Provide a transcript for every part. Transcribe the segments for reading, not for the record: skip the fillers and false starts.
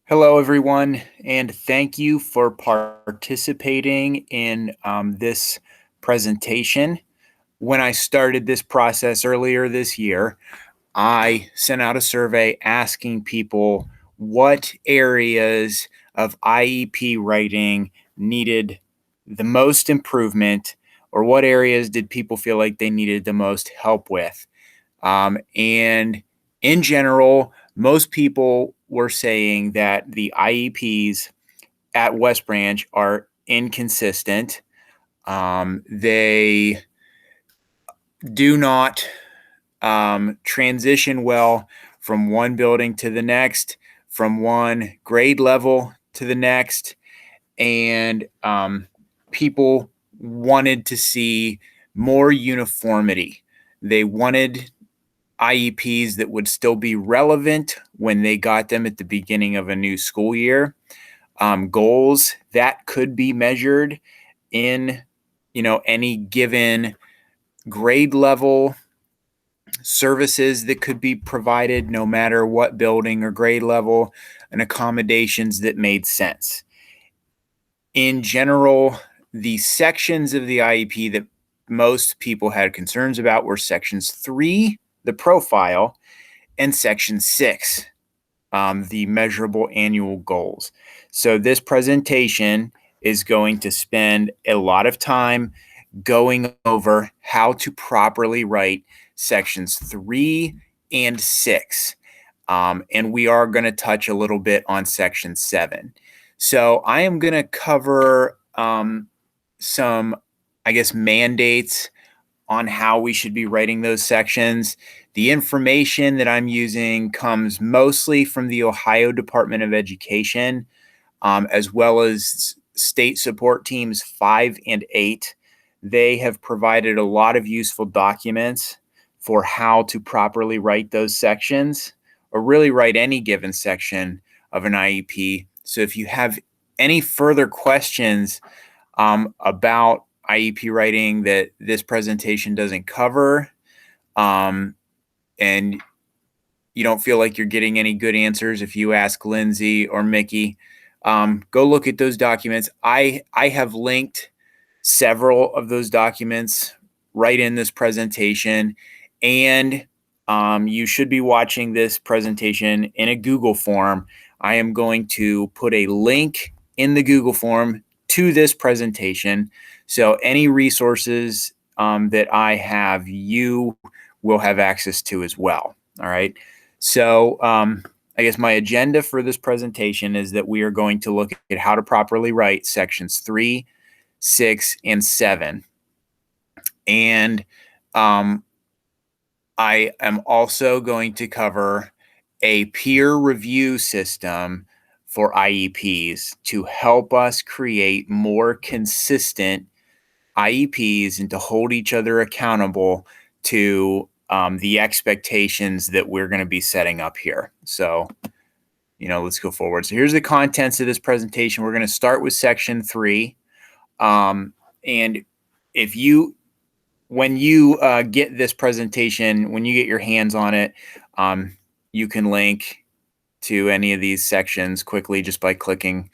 Hello, everyone, and thank you for participating in this presentation. When I started this process earlier this year, I sent out a survey asking people what areas of IEP writing needed the most improvement, or what areas did people feel like they needed the most help with. And in general, most people were saying that the IEPs at West Branch are inconsistent. They do not transition well from one building to the next, from one grade level to the next. And people wanted to see more uniformity. They wanted IEPs that would still be relevant when they got them at the beginning of a new school year. Goals that could be measured in, any given grade level, services that could be provided no matter what building or grade level, and accommodations that made sense. In general, the sections of the IEP that most people had concerns about were sections 3, the profile, and section 6, the measurable annual goals. So this presentation is going to spend a lot of time going over how to properly write sections 3 and 6. And we are going to touch a little bit on section 7. So I am going to cover some, mandates on how we should be writing those sections. The information that I'm using comes mostly from the Ohio Department of Education, as well as state support teams 5 and 8. They have provided a lot of useful documents for how to properly write those sections, or really write any given section of an IEP. So if you have any further questions about IEP writing that this presentation doesn't cover, and you don't feel like you're getting any good answers if you ask Lindsay or Mickey, go look at those documents. I have linked several of those documents right in this presentation, and you should be watching this presentation in a Google form. I am going to put a link in the Google form to this presentation. So any resources that I have, you will have access to as well. All right. So I guess my agenda for this presentation is that we are going to look at how to properly write sections 3, 6, and 7. And I am also going to cover a peer review system for IEPs to help us create more consistent IEPs and to hold each other accountable to the expectations that we're going to be setting up here. So, let's go forward. So here's the contents of this presentation. We're going to start with section 3. And when you get this presentation, when you get your hands on it, you can link to any of these sections quickly just by clicking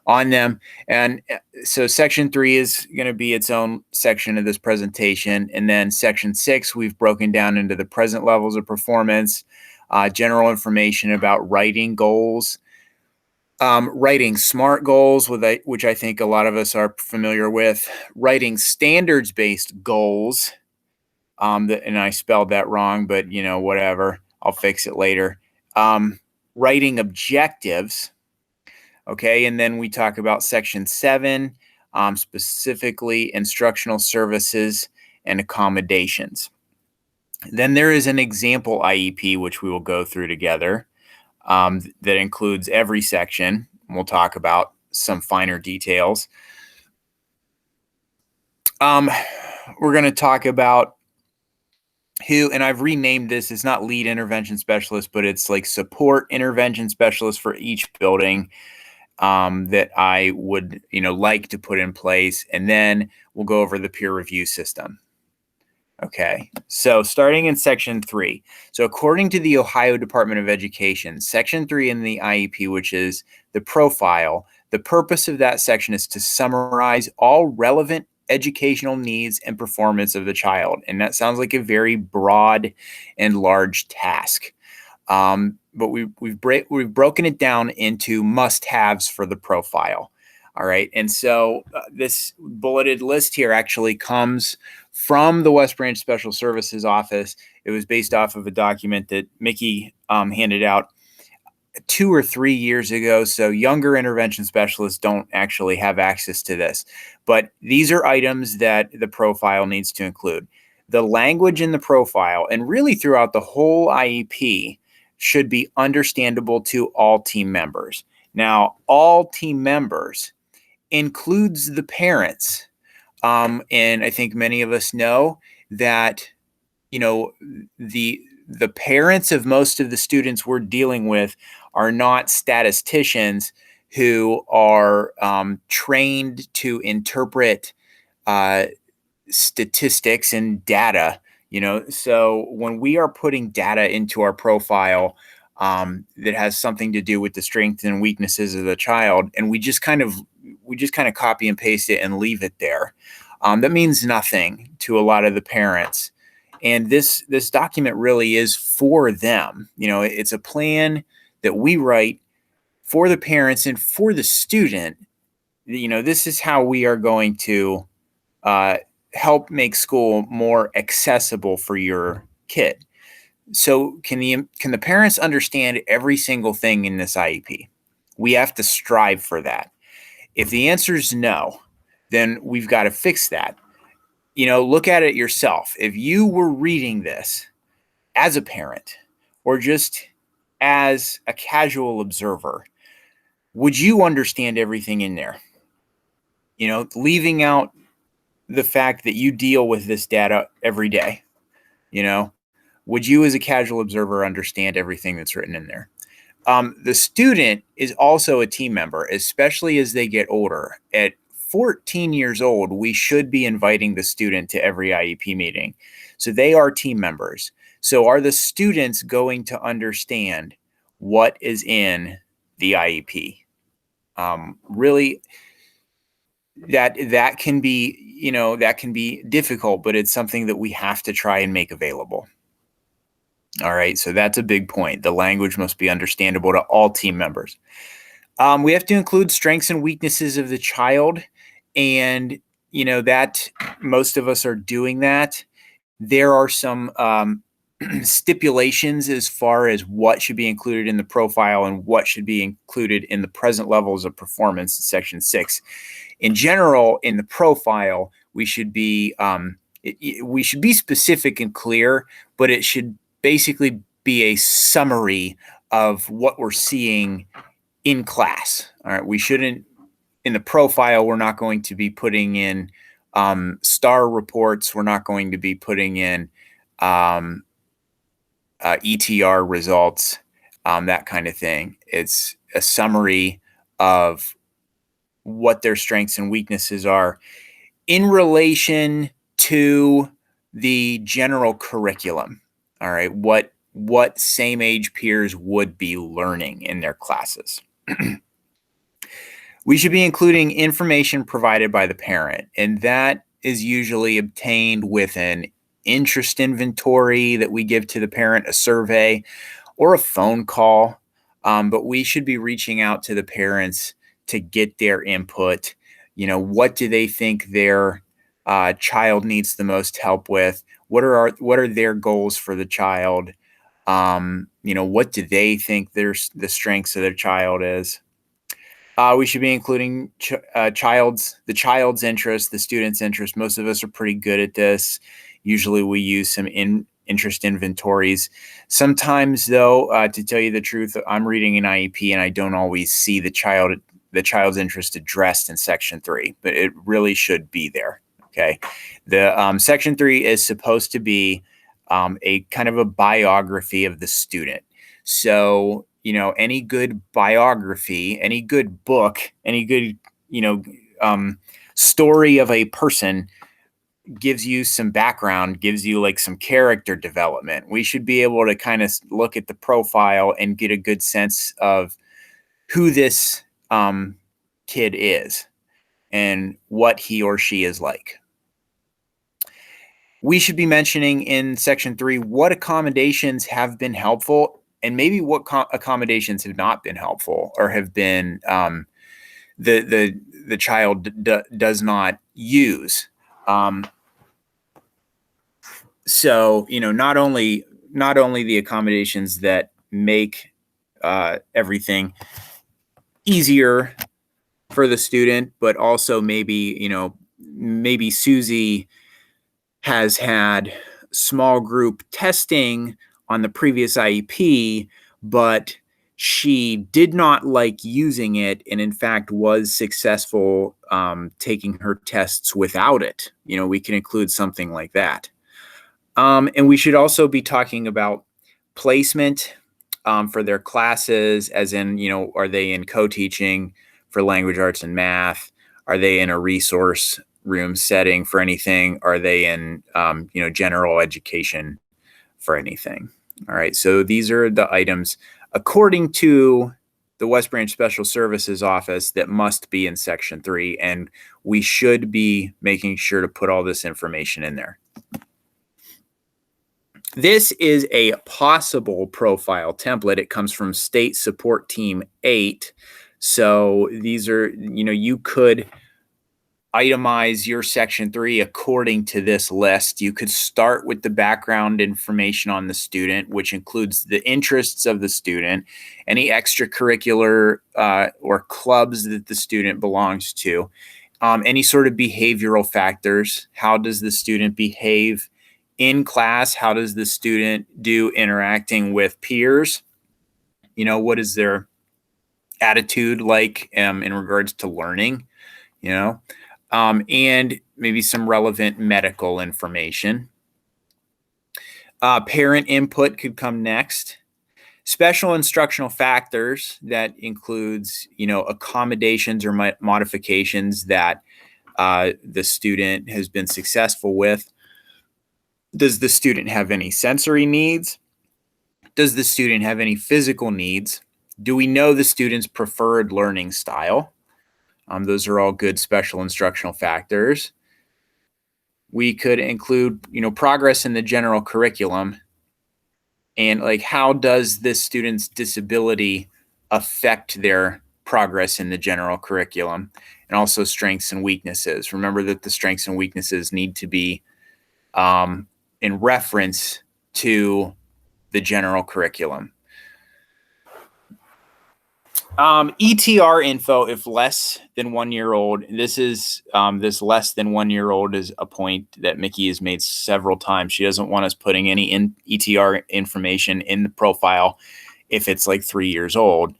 on them. And so section 3 is going to be its own section of this presentation. And then section 6, we've broken down into the present levels of performance, general information about writing goals, writing SMART goals, which I think a lot of us are familiar with, writing standards-based goals, and I spelled that wrong, but whatever, I'll fix it later. Writing objectives, okay, and then we talk about section 7, specifically instructional services and accommodations. Then there is an example IEP, which we will go through together, that includes every section. We'll talk about some finer details. We're going to talk about who, and I've renamed this, it's not lead intervention specialist, but it's like support intervention specialist for each building that I would, like to put in place. And then we'll go over the peer review system. Okay, so starting in section 3. So according to the Ohio Department of Education, section 3 in the IEP, which is the profile, the purpose of that section is to summarize all relevant educational needs and performance of the child. And that sounds like a very broad and large task. But we've broken it down into must-haves for the profile. All right, and so this bulleted list here actually comes from the West Branch Special Services Office. It was based off of a document that Mickey handed out 2 or 3 years ago. So younger intervention specialists don't actually have access to this. But these are items that the profile needs to include. The language in the profile, and really throughout the whole IEP, should be understandable to all team members. Now, all team members includes the parents. And I think many of us know that, you know, the parents of most of the students we're dealing with are not statisticians who are trained to interpret statistics and data. So when we are putting data into our profile that has something to do with the strengths and weaknesses of the child, and we just kind of copy and paste it and leave it there, that means nothing to a lot of the parents. And this document really is for them. It's a plan that we write for the parents and for the student. This is how we are going to help make school more accessible for your kid. So can the parents understand every single thing in this IEP? We have to strive for that. If the answer is no, then we've got to fix that. Look at it yourself. If you were reading this as a parent or just as a casual observer, would you understand everything in there? Leaving out the fact that you deal with this data every day, would you as a casual observer understand everything that's written in there? The student is also a team member, especially as they get older. At 14 years old, we should be inviting the student to every IEP meeting. So they are team members. So are the students going to understand what is in the IEP? Really, that can be difficult, but it's something that we have to try and make available. All right, so that's a big point. The language must be understandable to all team members. We have to include strengths and weaknesses of the child, and that most of us are doing that. There are some stipulations as far as what should be included in the profile and what should be included in the present levels of performance in section 6. In general, in the profile, we should be specific and clear, but it should basically be a summary of what we're seeing in class. All right, we shouldn't, in the profile, we're not going to be putting in star reports. We're not going to be putting in ETR results, that kind of thing. It's a summary of what their strengths and weaknesses are in relation to the general curriculum. All right, what same age peers would be learning in their classes. We should be including information provided by the parent, and that is usually obtained with an interest inventory that we give to the parent, a survey, or a phone call. But we should be reaching out to the parents to get their input. What do they think their child needs the most help with? What are their goals for the child? What do they think the strengths of their child is? We should be including the child's interest, the student's interest. Most of us are pretty good at this. Usually we use some interest inventories. Sometimes, though, to tell you the truth, I'm reading an IEP and I don't always see the child's interest addressed in section 3, but it really should be there. Okay. The section 3 is supposed to be a kind of a biography of the student. So, any good biography, any good book, any good, story of a person gives you some background, gives you like some character development. We should be able to kind of look at the profile and get a good sense of who this kid is and what he or she is like. We should be mentioning in section 3 what accommodations have been helpful and maybe what accommodations have not been helpful or have been the child does not use. So not only the accommodations that make everything easier for the student, but also maybe Susie has had small group testing on the previous IEP, but she did not like using it and in fact was successful taking her tests without it. We can include something like that. And we should also be talking about placement for their classes, as in, are they in co-teaching for language arts and math? Are they in a resource room setting for anything? Are they in, general education for anything? All right. So these are the items, according to the West Branch Special Services Office, that must be in section 3. And we should be making sure to put all this information in there. This is a possible profile template. It comes from State Support Team 8. So these are, you could itemize your section 3 according to this list. You could start with the background information on the student, which includes the interests of the student, any extracurricular or clubs that the student belongs to, any sort of behavioral factors. How does the student behave in class? How does the student do interacting with peers? What is their attitude like in regards to learning? And maybe some relevant medical information. Parent input could come next. Special instructional factors, that includes, accommodations or modifications that the student has been successful with. Does the student have any sensory needs? Does the student have any physical needs? Do we know the student's preferred learning style? Those are all good special instructional factors. We could include, progress in the general curriculum, and like, how does this student's disability affect their progress in the general curriculum? And also strengths and weaknesses. Remember that the strengths and weaknesses need to be in reference to the general curriculum. ETR info, if less than 1 year old. This is this less than 1 year old is a point that Mickey has made several times. She doesn't want us putting any ETR information in the profile if it's like 3 years old,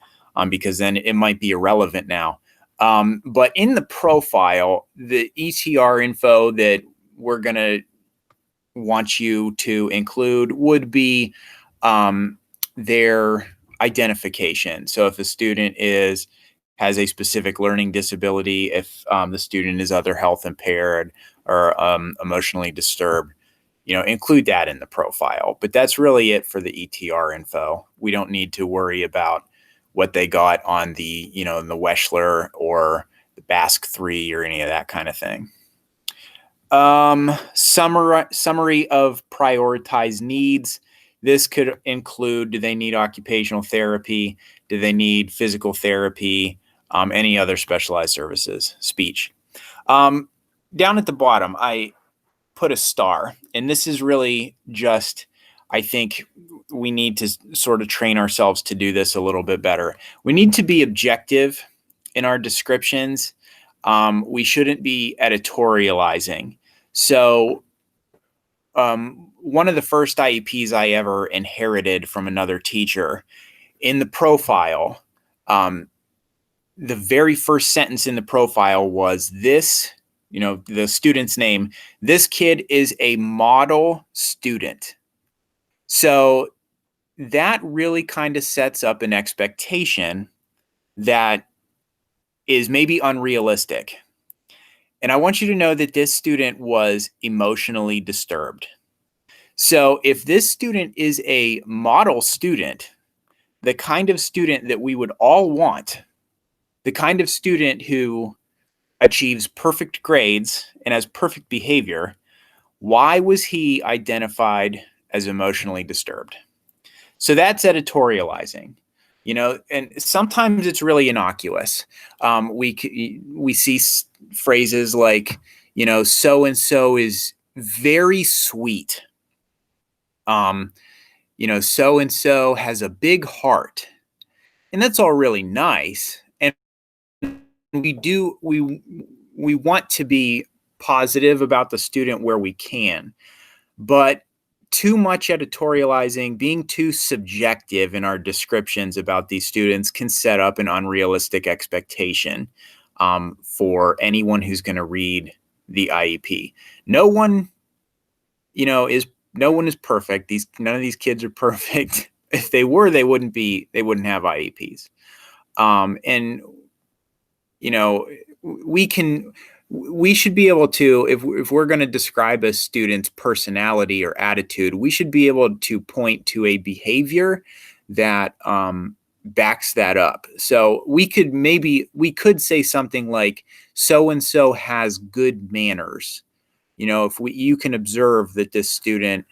because then it might be irrelevant now. But in the profile, the ETR info that we're going to want you to include would be their identification. So if a student has a specific learning disability, if the student is other health impaired or emotionally disturbed, include that in the profile. But that's really it for the ETR info. We don't need to worry about what they got on the, in the Weschler or the Basque 3 or any of that kind of thing. Summary of prioritized needs. This could include, do they need occupational therapy? Do they need physical therapy? Any other specialized services? Speech. Down at the bottom, I put a star. And this is really just, I think we need to sort of train ourselves to do this a little bit better. We need to be objective in our descriptions. We shouldn't be editorializing. So one of the first IEPs I ever inherited from another teacher, in the profile, the very first sentence in the profile was this, the student's name. This kid is a model student. So that really kind of sets up an expectation that is maybe unrealistic. And I want you to know that this student was emotionally disturbed. So if this student is a model student, the kind of student that we would all want, the kind of student who achieves perfect grades and has perfect behavior, why was he identified as emotionally disturbed? So that's editorializing, and sometimes it's really innocuous. We see phrases like, so and so is very sweet. So and so has a big heart, and that's all really nice. And we want to be positive about the student where we can, but too much editorializing, being too subjective in our descriptions about these students can set up an unrealistic expectation for anyone who's going to read the IEP. No one, is no one is perfect. None of these kids are perfect. If they were, they wouldn't have IEPs. And we should be able to, if we're going to describe a student's personality or attitude, we should be able to point to a behavior that backs that up. So we could say something like, so and so has good manners. If you can observe that this student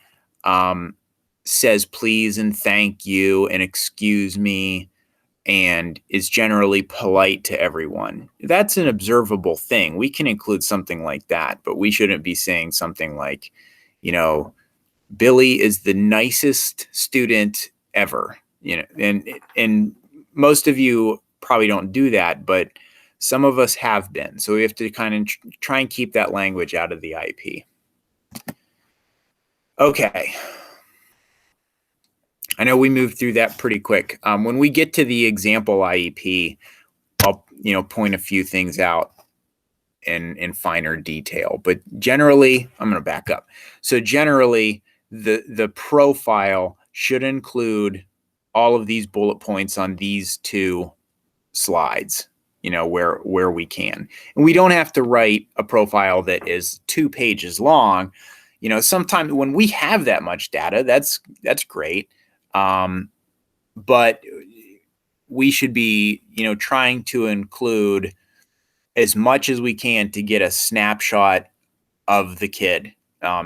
says please and thank you and excuse me and is generally polite to everyone. That's an observable thing. We can include something like that, but we shouldn't be saying something like, Billy is the nicest student ever. And most of you probably don't do that, but some of us have been. So we have to kind of try and keep that language out of the IEP. Okay. I know we moved through that pretty quick. When we get to the example IEP, I'll point a few things out in finer detail. But generally, I'm going to back up. So generally, the profile should include all of these bullet points on these two slides, where we can. And we don't have to write a profile that is 2 pages long. Sometimes when we have that much data, that's great. But we should be, trying to include as much as we can to get a snapshot of the kid,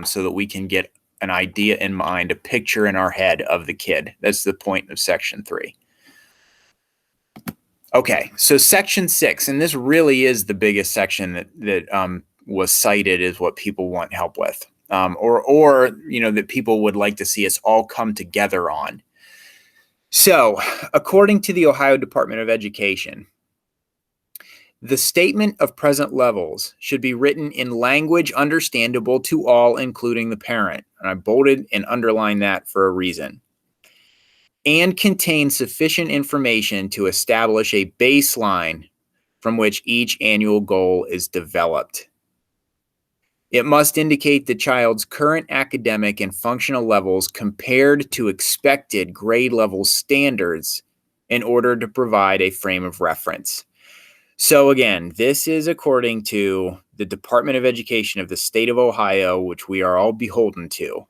so that we can get an idea in mind, a picture in our head of the kid. That's the point of section 3. Okay, so section 6, and this really is the biggest section that was cited as what people want help with, or that people would like to see us all come together on. So, according to the Ohio Department of Education, the statement of present levels should be written in language understandable to all, including the parent. And I bolded and underlined that for a reason. And contain sufficient information to establish a baseline from which each annual goal is developed. It must indicate the child's current academic and functional levels compared to expected grade level standards in order to provide a frame of reference. So again, this is according to the Department of Education of the state of Ohio, which we are all beholden to. All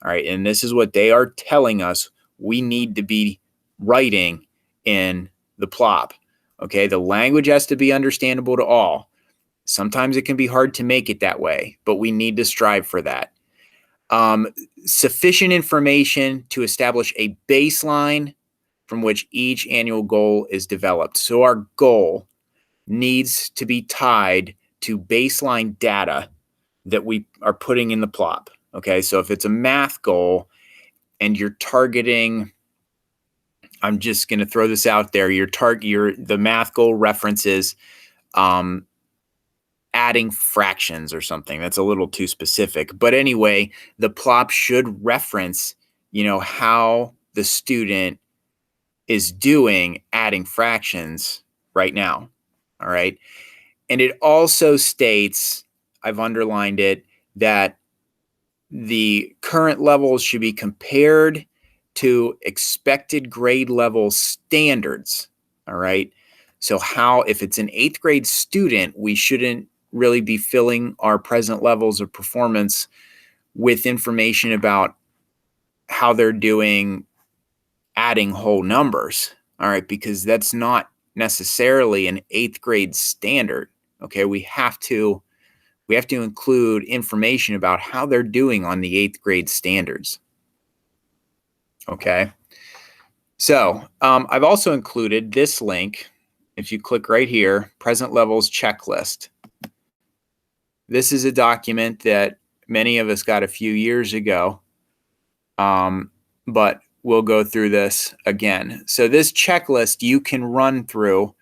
right. And this is what they are telling us we need to be writing in the plop. Okay. The language has to be understandable to all. Sometimes it can be hard to make it that way, but we need to strive for that. Sufficient information to establish a baseline from which each annual goal is developed. So our goal needs to be tied to baseline data that we are putting in the plop. Okay, so if it's a math goal and you're targeting, I'm just going to throw this out there, the math goal references adding fractions or something. That's a little too specific. But anyway, the plop should reference, how the student is doing adding fractions right now. All right. And it also states, I've underlined it, that the current levels should be compared to expected grade level standards. All right. So if it's an 8th grade student, we shouldn't really be filling our present levels of performance with information about how they're doing adding whole numbers. All right, because that's not necessarily an 8th grade standard. Okay, we have to include information about how they're doing on the 8th grade standards. Okay, so I've also included this link. If you click right here, present levels checklist. This is a document that many of us got a few years ago, but we'll go through this again. So this checklist you can run through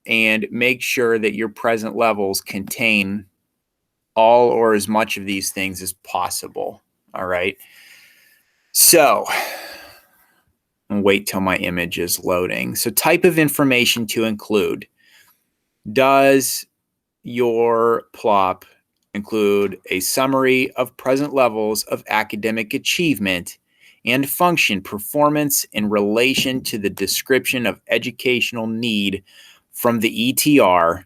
and make sure that your present levels contain all or as much of these things as possible. All right. So I'll wait till my image is loading. So type of information to include. Does your plop include a summary of present levels of academic achievement and function performance in relation to the description of educational need from the ETR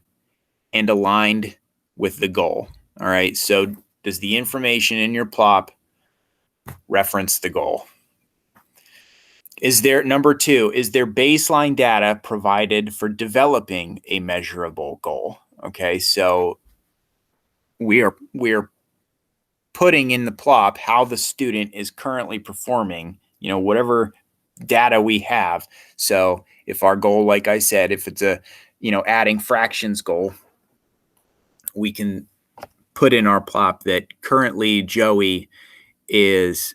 and aligned with the goal? All right, so does the information in your plop reference the goal? Is there, number 2, is there baseline data provided for developing a measurable goal? Okay, so we are putting in the plop how the student is currently performing, whatever data we have. So if our goal, like I said, if it's a, adding fractions goal, we can put in our plop that currently Joey is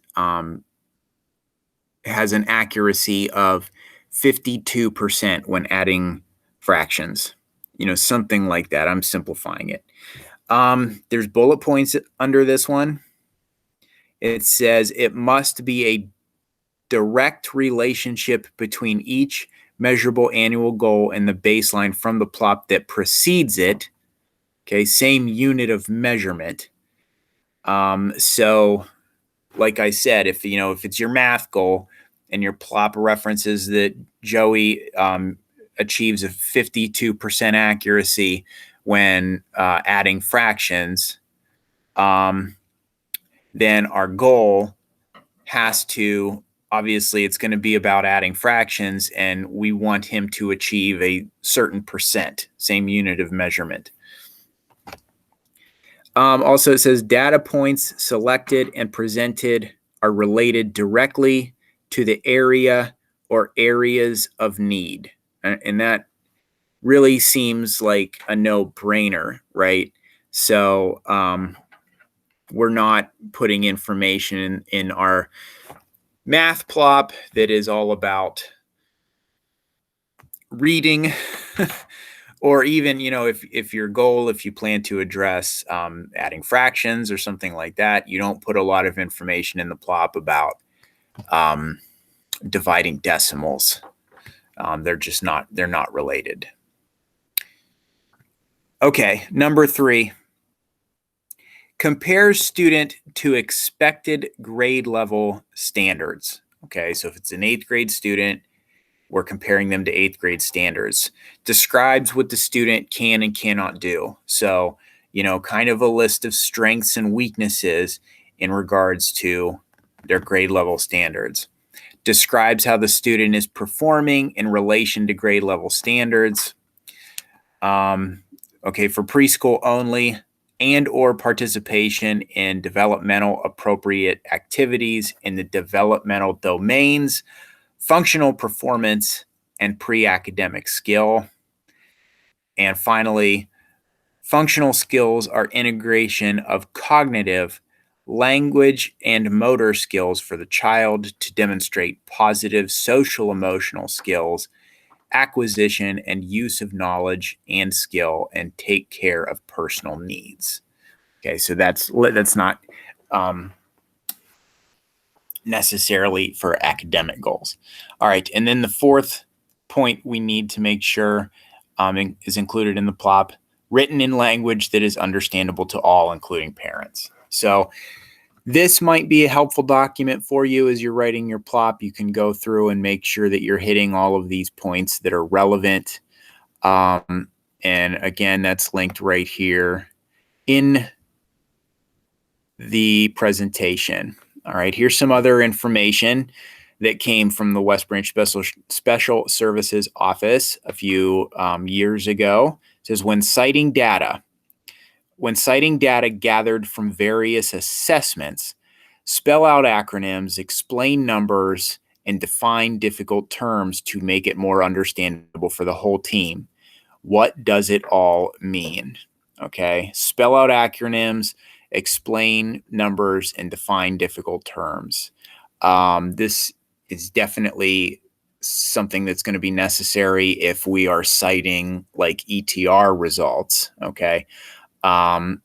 has an accuracy of 52% when adding fractions, something like that. I'm simplifying it. There's bullet points under this one. It says it must be a direct relationship between each measurable annual goal and the baseline from the plop that precedes it. Okay, same unit of measurement. So like I said, if it's your math goal and your plop references that Joey achieves a 52% accuracy when adding fractions, then our goal has to, obviously it's going to be about adding fractions, and we want him to achieve a certain percent, same unit of measurement. Also, it says data points selected and presented are related directly to the area or areas of need. And that really seems like a no-brainer, right? So we're not putting information in our math plop that is all about reading. Or even, if your goal, if you plan to address adding fractions or something like that, you don't put a lot of information in the plop about dividing decimals. They're not related. Okay, number 3. Compares student to expected grade level standards. Okay, so if it's an 8th grade student, we're comparing them to 8th grade standards. Describes what the student can and cannot do. So, kind of a list of strengths and weaknesses in regards to their grade level standards. Describes how the student is performing in relation to grade level standards. Okay, for preschool only, and or participation in developmental appropriate activities in the developmental domains, functional performance, and pre-academic skill. And finally, functional skills are integration of cognitive, language, and motor skills for the child to demonstrate positive social emotional skills, acquisition and use of knowledge and skill, and take care of personal needs. Okay, so that's not necessarily for academic goals. All right, and then the 4th point we need to make sure is included in the plop: written in language that is understandable to all, including parents. So this might be a helpful document for you as you're writing your plop. You can go through and make sure that you're hitting all of these points that are relevant. And again, that's linked right here. in the presentation. All right, here's some other information that came from the West Branch Special Services Office a few years ago. It says, when citing data gathered from various assessments, spell out acronyms, explain numbers, and define difficult terms to make it more understandable for the whole team. What does it all mean? Okay, spell out acronyms, explain numbers, and define difficult terms. This is definitely something that's going to be necessary if we are citing like ETR results. Okay. I'm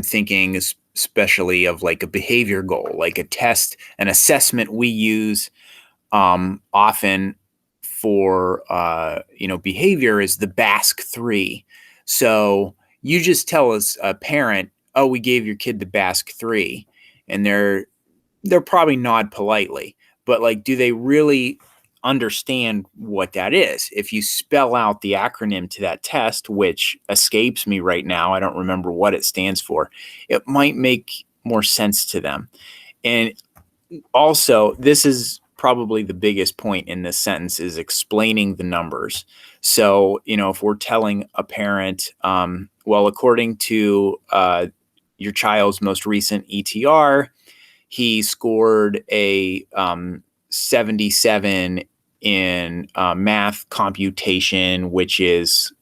thinking especially of like a behavior goal, like a test, an assessment we use often for behavior is the BASC-3. So you just tell us a parent, oh, we gave your kid the BASC-3, and they're probably nod politely, but like, do they really understand what that is? If you spell out the acronym to that test, which escapes me right now, I don't remember what it stands for, it might make more sense to them. And also, this is probably the biggest point in this sentence, is explaining the numbers. So, if we're telling a parent, well, according to your child's most recent ETR, he scored a 77 in math computation, which is,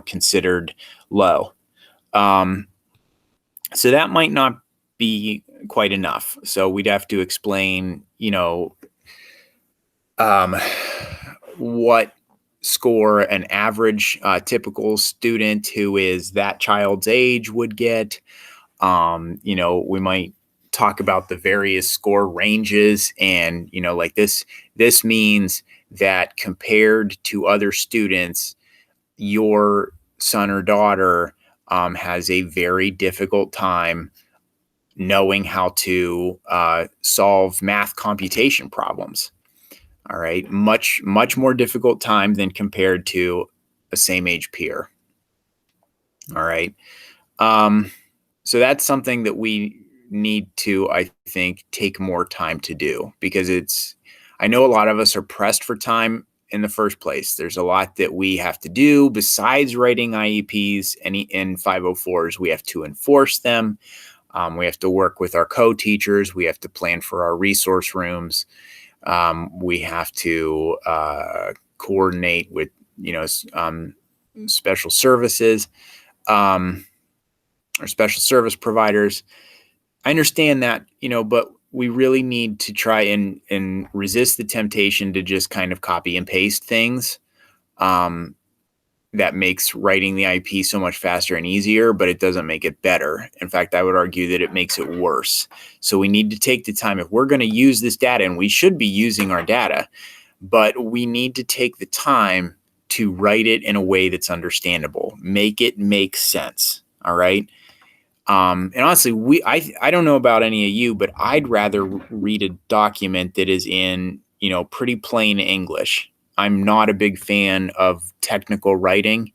considered low. So that might not be quite enough. So we'd have to explain, what score an average typical student who is that child's age would get. We might talk about the various score ranges, and like this means that compared to other students, your son or daughter has a very difficult time knowing how to solve math computation problems. All right, much more difficult time than compared to a same age peer. All right. So that's something that we need to, I think, take more time to do, because I know a lot of us are pressed for time in the first place. There's a lot that we have to do besides writing IEPs and in 504s. We have to enforce them. We have to work with our co-teachers. We have to plan for our resource rooms. We have to coordinate with, special services. Or special service providers. I understand that, but we really need to try and resist the temptation to just kind of copy and paste things. That makes writing the IP so much faster and easier, but it doesn't make it better. In fact, I would argue that it makes it worse. So we need to take the time, if we're going to use this data, and we should be using our data, but we need to take the time to write it in a way that's understandable, make it make sense. All right. And honestly, I don't know about any of you, but I'd rather read a document that is in, pretty plain English. I'm not a big fan of technical writing.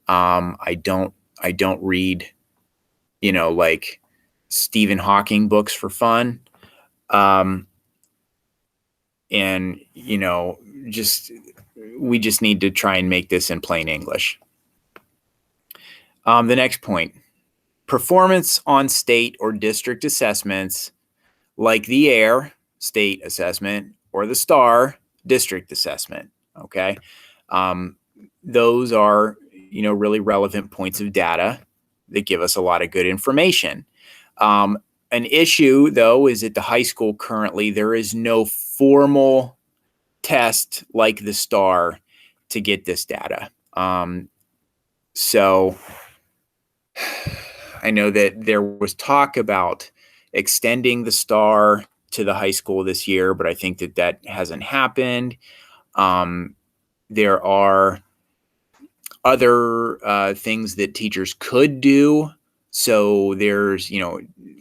I don't read, like Stephen Hawking books for fun. And, we just need to try and make this in plain English. The next point. Performance on state or district assessments, like the AIR state assessment or the STAR district assessment. Okay. Those are, really relevant points of data that give us a lot of good information. An issue, though, is at the high school currently, there is no formal test like the STAR to get this data. So I know that there was talk about extending the STAR to the high school this year, but I think that hasn't happened. There are other things that teachers could do. So there's,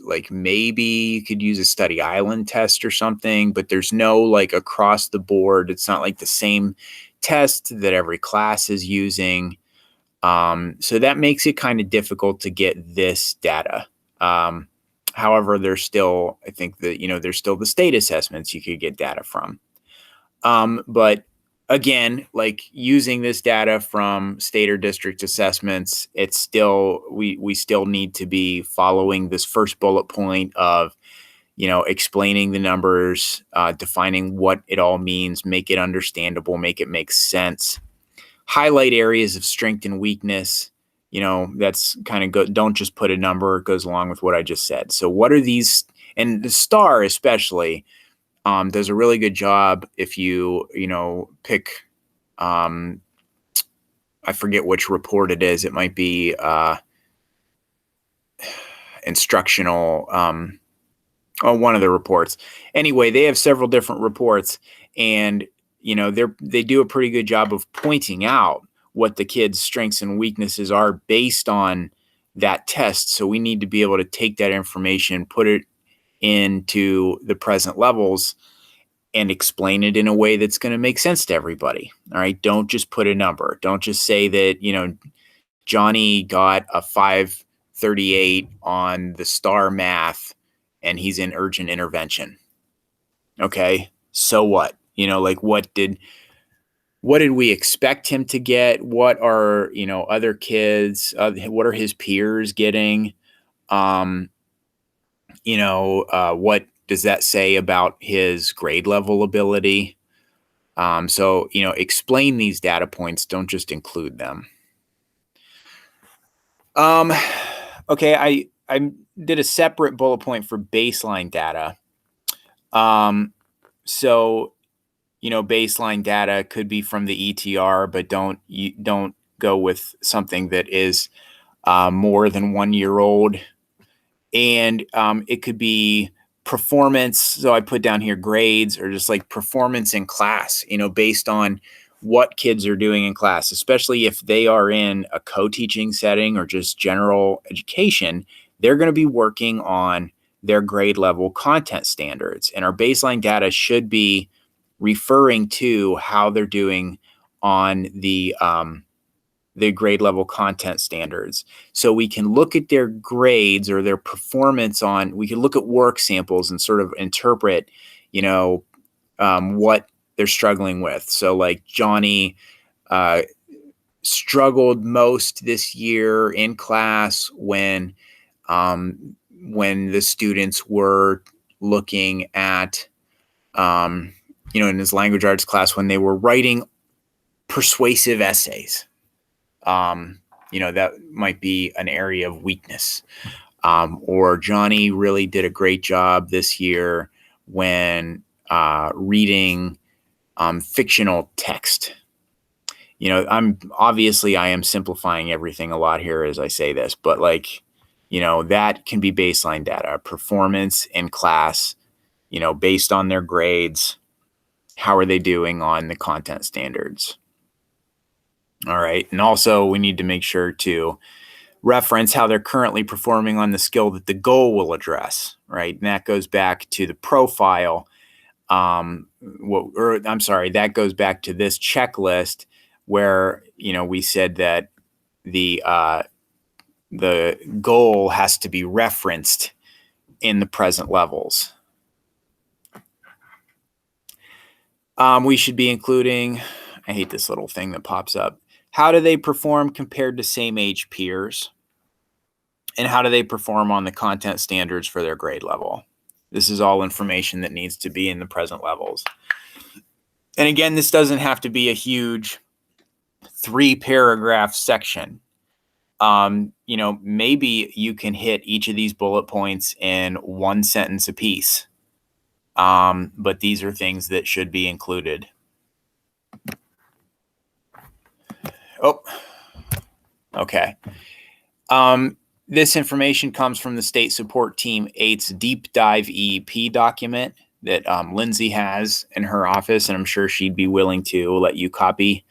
like maybe you could use a study island test or something, but there's no like across the board. It's not like the same test that every class is using. So that makes it kind of difficult to get this data. However, there's still, I think that, there's still the state assessments you could get data from. But again, like using this data from state or district assessments, it's still, we still need to be following this first bullet point of, explaining the numbers, defining what it all means, make it understandable, make it make sense, highlight areas of strength and weakness. That's kind of good. Don't just put a number. It goes along with what I just said. So what are these? And the STAR especially does a really good job if you pick. I forget which report it is. It might be instructional. One of the reports. Anyway, they have several different reports, and they do a pretty good job of pointing out what the kids' strengths and weaknesses are based on that test. So we need to be able to take that information, put it into the present levels, and explain it in a way that's going to make sense to everybody. All right. Don't just put a number. Don't just say that, Johnny got a 538 on the STAR math and he's in urgent intervention. Okay. So what? What did we expect him to get? What are, other kids, what are his peers getting? What does that say about his grade level ability? So, explain these data points. Don't just include them. Okay, I did a separate bullet point for baseline data. So, baseline data could be from the ETR, but don't go with something that is more than 1 year old. And it could be performance. So I put down here grades, or just like performance in class, based on what kids are doing in class, especially if they are in a co-teaching setting or just general education. They're going to be working on their grade level content standards. And our baseline data should be referring to how they're doing on the grade level content standards. So we can look at their grades or their performance we can look at work samples and sort of interpret, what they're struggling with. So like Johnny struggled most this year in class when the students were looking at, in his language arts class, when they were writing persuasive essays. That might be an area of weakness. Or Johnny really did a great job this year when reading fictional text. I am simplifying everything a lot here as I say this, but that can be baseline data, performance in class, based on their grades. How are they doing on the content standards? All right. And also we need to make sure to reference how they're currently performing on the skill that the goal will address, right? And that goes back to the profile. That goes back to this checklist where, we said that the goal has to be referenced in the present levels. We should be including, I hate this little thing that pops up. How do they perform compared to same age peers? And how do they perform on the content standards for their grade level? This is all information that needs to be in the present levels. And again, this doesn't have to be a huge 3-paragraph section. Maybe you can hit each of these bullet points in 1 sentence apiece. But these are things that should be included. Oh, okay. This information comes from the State Support Team 8's Deep Dive EEP document that Lindsay has in her office, and I'm sure she'd be willing to let you copy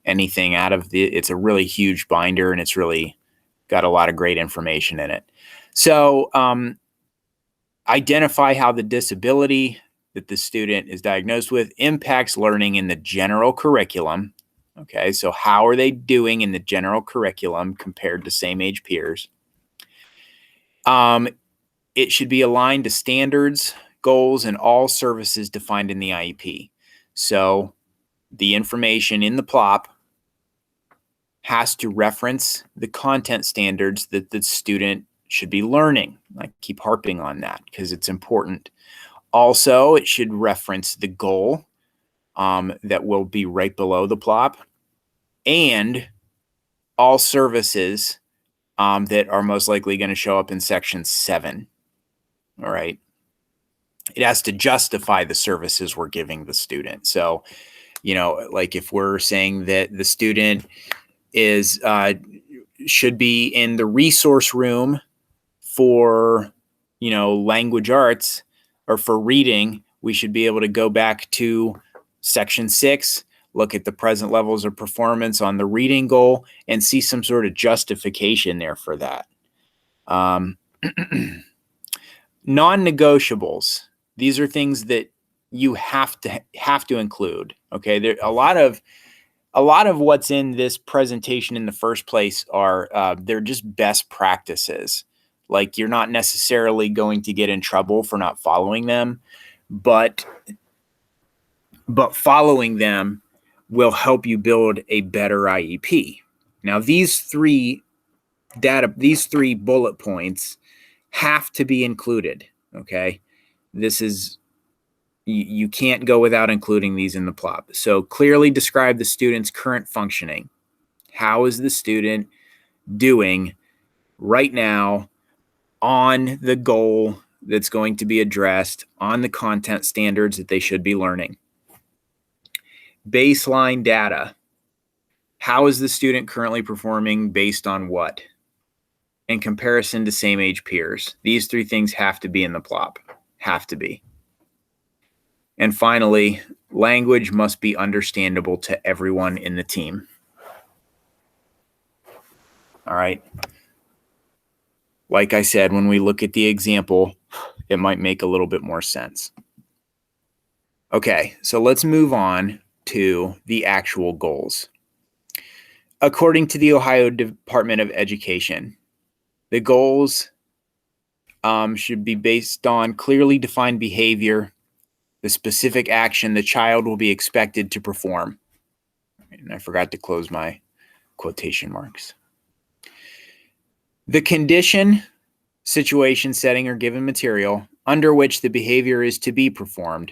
anything out of it's a really huge binder, and it's really got a lot of great information in it. So identify how the disability that the student is diagnosed with impacts learning in the general curriculum. Okay, so how are they doing in the general curriculum compared to same age peers? It should be aligned to standards, goals, and all services defined in the IEP. So the information in the plop has to reference the content standards that the student should be learning. I keep harping on that because it's important. Also, it should reference the goal that will be right below the plop, and all services that are most likely going to show up in section 7. All right. It has to justify the services we're giving the student. So, like if we're saying that the student is should be in the resource room for, language arts or for reading, we should be able to go back to section 6, look at the present levels of performance on the reading goal, and see some sort of justification there for that. Non-negotiables. These are things that you have to include. Okay, there a lot of what's in this presentation in the first place are they're just best practices. Like, you're not necessarily going to get in trouble for not following them, but following them will help you build a better IEP. Now, these three bullet points have to be included. Okay, this is you can't go without including these in the plop. So clearly describe the student's current functioning. How is the student doing right now on the goal that's going to be addressed, on the content standards that they should be learning? Baseline data. How is the student currently performing based on what? In comparison to same age peers. These 3 things have to be in the plop. Have to be. And finally, language must be understandable to everyone in the team. All right. Like I said, when we look at the example, it might make a little bit more sense. Okay, so let's move on to the actual goals. According to the Ohio Department of Education, the goals should be based on clearly defined behavior, the specific action the child will be expected to perform. And I forgot to close my quotation marks. The condition, situation, setting, or given material under which the behavior is to be performed.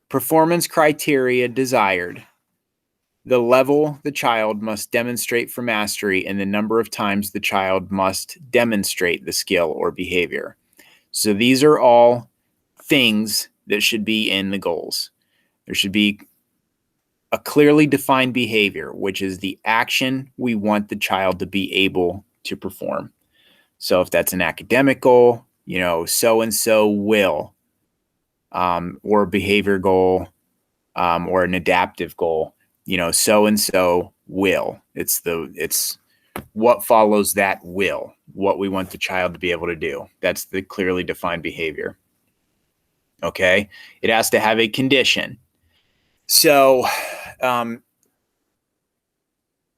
Performance criteria desired. The level the child must demonstrate for mastery and the number of times the child must demonstrate the skill or behavior. So these are all things that should be in the goals. There should be a clearly defined behavior, which is the action we want the child to be able to perform. So if that's an academic goal, so-and-so will, or a behavior goal, or an adaptive goal, so-and-so will. It's what follows that will, what we want the child to be able to do. That's the clearly defined behavior. Okay. It has to have a condition. So,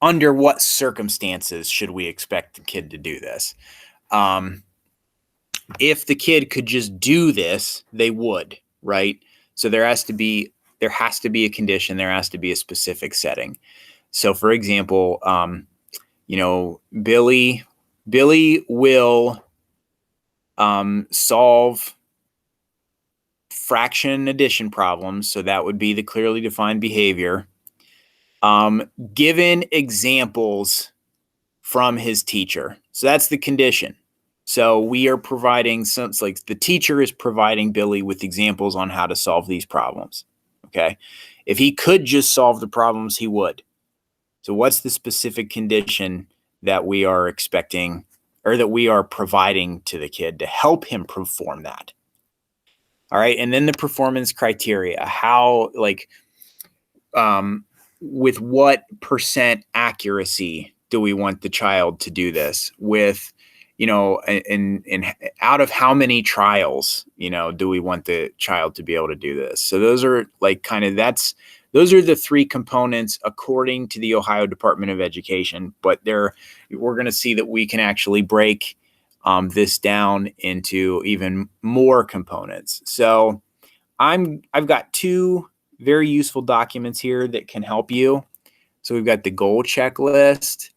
under what circumstances should we expect the kid to do this? If the kid could just do this, they would, right? So there has to be a condition. There has to be a specific setting. So, for example, Billy will solve fraction addition problems. So that would be the clearly defined behavior. Given examples from his teacher. So that's the condition. So we are providing like the teacher is providing Billy with examples on how to solve these problems. Okay. If he could just solve the problems, he would. So what's the specific condition that we are expecting or that we are providing to the kid to help him perform that? All right. And then the performance criteria, how, with what % accuracy do we want the child to do this with, and out of how many trials, do we want the child to be able to do this? So those are that's those are the three components according to the Ohio Department of Education. But we're going to see that we can actually break this down into even more components. So I've got two very useful documents here that can help you. So we've got the goal checklist,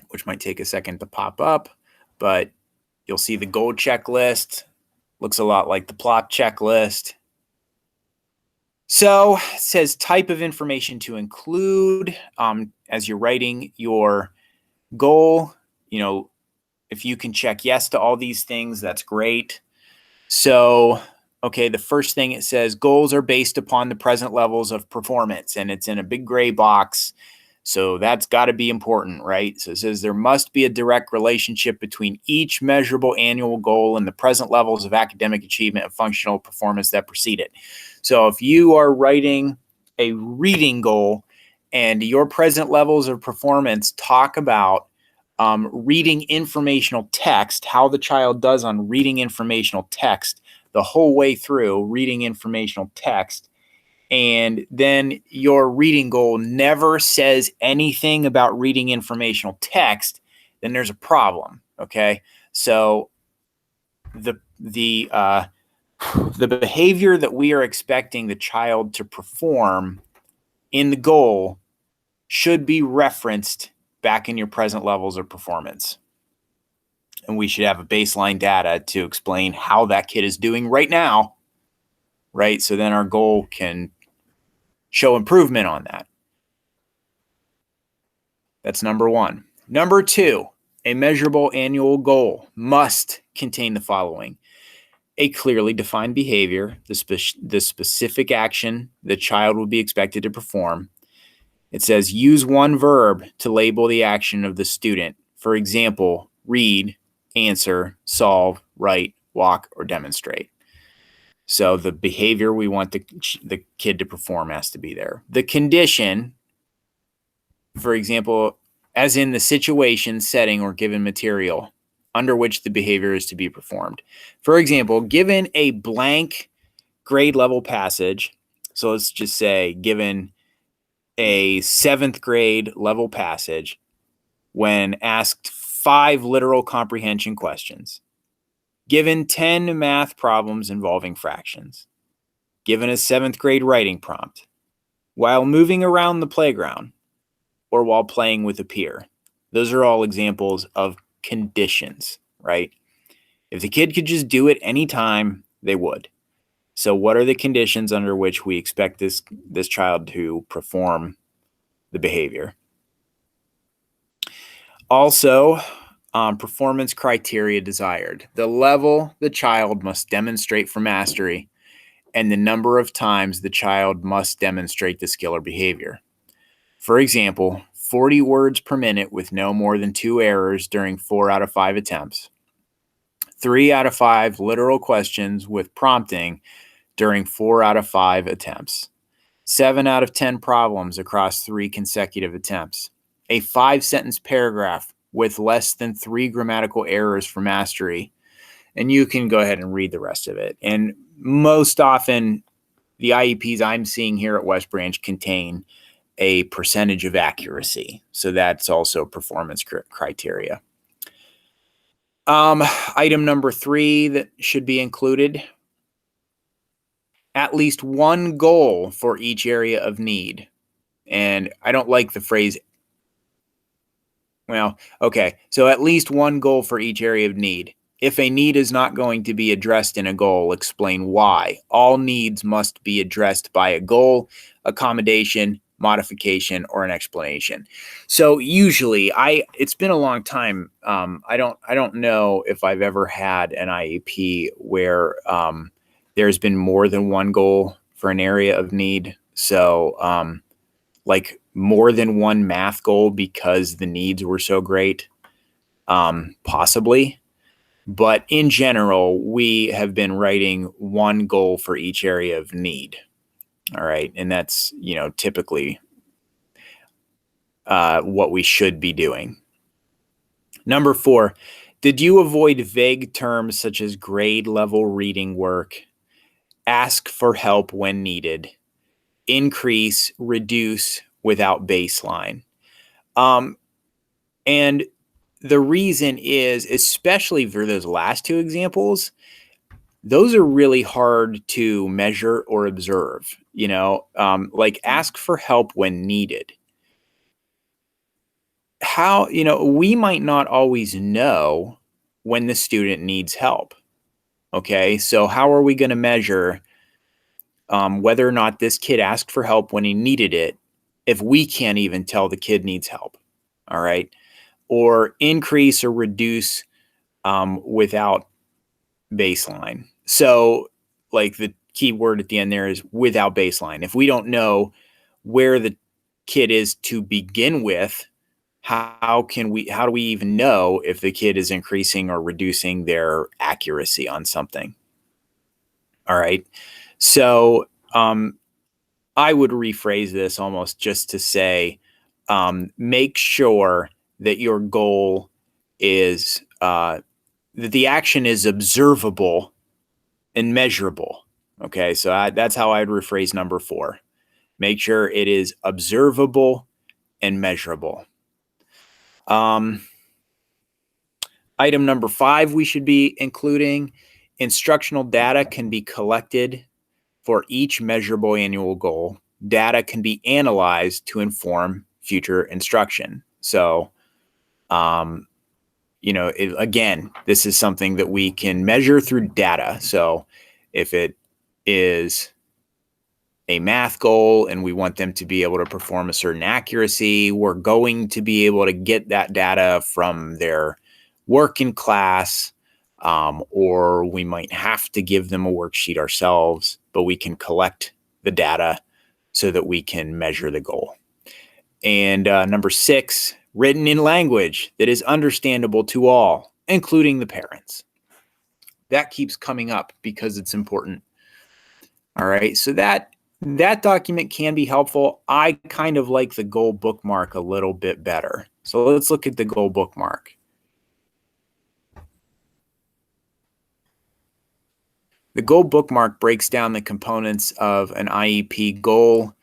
which might take a second to pop up, but you'll see the goal checklist. Looks a lot like the plot checklist. So it says type of information to include as you're writing your goal. If you can check yes to all these things, that's great. So, okay, the first thing it says, goals are based upon the present levels of performance, and it's in a big gray box. So that's got to be important, right? So it says there must be a direct relationship between each measurable annual goal and the present levels of academic achievement and functional performance that precede it. So if you are writing a reading goal and your present levels of performance talk about reading informational text, how the child does on reading informational text the whole way through, reading informational text, and then your reading goal never says anything about reading informational text, then there's a problem. Okay, so the behavior that we are expecting the child to perform in the goal should be referenced back in your present levels of performance. And we should have a baseline data to explain how that kid is doing right now, right? So then our goal can show improvement on that. That's number one. Number two, a measurable annual goal must contain the following: a clearly defined behavior, the specific action the child will be expected to perform. It says use one verb to label the action of the student. For example, read, answer, solve, write, walk, or demonstrate. So the behavior we want the kid to perform has to be there. The condition, for example, as in the situation, setting, or given material under which the behavior is to be performed. For example, given a blank grade level passage, so let's just say given a 7th grade level passage, when asked 5 literal comprehension questions, given 10 math problems involving fractions, given a 7th grade writing prompt, while moving around the playground, or while playing with a peer. Those are all examples of conditions, right? If the kid could just do it anytime, they would. So what are the conditions under which we expect this child to perform the behavior? Also, performance criteria desired. The level the child must demonstrate for mastery and the number of times the child must demonstrate the skill or behavior. For example, 40 words per minute with no more than 2 errors during 4 out of 5 attempts. 3 out of 5 literal questions with prompting during 4 out of 5 attempts. 7 out of 10 problems across 3 consecutive attempts. A 5-sentence paragraph with less than 3 grammatical errors for mastery. And you can go ahead and read the rest of it. And most often, the IEPs I'm seeing here at West Branch contain a percentage of accuracy. So that's also performance criteria. Item number 3 that should be included: at least one goal for each area of need. And I don't like the phrase, well, okay, so at least one goal for each area of need. If a need is not going to be addressed in a goal, explain why. All needs must be addressed by a goal, accommodation, modification, or an explanation. So usually, it's been a long time. I don't know if I've ever had an IEP where there's been more than one goal for an area of need. So like more than one math goal because the needs were so great, possibly. But in general, we have been writing one goal for each area of need. All right. And that's, typically what we should be doing. Number 4, did you avoid vague terms such as grade level reading work ask for help when needed, increase, reduce without baseline. And the reason is, especially for those last two examples, those are really hard to measure or observe, like ask for help when needed. How, we might not always know when the student needs help. Okay. So how are we going to measure whether or not this kid asked for help when he needed it if we can't even tell the kid needs help? All right. Or increase or reduce without baseline. So, like the key word at the end there is without baseline. If we don't know where the kid is to begin with, how do we even know if the kid is increasing or reducing their accuracy on something? All right. So, I would rephrase this almost just to say, make sure that your goal is that the action is observable and measurable. Okay, so that's how I'd rephrase number 4. Make sure it is observable and measurable. Item number 5 we should be including: instructional data can be collected for each measurable annual goal. Data can be analyzed to inform future instruction. So, again, this is something that we can measure through data. So if it is a math goal and we want them to be able to perform a certain accuracy, we're going to be able to get that data from their work in class, or we might have to give them a worksheet ourselves, but we can collect the data so that we can measure the goal. And number 6, written in language that is understandable to all, including the parents. That keeps coming up because it's important. All right, so that document can be helpful. I kind of like the goal bookmark a little bit better. So let's look at the goal bookmark. The goal bookmark breaks down the components of an IEP goal,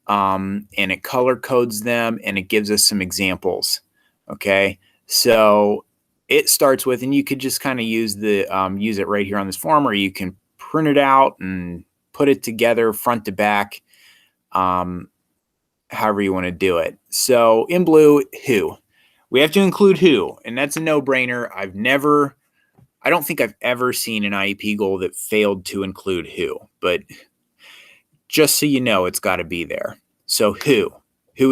and it color codes them, and it gives us some examples. Okay, so it starts with, and you could just kind of use it right here on this form, or you can print it out and put it together front to back, however you want to do it. So in blue, who. We have to include who, and that's a no-brainer. I don't think I've ever seen an IEP goal that failed to include who, but just so you know, it's got to be there. So who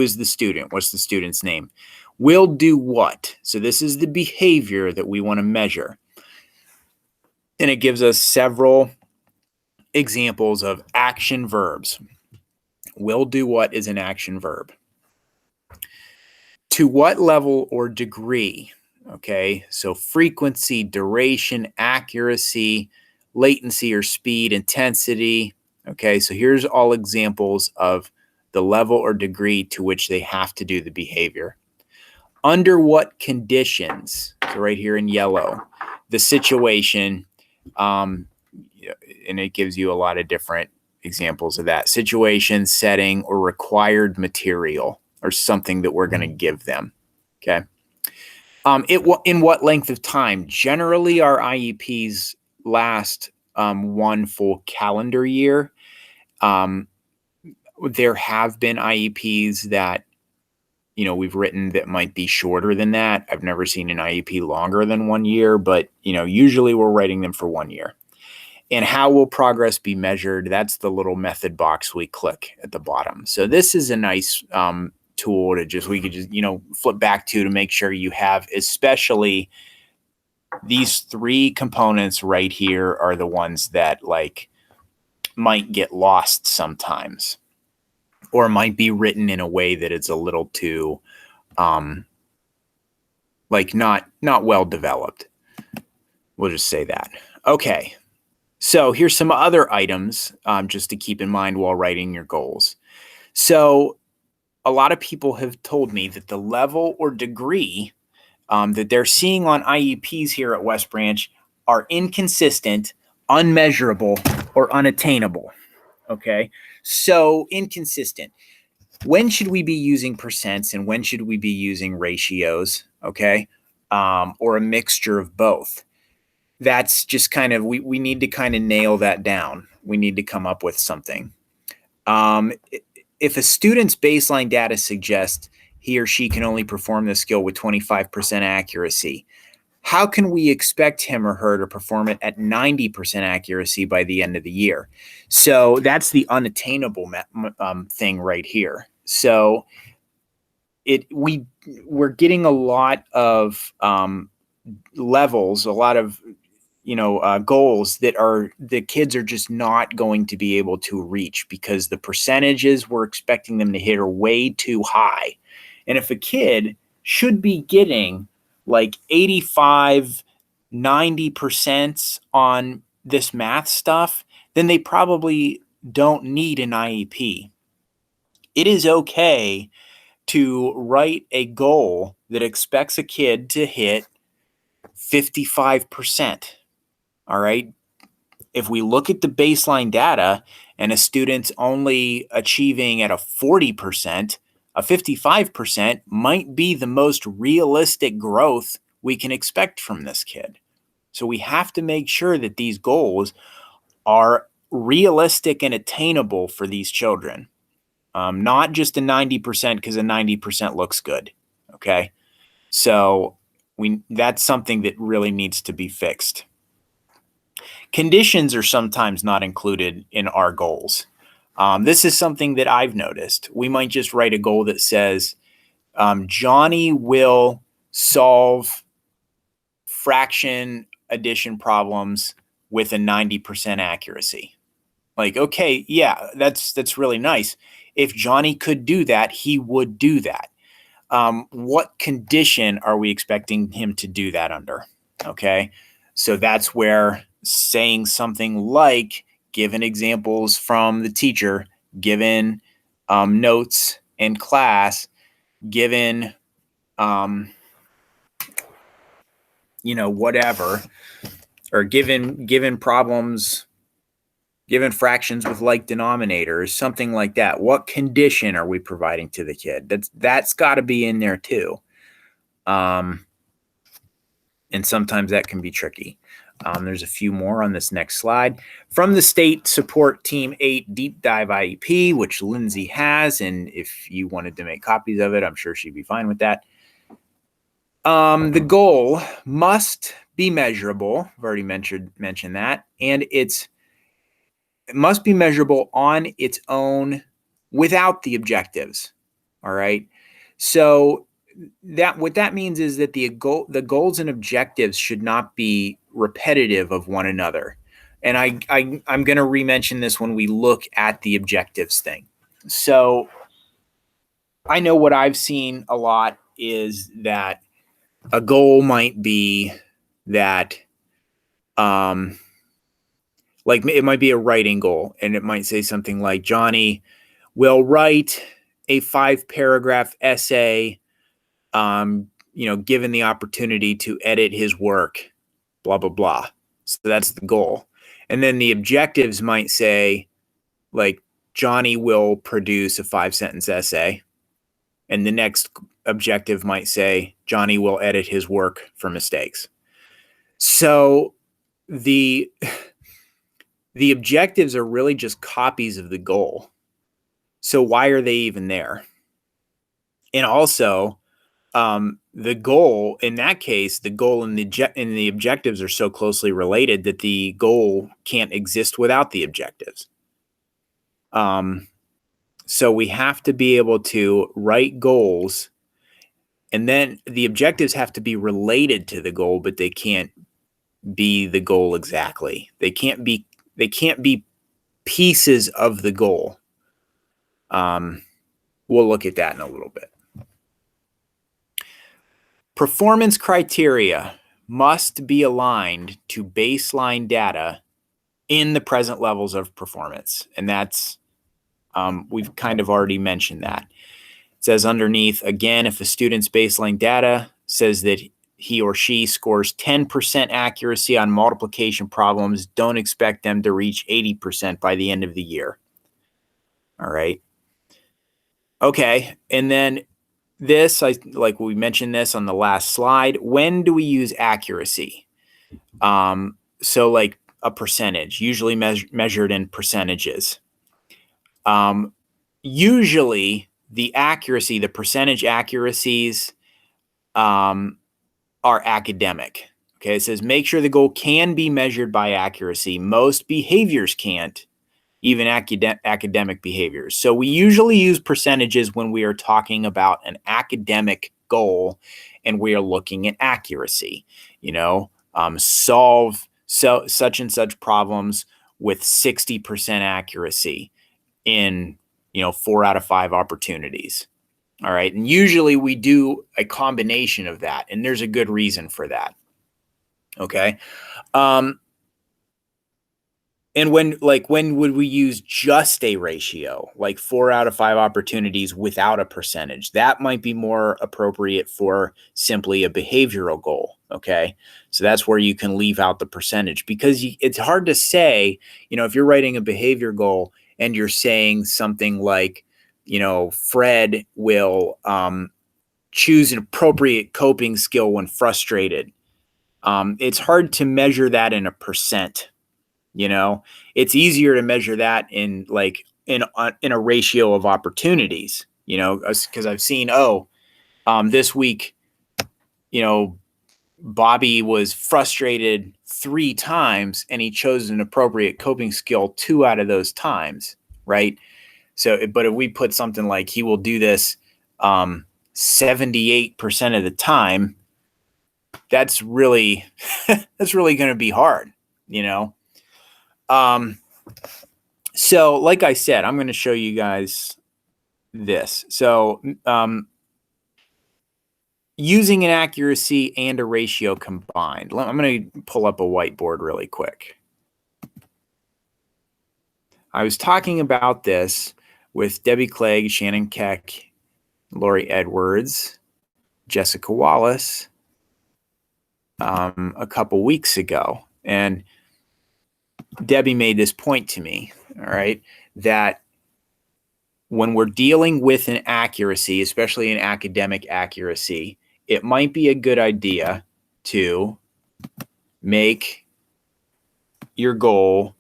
is the student? What's the student's name? Will do what? So this is the behavior that we want to measure. And it gives us several examples of action verbs. Will do what is an action verb. To what level or degree? Okay, so frequency, duration, accuracy, latency or speed, intensity. Okay, so here's all examples of the level or degree to which they have to do the behavior. Under what conditions? So right here in yellow, the situation, and it gives you a lot of different examples of that. Situation, setting, or required material, or something that we're going to give them. Okay. In what length of time? Generally, our IEPs last one full calendar year. There have been IEPs that we've written that might be shorter than that. I've never seen an IEP longer than 1 year, but usually we're writing them for 1 year. And how will progress be measured? That's the little method box we click at the bottom. So this is a nice tool we could just flip back to make sure you have, especially these 3 components right here are the ones that might get lost sometimes, or might be written in a way that it's a little too not well developed. We'll just say that. Okay. So here's some other items just to keep in mind while writing your goals. So a lot of people have told me that the level or degree that they're seeing on IEPs here at West Branch are inconsistent, unmeasurable, or unattainable. Okay. So inconsistent. When should we be using percents and when should we be using ratios? Okay. Or a mixture of both. That's just kind of, we need to kind of nail that down. We need to come up with something. If a student's baseline data suggests he or she can only perform the skill with 25% accuracy, how can we expect him or her to perform it at 90% accuracy by the end of the year? So that's the unattainable thing right here. So we're getting a lot of levels, a lot of goals that the kids are just not going to be able to reach because the percentages we're expecting them to hit are way too high. And if a kid should be getting like 85, 90% on this math stuff, then they probably don't need an IEP. It is okay to write a goal that expects a kid to hit 55%. All right. If we look at the baseline data and a student's only achieving at a 40%, a 55% might be the most realistic growth we can expect from this kid. So we have to make sure that these goals are realistic and attainable for these children. Not just a 90% because a 90% looks good. Okay. So that's something that really needs to be fixed. Conditions are sometimes not included in our goals. This is something that I've noticed. We might just write a goal that says, Johnny will solve fraction addition problems with a 90% accuracy. Like, okay, yeah, that's really nice. If Johnny could do that, he would do that. What condition are we expecting him to do that under? Okay, so that's where saying something like, given examples from the teacher, given notes in class, given whatever, or given problems, given fractions with like denominators, something like that. What condition are we providing to the kid? That's got to be in there too. And sometimes that can be tricky. There's a few more on this next slide. From the State Support Team 8 Deep Dive IEP, which Lindsay has, and if you wanted to make copies of it, I'm sure she'd be fine with that. The goal must be measurable. I've already mentioned that. And it must be measurable on its own without the objectives. All right. So what that means is that the goals and objectives should not be repetitive of one another. And I'm going to re-mention this when we look at the objectives thing. So I know what I've seen a lot is that a goal might be that, like it might be a writing goal, and it might say something like, Johnny will write a 5-paragraph essay, given the opportunity to edit his work, blah, blah, blah. So that's the goal. And then the objectives might say, like, Johnny will produce a 5-sentence essay. And the next objective might say, Johnny will edit his work for mistakes. So the objectives are really just copies of the goal. So why are they even there? And also, the goal, in that case, the goal and the objectives are so closely related that the goal can't exist without the objectives. So we have to be able to write goals, and then the objectives have to be related to the goal, but they can't be the goal exactly. They can't be pieces of the goal. We'll look at that in a little bit. Performance criteria must be aligned to baseline data in the present levels of performance. And that's, we've kind of already mentioned that. It says underneath, again, if a student's baseline data says that he or she scores 10% accuracy on multiplication problems, don't expect them to reach 80% by the end of the year. All right. Okay. And then this, like we mentioned this on the last slide. When do we use accuracy? So like a percentage, usually measured in percentages. Usually the accuracy, the percentage accuracies are academic. Okay, it says make sure the goal can be measured by accuracy. Most behaviors can't, even academic behaviors. So we usually use percentages when we are talking about an academic goal and we are looking at accuracy. Solve such and such problems with 60% accuracy in 4 out of 5 opportunities. All right. And usually we do a combination of that. And there's a good reason for that. Okay. And when would we use just a ratio, like 4 out of 5 opportunities without a percentage? That might be more appropriate for simply a behavioral goal. Okay. So that's where you can leave out the percentage, because it's hard to say, if you're writing a behavior goal and you're saying something like, Fred will choose an appropriate coping skill when frustrated. It's hard to measure that in a percent. It's easier to measure that in a ratio of opportunities, because I've seen, this week, Bobby was frustrated 3 times and he chose an appropriate coping skill 2 out of those times. Right. So, but if we put something like he will do this 78% of the time, that's really going to be hard, So like I said, I'm going to show you guys this. So using an accuracy and a ratio combined. I'm going to pull up a whiteboard really quick. I was talking about this with Debbie Clegg, Shannon Keck, Lori Edwards, Jessica Wallace a couple weeks ago. And Debbie made this point to me, all right, that when we're dealing with an accuracy, especially an academic accuracy, it might be a good idea to make your goal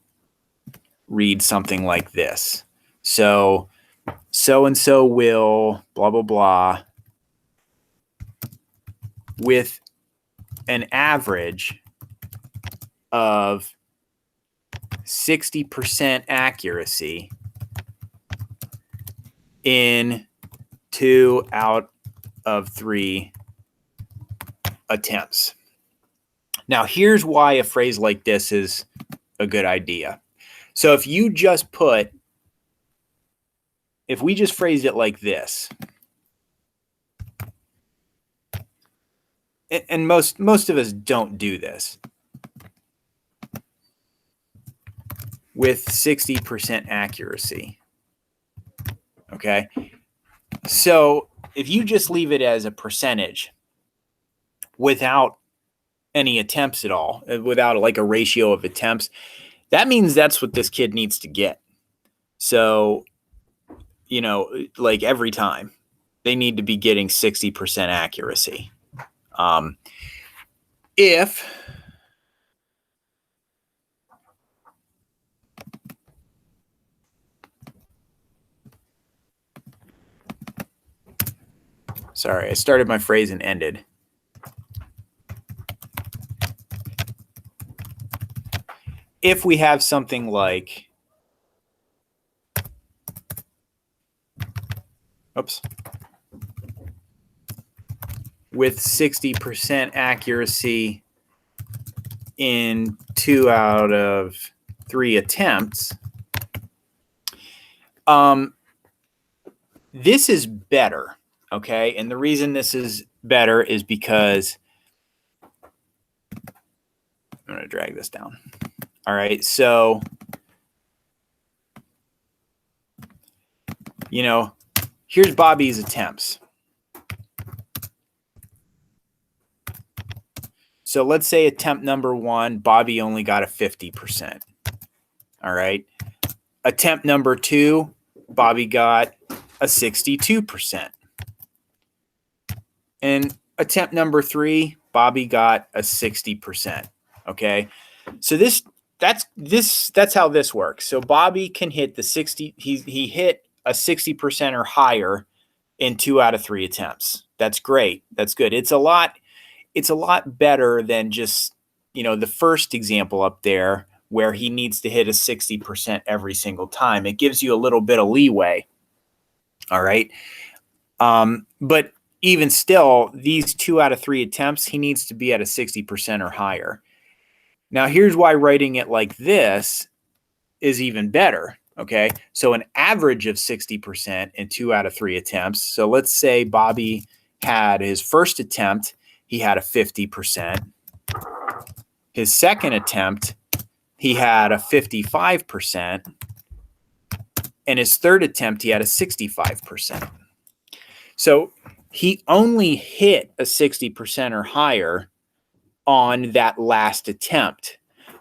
read something like this. So-and-so will blah, blah, blah with an average of 60% accuracy in 2 out of 3 attempts. Now, here's why a phrase like this is a good idea. So if we just phrased it like this, and most of us don't do this, with 60% accuracy. Okay. So if you just leave it as a percentage without any attempts at all, without like a ratio of attempts, that means that's what this kid needs to get. So, like every time they need to be getting 60% accuracy. Sorry, I started my phrase and ended. If we have something like, with 60% accuracy in 2 out of 3 attempts, this is better. Okay. And the reason this is better is because I'm going to drag this down. All right. So, here's Bobby's attempts. So let's say attempt number 1, Bobby only got a 50%. All right. Attempt number 2, Bobby got a 62%. And attempt number 3, Bobby got a 60%. Okay. So that's how this works. So Bobby can hit the 60, he hit a 60% or higher in 2 out of 3 attempts. That's great. That's good. It's a lot better than just, the first example up there where he needs to hit a 60% every single time. It gives you a little bit of leeway. All right. But even still, these 2 out of 3 attempts, he needs to be at a 60% or higher. Now, here's why writing it like this is even better. Okay. So an average of 60% in 2 out of 3 attempts. So let's say Bobby had his first attempt, he had a 50%. His second attempt, he had a 55%. And his third attempt, he had a 65%. So he only hit a 60% or higher on that last attempt.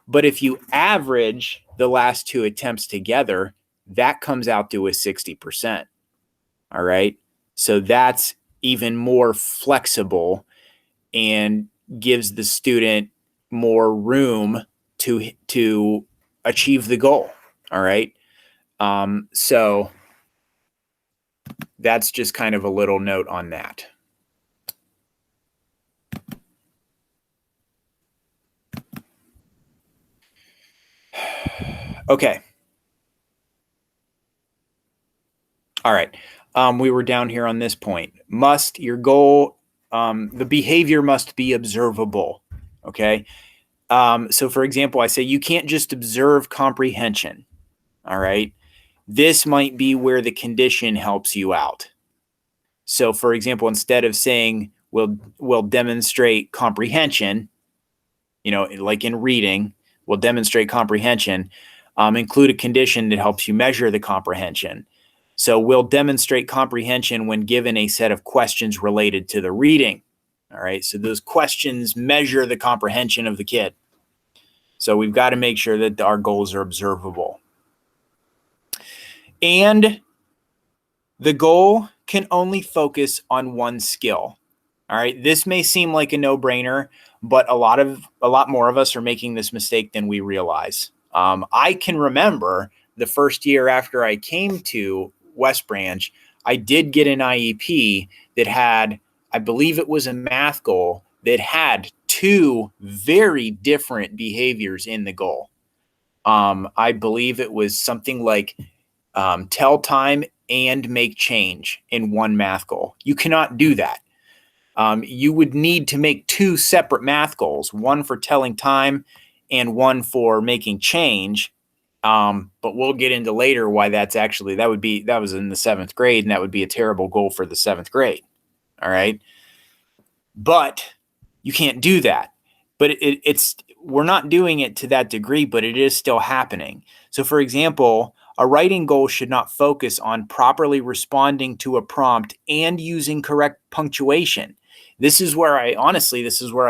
But if you average the last 2 attempts together, that comes out to a 60%. All right. So that's even more flexible and gives the student more room to achieve the goal. All right. So that's just kind of a little note on that. Okay. All right. We were down here on this point. Your goal, the behavior must be observable. Okay. So for example, I say you can't just observe comprehension. All right. This might be where the condition helps you out. So for example, instead of saying we'll demonstrate comprehension, like in reading, we'll demonstrate comprehension, include a condition that helps you measure the comprehension. So we'll demonstrate comprehension when given a set of questions related to the reading. All right. So those questions measure the comprehension of the kid. So we've got to make sure that our goals are observable. And the goal can only focus on one skill. All right. This may seem like a no-brainer, but a lot more of us are making this mistake than we realize. I can remember the first year after I came to West Branch, I did get an IEP that had, I believe it was a math goal that had 2 very different behaviors in the goal. I believe it was something like tell time and make change in one math goal. You cannot do that. You would need to make 2 separate math goals, one for telling time and one for making change. But we'll get into later why that was in the 7th grade, and that would be a terrible goal for the 7th grade. All right. But you can't do that. But we're not doing it to that degree, but it is still happening. So for example, a writing goal should not focus on properly responding to a prompt and using correct punctuation. This is where I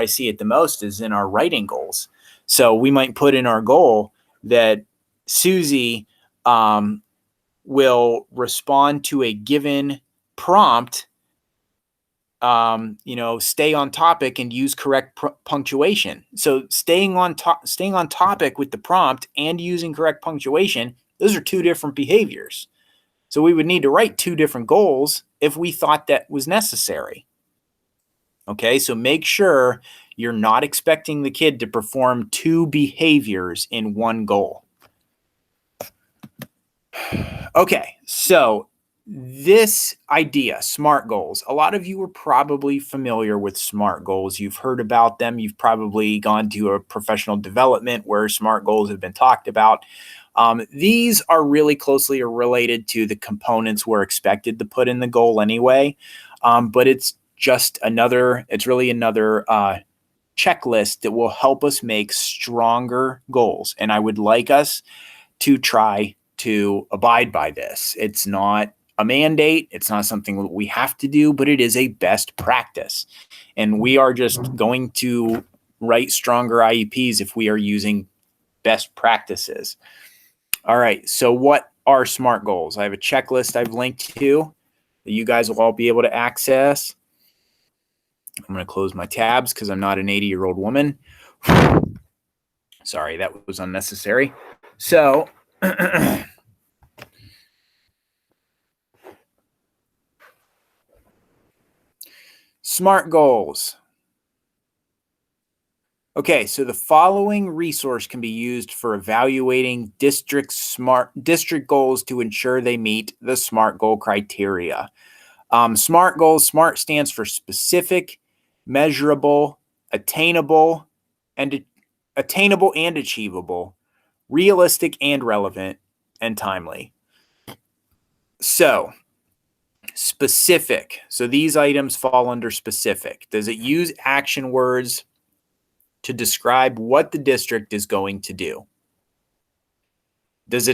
see it the most, is in our writing goals. So we might put in our goal that Susie will respond to a given prompt, stay on topic and use correct punctuation. So staying on topic with the prompt and using correct punctuation, those are 2 different behaviors. So we would need to write 2 different goals if we thought that was necessary. Okay, so make sure you're not expecting the kid to perform 2 behaviors in one goal. Okay, so this idea, SMART goals, a lot of you are probably familiar with SMART goals. You've heard about them. You've probably gone to a professional development where SMART goals have been talked about. These are really closely related to the components we're expected to put in the goal anyway. But it's really another checklist that will help us make stronger goals. And I would like us to try to abide by this. It's not a mandate. It's not something that we have to do, but it is a best practice. And we are just going to write stronger IEPs if we are using best practices. All right, so what are SMART goals? I have a checklist I've linked to that you guys will all be able to access. I'm going to close my tabs because I'm not an 80-year-old woman. Sorry, that was unnecessary. So, SMART goals. Okay, so the following resource can be used for evaluating district goals to ensure they meet the SMART goal criteria. SMART goals, SMART stands for specific, measurable, attainable and achievable, realistic and relevant, and timely. So, specific. So these items fall under specific. Does it use action words to describe what the district is going to do? Does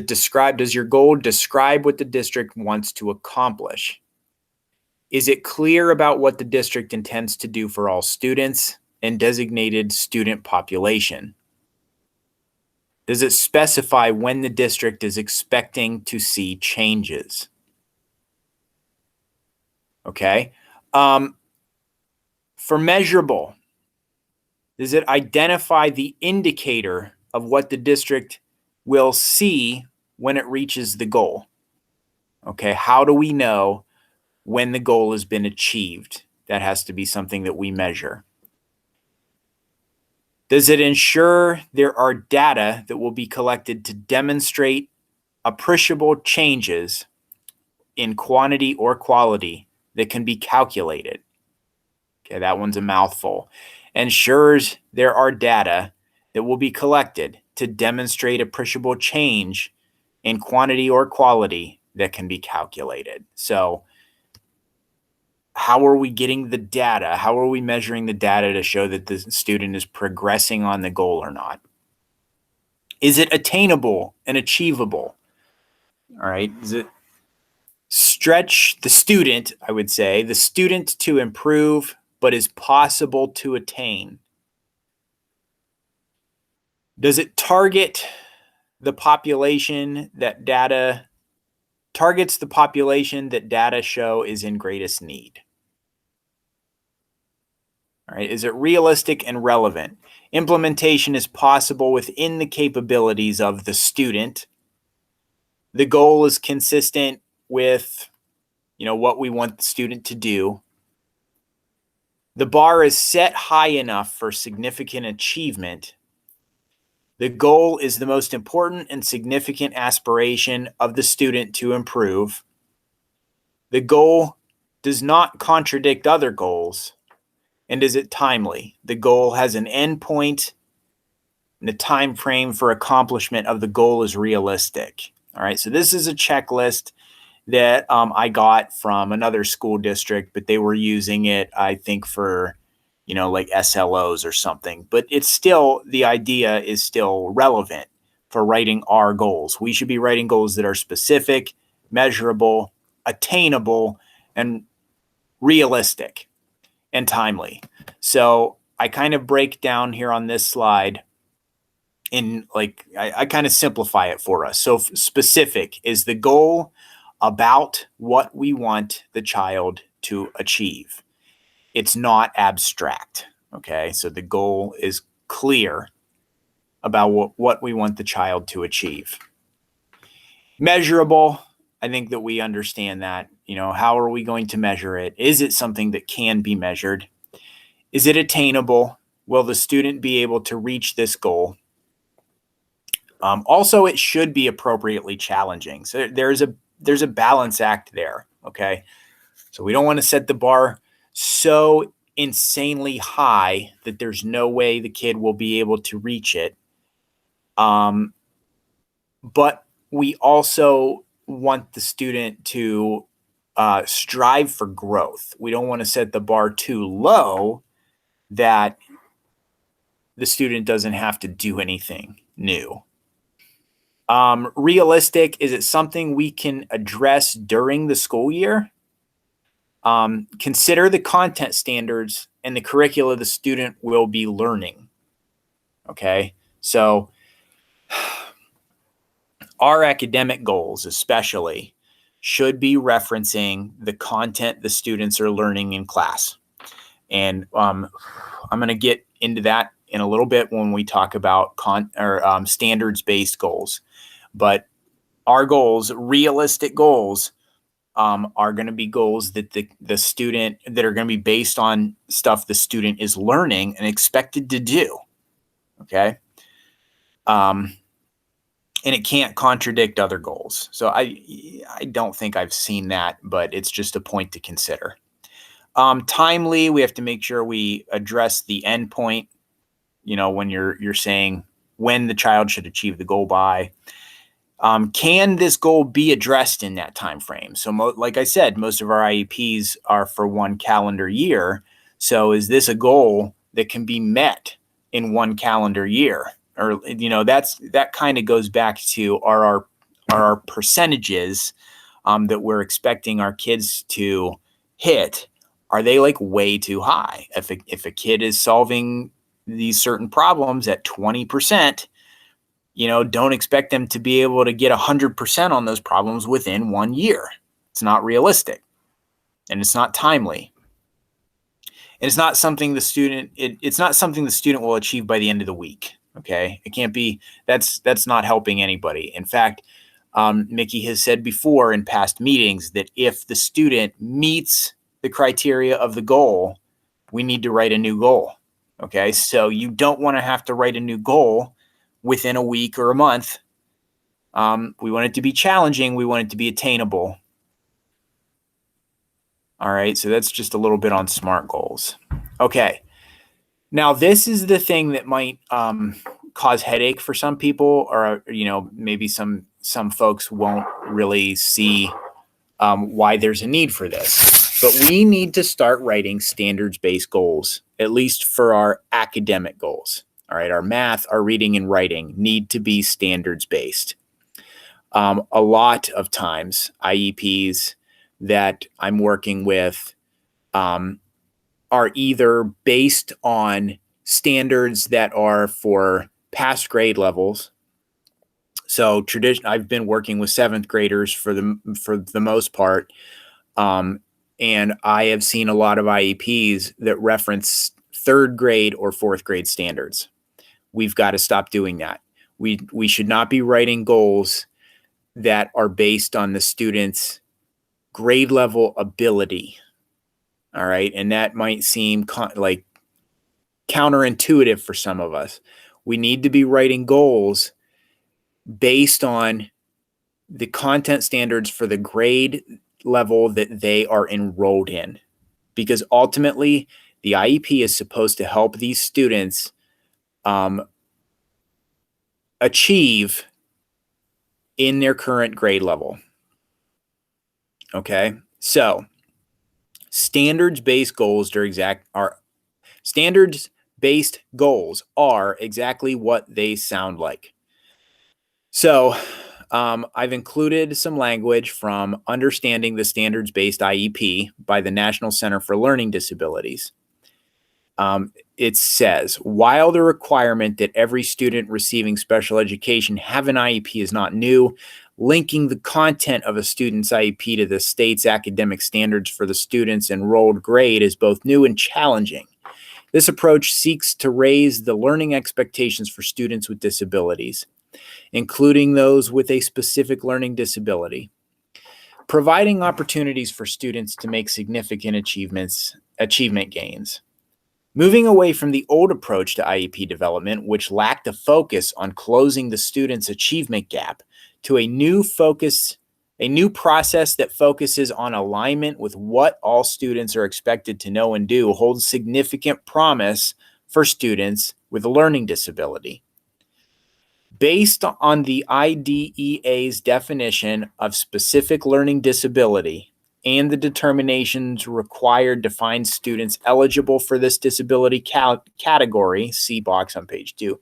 your goal describe what the district wants to accomplish? Is it clear about what the district intends to do for all students and designated student population? Does it specify when the district is expecting to see changes? Okay. For measurable, does it identify the indicator of what the district will see when it reaches the goal? Okay, how do we know when the goal has been achieved? That has to be something that we measure. Does it ensure there are data that will be collected to demonstrate appreciable changes in quantity or quality that can be calculated? Okay, that one's a mouthful. Ensures there are data that will be collected to demonstrate appreciable change in quantity or quality that can be calculated. So, how are we getting the data? How are we measuring the data to show that the student is progressing on the goal or not? Is it attainable and achievable? All right. Is it stretch the student, I would say, the student to improve, but is possible to attain? Does it target the population that data show is in greatest need? All right. Is it realistic and relevant? Implementation is possible within the capabilities of the student. The goal is consistent with, what we want the student to do. The bar is set high enough for significant achievement. The goal is the most important and significant aspiration of the student to improve. The goal does not contradict other goals. And is it timely? The goal has an endpoint, and the time frame for accomplishment of the goal is realistic. All right, so this is a checklist that I got from another school district, but they were using it, I think, for, like SLOs or something. But it's still, the idea is still relevant for writing our goals. We should be writing goals that are specific, measurable, attainable, and realistic and timely. So I kind of break down here on this slide in I kind of simplify it for us. So specific is the goal about what we want the child to achieve. It's not abstract. Okay. So the goal is clear about what we want the child to achieve. Measurable. I think that we understand that. How are we going to measure it? Is it something that can be measured? Is it attainable? Will the student be able to reach this goal? Also, it should be appropriately challenging. So there's a balance act there. Okay. So we don't want to set the bar so insanely high that there's no way the kid will be able to reach it. But we also want the student to strive for growth. We don't want to set the bar too low that the student doesn't have to do anything new. Realistic, is it something we can address during the school year? Consider the content standards and the curricula the student will be learning. Okay. So our academic goals, especially, should be referencing the content the students are learning in class. And I'm going to get into that in a little bit when we talk about standards-based goals. But our goals, realistic goals, are going to be goals that the student, that are going to be based on stuff the student is learning and expected to do. Okay. And it can't contradict other goals. So I don't think I've seen that, but it's just a point to consider. Timely, we have to make sure we address the endpoint. When you're saying when the child should achieve the goal by. Can this goal be addressed in that time frame? So, like I said, most of our IEPs are for 1 calendar year. So, is this a goal that can be met in 1 calendar year? Or that kind of goes back to our percentages that we're expecting our kids to hit. Are they like way too high? If a kid is solving these certain problems at 20%, don't expect them to be able to get 100% on those problems within 1 year. It's not realistic, and it's not timely. And it's not something the student will achieve by the end of the week. Okay. It can't be, that's not helping anybody. In fact, Mickey has said before in past meetings that if the student meets the criteria of the goal, we need to write a new goal. Okay. So you don't want to have to write a new goal within a week or a month. We want it to be challenging. We want it to be attainable. All right. So that's just a little bit on SMART goals. Okay. Now, this is the thing that might cause headache for some people, or maybe some folks won't really see why there's a need for this. But we need to start writing standards-based goals, at least for our academic goals. All right, our math, our reading and writing need to be standards-based. A lot of times, IEPs that I'm working with are either based on standards that are for past grade levels. So I've been working with 7th graders for the most part. And I have seen a lot of IEPs that reference 3rd grade or 4th grade standards. We've got to stop doing that. We should not be writing goals that are based on the student's grade level ability. All right. And that might seem like counterintuitive for some of us. We need to be writing goals based on the content standards for the grade level that they are enrolled in, because ultimately the IEP is supposed to help these students achieve in their current grade level. Okay, so standards-based goals standards-based goals are exactly what they sound like. So I've included some language from Understanding the Standards-Based IEP by the National Center for Learning Disabilities. It says, while the requirement that every student receiving special education have an IEP is not new, linking the content of a student's IEP to the state's academic standards for the student's enrolled grade is both new and challenging. This approach seeks to raise the learning expectations for students with disabilities, including those with a specific learning disability, providing opportunities for students to make significant achievement gains. Moving away from the old approach to IEP development, which lacked a focus on closing the student's achievement gap, to a new process that focuses on alignment with what all students are expected to know and do, holds significant promise for students with a learning disability. Based on the IDEA's definition of specific learning disability and the determinations required to find students eligible for this disability category, see box on page 2,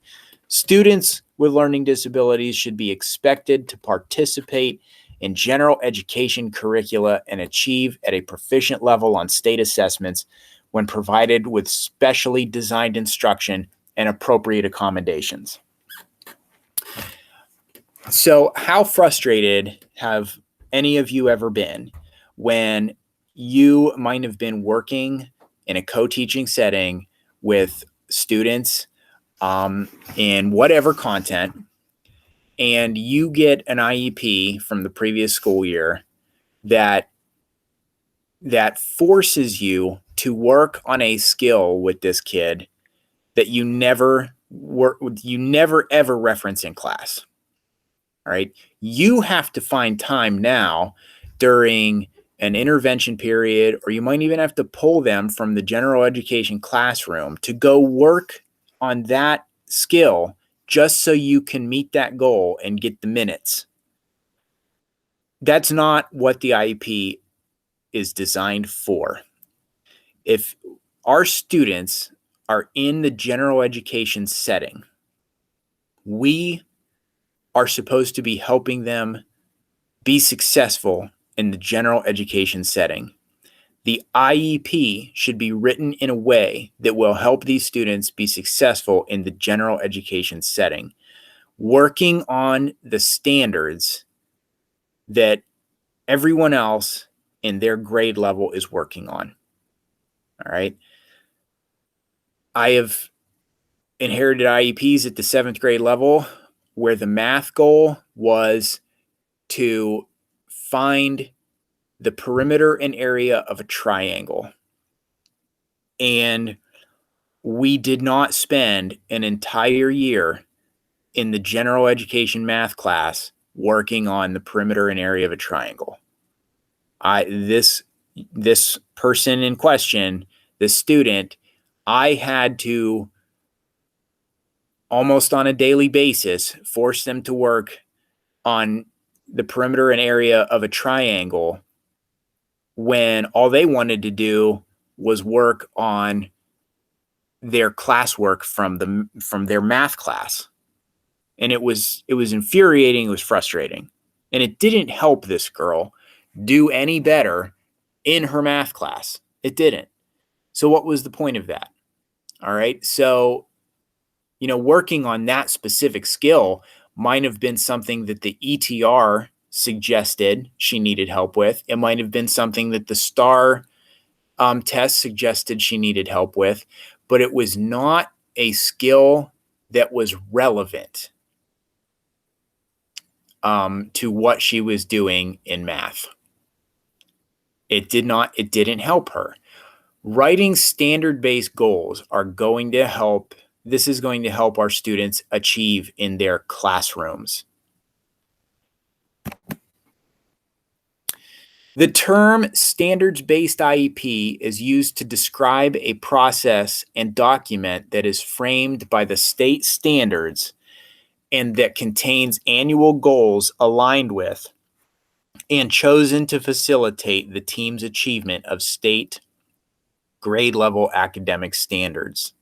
students with learning disabilities should be expected to participate in general education curricula and achieve at a proficient level on state assessments when provided with specially designed instruction and appropriate accommodations. So how frustrated have any of you ever been when you might have been working in a co-teaching setting with students in whatever content, and you get an IEP from the previous school year that forces you to work on a skill with this kid that you never ever reference in class. All right. You have to find time now during an intervention period, or you might even have to pull them from the general education classroom to go work on that skill just so you can meet that goal and get the minutes. That's not what the IEP is designed for. If our students are in the general education setting, we are supposed to be helping them be successful in the general education setting. The IEP should be written in a way that will help these students be successful in the general education setting, working on the standards that everyone else in their grade level is working on. All right. I have inherited IEPs at the 7th grade level where the math goal was to find the perimeter and area of a triangle. And we did not spend an entire year in the general education math class working on the perimeter and area of a triangle. This person in question, this student, I had to almost on a daily basis force them to work on the perimeter and area of a triangle when all they wanted to do was work on their classwork from their math class. And it was infuriating, it was frustrating. And it didn't help this girl do any better in her math class. It didn't. So what was the point of that? All right. So, working on that specific skill might have been something that the ETR suggested she needed help with. It might have been something that the STAR test suggested she needed help with, but it was not a skill that was relevant to what she was doing in math. It didn't help her. Writing standard-based goals this is going to help our students achieve in their classrooms. The term standards-based IEP is used to describe a process and document that is framed by the state standards and that contains annual goals aligned with and chosen to facilitate the team's achievement of state grade level academic standards.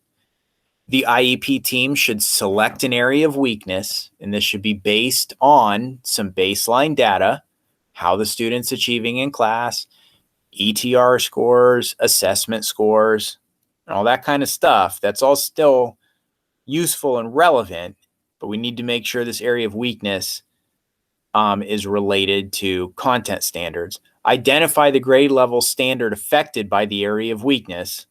The IEP team should select an area of weakness, and this should be based on some baseline data, how the student's achieving in class, ETR scores, assessment scores, and all that kind of stuff. That's all still useful and relevant, but we need to make sure this area of weakness is related to content standards. Identify the grade level standard affected by the area of weakness.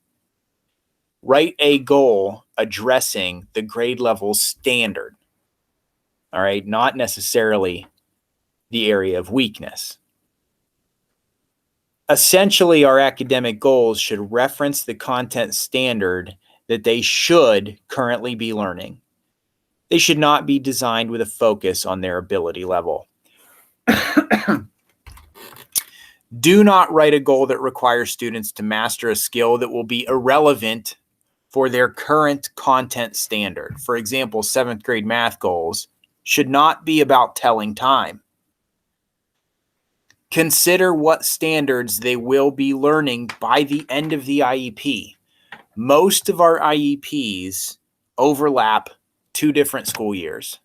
Write a goal addressing the grade level standard. All right, not necessarily the area of weakness. Essentially, our academic goals should reference the content standard that they should currently be learning. They should not be designed with a focus on their ability level. Do not write a goal that requires students to master a skill that will be irrelevant for their current content standard. For example, 7th grade math goals should not be about telling time. Consider what standards they will be learning by the end of the IEP. Most of our IEPs overlap 2 different school years.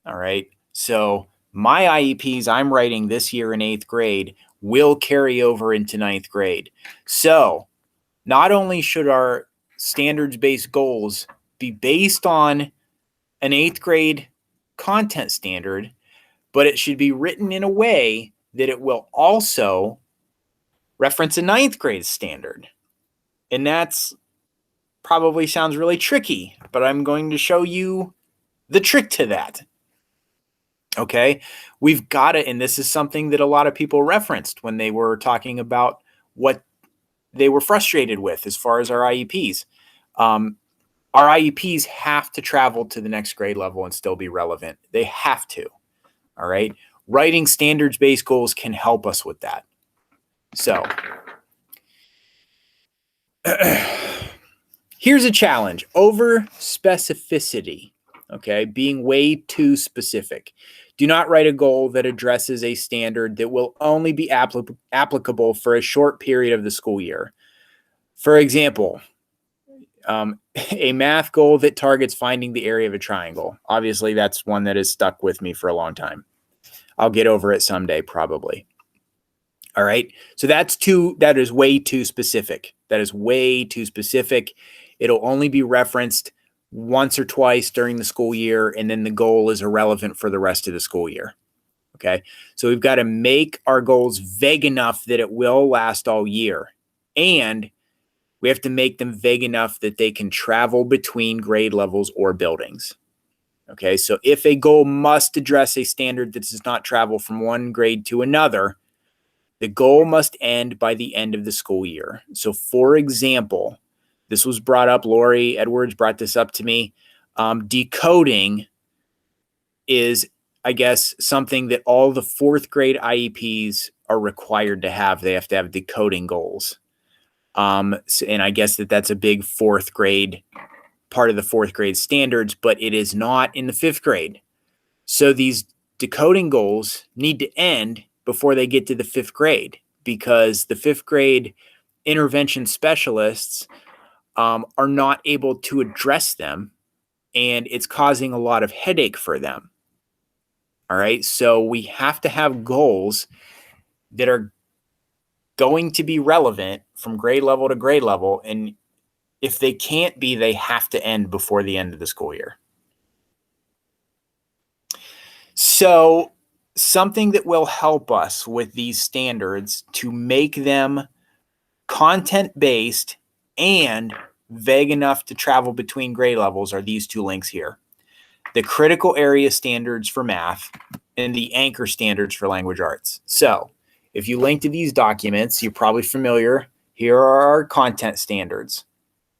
All right. So my IEPs I'm writing this year in 8th grade will carry over into 9th grade. So not only should our standards-based goals be based on an 8th grade content standard, but it should be written in a way that it will also reference a 9th grade standard. And that's probably sounds really tricky, but I'm going to show you the trick to that. Okay, we've got it, and this is something that a lot of people referenced when they were talking about what they were frustrated with as far as our IEPs. Our IEPs have to travel to the next grade level and still be relevant. They have to. All right. Writing standards-based goals can help us with that. So here's a challenge: over specificity. Okay, being way too specific. Do not write a goal that addresses a standard that will only be applicable for a short period of the school year. For example, a math goal that targets finding the area of a triangle. Obviously, that's one that has stuck with me for a long time. I'll get over it someday, probably. All right. So that is way too specific. That is way too specific. It'll only be referenced once or twice during the school year, and then the goal is irrelevant for the rest of the school year. Okay. So we've got to make our goals vague enough that it will last all year. And we have to make them vague enough that they can travel between grade levels or buildings. Okay. So if a goal must address a standard that does not travel from one grade to another, the goal must end by the end of the school year. So, for example, this was brought up, Lori Edwards brought this up to me. Decoding is, I guess, something that all the 4th grade IEPs are required to have. They have to have decoding goals. And I guess that's a big 4th grade, part of the 4th grade standards, but it is not in the 5th grade. So these decoding goals need to end before they get to the 5th grade, because the 5th grade intervention specialists are not able to address them, and it's causing a lot of headache for them. All right. So we have to have goals that are going to be relevant from grade level to grade level. And if they can't be, they have to end before the end of the school year. So something that will help us with these standards to make them content-based and vague enough to travel between grade levels are these 2 links here: the critical area standards for math and the anchor standards for language arts. So if you link to these documents, you're probably familiar. Here are our content standards.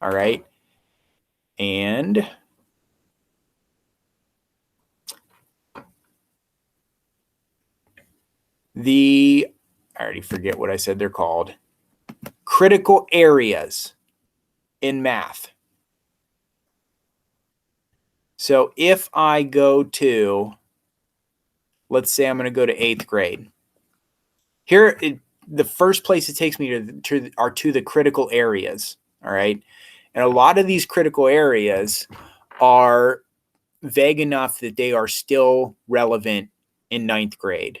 All right. And I already forget what I said they're called. Critical areas in math. So if I go to, let's say I'm going to go to 8th grade. Here, the first place it takes me to the critical areas. All right. And a lot of these critical areas are vague enough that they are still relevant in 9th grade.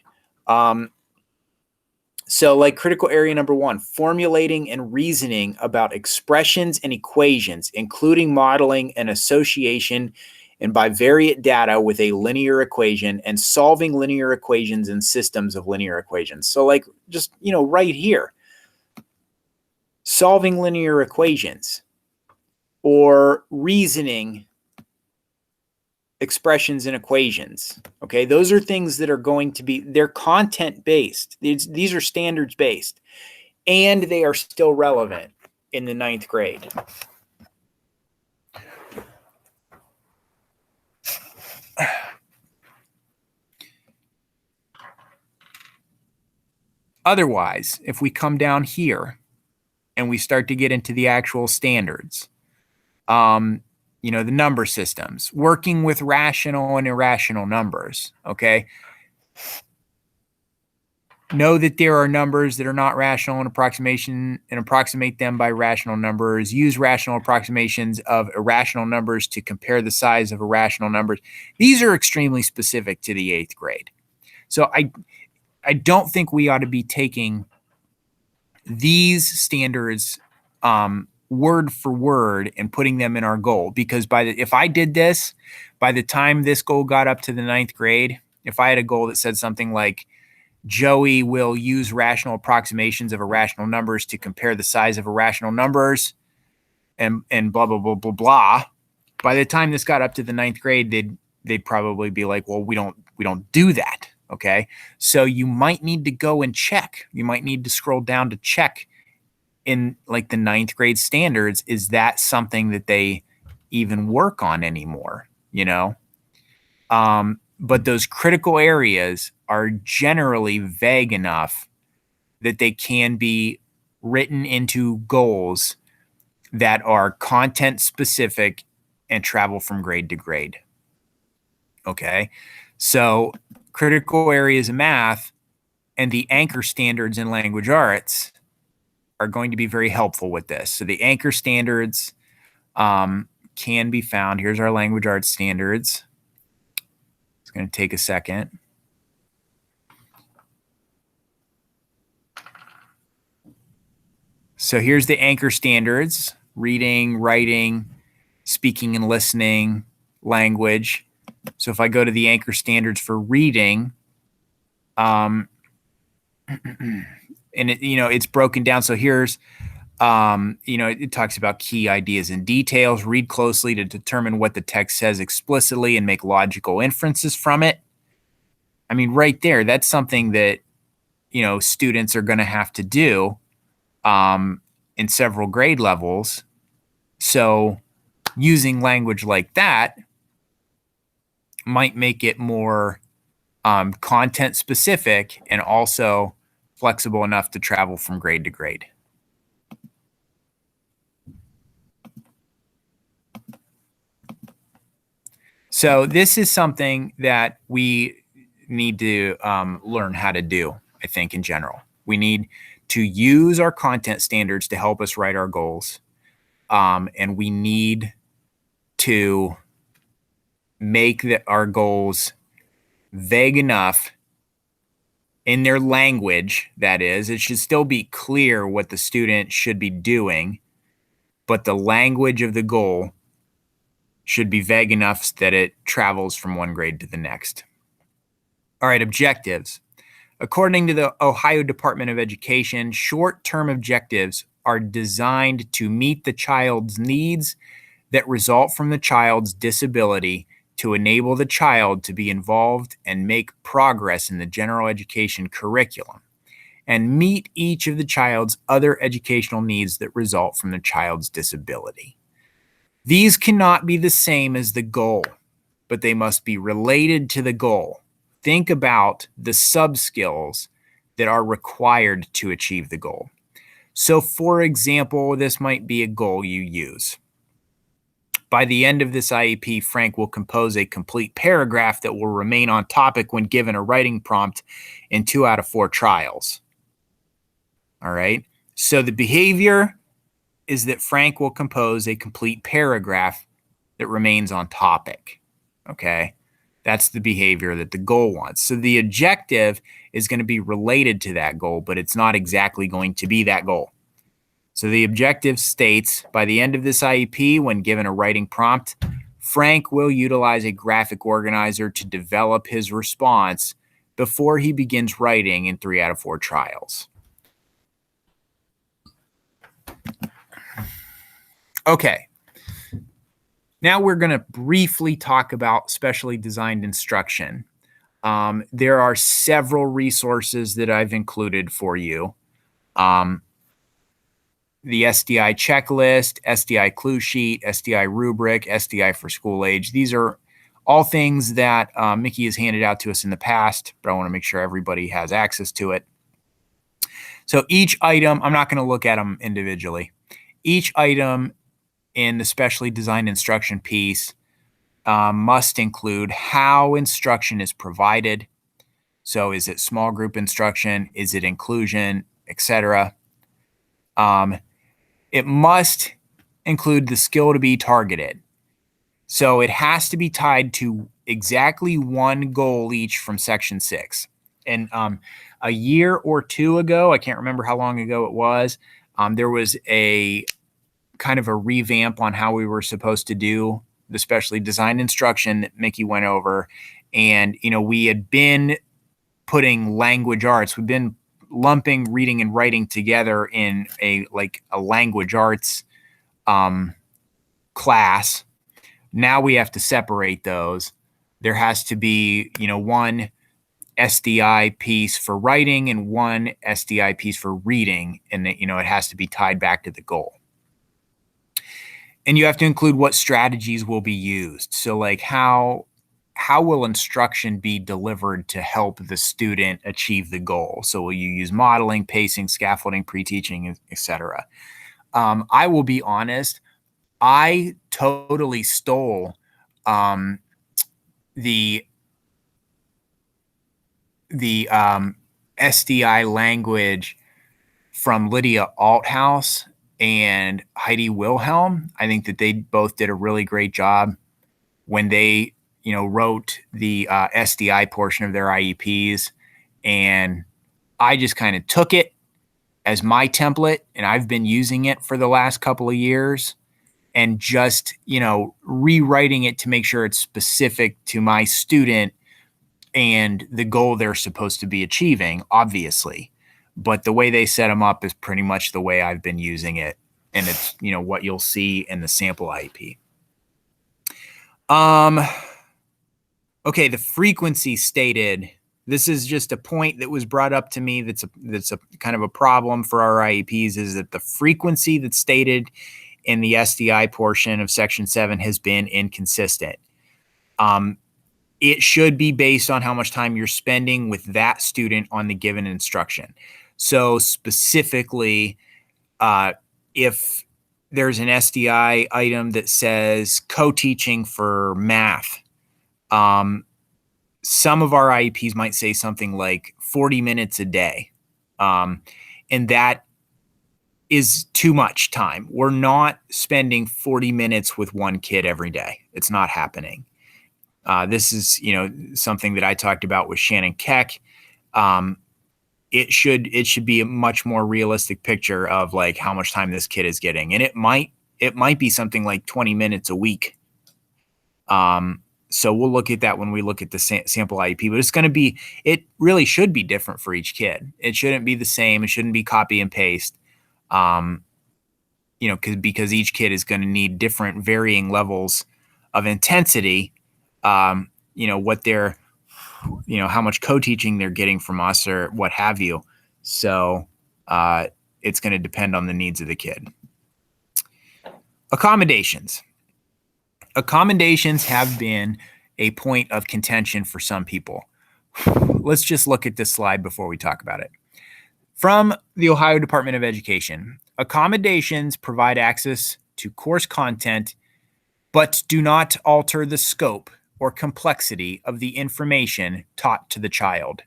So like critical area number 1, formulating and reasoning about expressions and equations, including modeling and association and bivariate data with a linear equation, and solving linear equations and systems of linear equations. So like just, right here, solving linear equations or reasoning expressions and equations. Okay, those are things that are going to be, they're content based. These are standards based, and they are still relevant in the 9th grade. Otherwise, if we come down here and we start to get into the actual standards, the number systems, working with rational and irrational numbers. Okay. Know that there are numbers that are not rational in approximation and approximate them by rational numbers. Use rational approximations of irrational numbers to compare the size of irrational numbers. These are extremely specific to the 8th grade. So I don't think we ought to be taking these standards word for word and putting them in our goal. Because if I did this, by the time this goal got up to the 9th grade, if I had a goal that said something like, Joey will use rational approximations of irrational numbers to compare the size of irrational numbers, and blah, blah, blah, blah, blah. By the time this got up to the 9th grade, they'd probably be like, well, we don't do that. Okay. So you might need to go and check. You might need to scroll down to check in like the 9th grade standards. Is that something that they even work on anymore? But those critical areas are generally vague enough that they can be written into goals that are content specific and travel from grade to grade. Okay. So critical areas of math and the anchor standards in language arts are going to be very helpful with this. So the anchor standards can be found. Here's our language arts standards. It's going to take a second. So here's the anchor standards: reading, writing, speaking and listening, language. So if I go to the anchor standards for reading, and it's broken down. So here's, it talks about key ideas and details. Read closely to determine what the text says explicitly and make logical inferences from it. I mean, right there, that's something that, students are going to have to do in several grade levels. So using language like that might make it more content specific and also flexible enough to travel from grade to grade. So this is something that we need to learn how to do, I think, in general. We need to use our content standards to help us write our goals. And we need to make our goals vague enough in their language. That is, it should still be clear what the student should be doing, but the language of the goal should be vague enough that it travels from one grade to the next. All right, objectives. According to the Ohio Department of Education, short-term objectives are designed to meet the child's needs that result from the child's disability to enable the child to be involved and make progress in the general education curriculum and meet each of the child's other educational needs that result from the child's disability. These cannot be the same as the goal, but they must be related to the goal. Think about the sub-skills that are required to achieve the goal. So, for example, this might be a goal you use. By the end of this IEP, Frank will compose a complete paragraph that will remain on topic when given a writing prompt in 2 out of 4 trials. All right. So the behavior is that Frank will compose a complete paragraph that remains on topic. Okay. That's the behavior that the goal wants. So the objective is going to be related to that goal, but it's not exactly going to be that goal. So the objective states, by the end of this IEP, when given a writing prompt, Frank will utilize a graphic organizer to develop his response before he begins writing in 3 out of 4 trials. Okay. Now we're going to briefly talk about specially designed instruction. There are several resources that I've included for you. The SDI checklist, SDI clue sheet, SDI rubric, SDI for school age. These are all things that Mickey has handed out to us in the past, but I want to make sure everybody has access to it. So each item, I'm not going to look at them individually. Each item in the specially designed instruction piece must include how instruction is provided. So is it small group instruction? Is it inclusion, etc.? It must include the skill to be targeted. So it has to be tied to exactly one goal each from section 6. And a year or 2 ago, I can't remember how long ago it was, there was a kind of a revamp on how we were supposed to do the specially designed instruction that Mickey went over. And, we had been putting language arts, we've been lumping reading and writing together in a language arts class. Now we have to separate those. There has to be, one SDI piece for writing and one SDI piece for reading. And, it has to be tied back to the goal. And you have to include what strategies will be used. So how will instruction be delivered to help the student achieve the goal? So will you use modeling, pacing, scaffolding, pre-teaching, etc.? I will be honest, I totally stole the SDI language from Lydia Althouse and Heidi Wilhelm. I think that they both did a really great job when they, wrote the SDI portion of their IEPs. And I just kind of took it as my template, and I've been using it for the last couple of years, and just, rewriting it to make sure it's specific to my student and the goal they're supposed to be achieving, obviously. But the way they set them up is pretty much the way I've been using it. And it's, what you'll see in the sample IEP. Okay, the frequency stated. This is just a point that was brought up to me that's a kind of a problem for our IEPs, is that the frequency that's stated in the SDI portion of Section 7 has been inconsistent. It should be based on how much time you're spending with that student on the given instruction. So specifically, if there's an SDI item that says co-teaching for math, some of our IEPs might say something like 40 minutes a day. And that is too much time. We're not spending 40 minutes with one kid every day. It's not happening. This is, something that I talked about with Shannon Keck. It should be a much more realistic picture of how much time this kid is getting. And it might be something like 20 minutes a week. So we'll look at that when we look at the sample IEP, but it really should be different for each kid. It shouldn't be the same. It shouldn't be copy and paste. Because each kid is going to need different varying levels of intensity. What they're, how much co-teaching they're getting from us or what have you. So it's going to depend on the needs of the kid. Accommodations. Accommodations have been a point of contention for some people. Let's just look at this slide before we talk about it. From the Ohio Department of Education, accommodations provide access to course content, but do not alter the scope or complexity of the information taught to the child.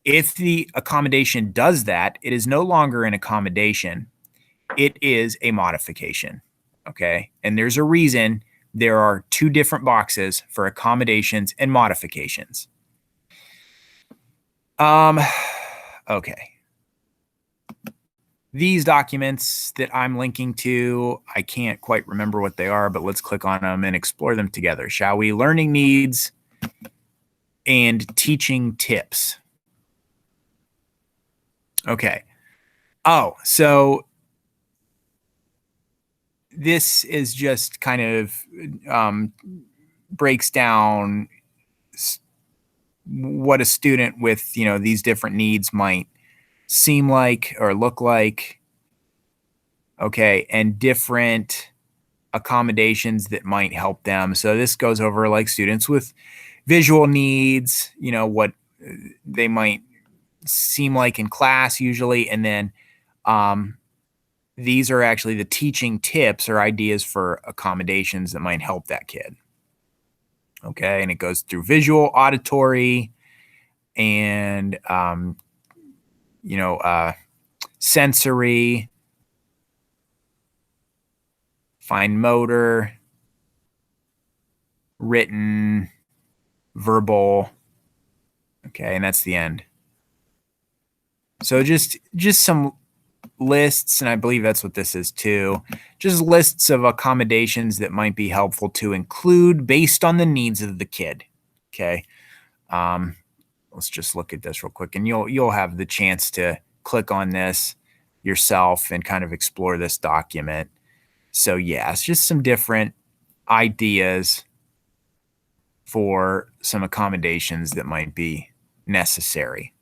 If the accommodation does that, it is no longer an accommodation. It is a modification. Okay. And there's a reason there are two different boxes for accommodations and modifications. Okay. These documents that I'm linking to, I can't quite remember what they are, but let's click on them and explore them together, shall we? Learning needs and teaching tips. Okay. Oh, so this is just kind of breaks down what a student with, these different needs might seem like or look like. Okay. And different accommodations that might help them. So this goes over students with visual needs, what they might seem like in class usually. And then these are actually the teaching tips or ideas for accommodations that might help that kid. Okay. And it goes through visual, auditory, and, sensory, fine motor, written, verbal. Okay. And that's the end. So just some lists, and I believe that's what this is too, just lists of accommodations that might be helpful to include based on the needs of the kid. Okay. Let's just look at this real quick, and you'll have the chance to click on this yourself and kind of explore this document. So yeah, it's just some different ideas for some accommodations that might be necessary.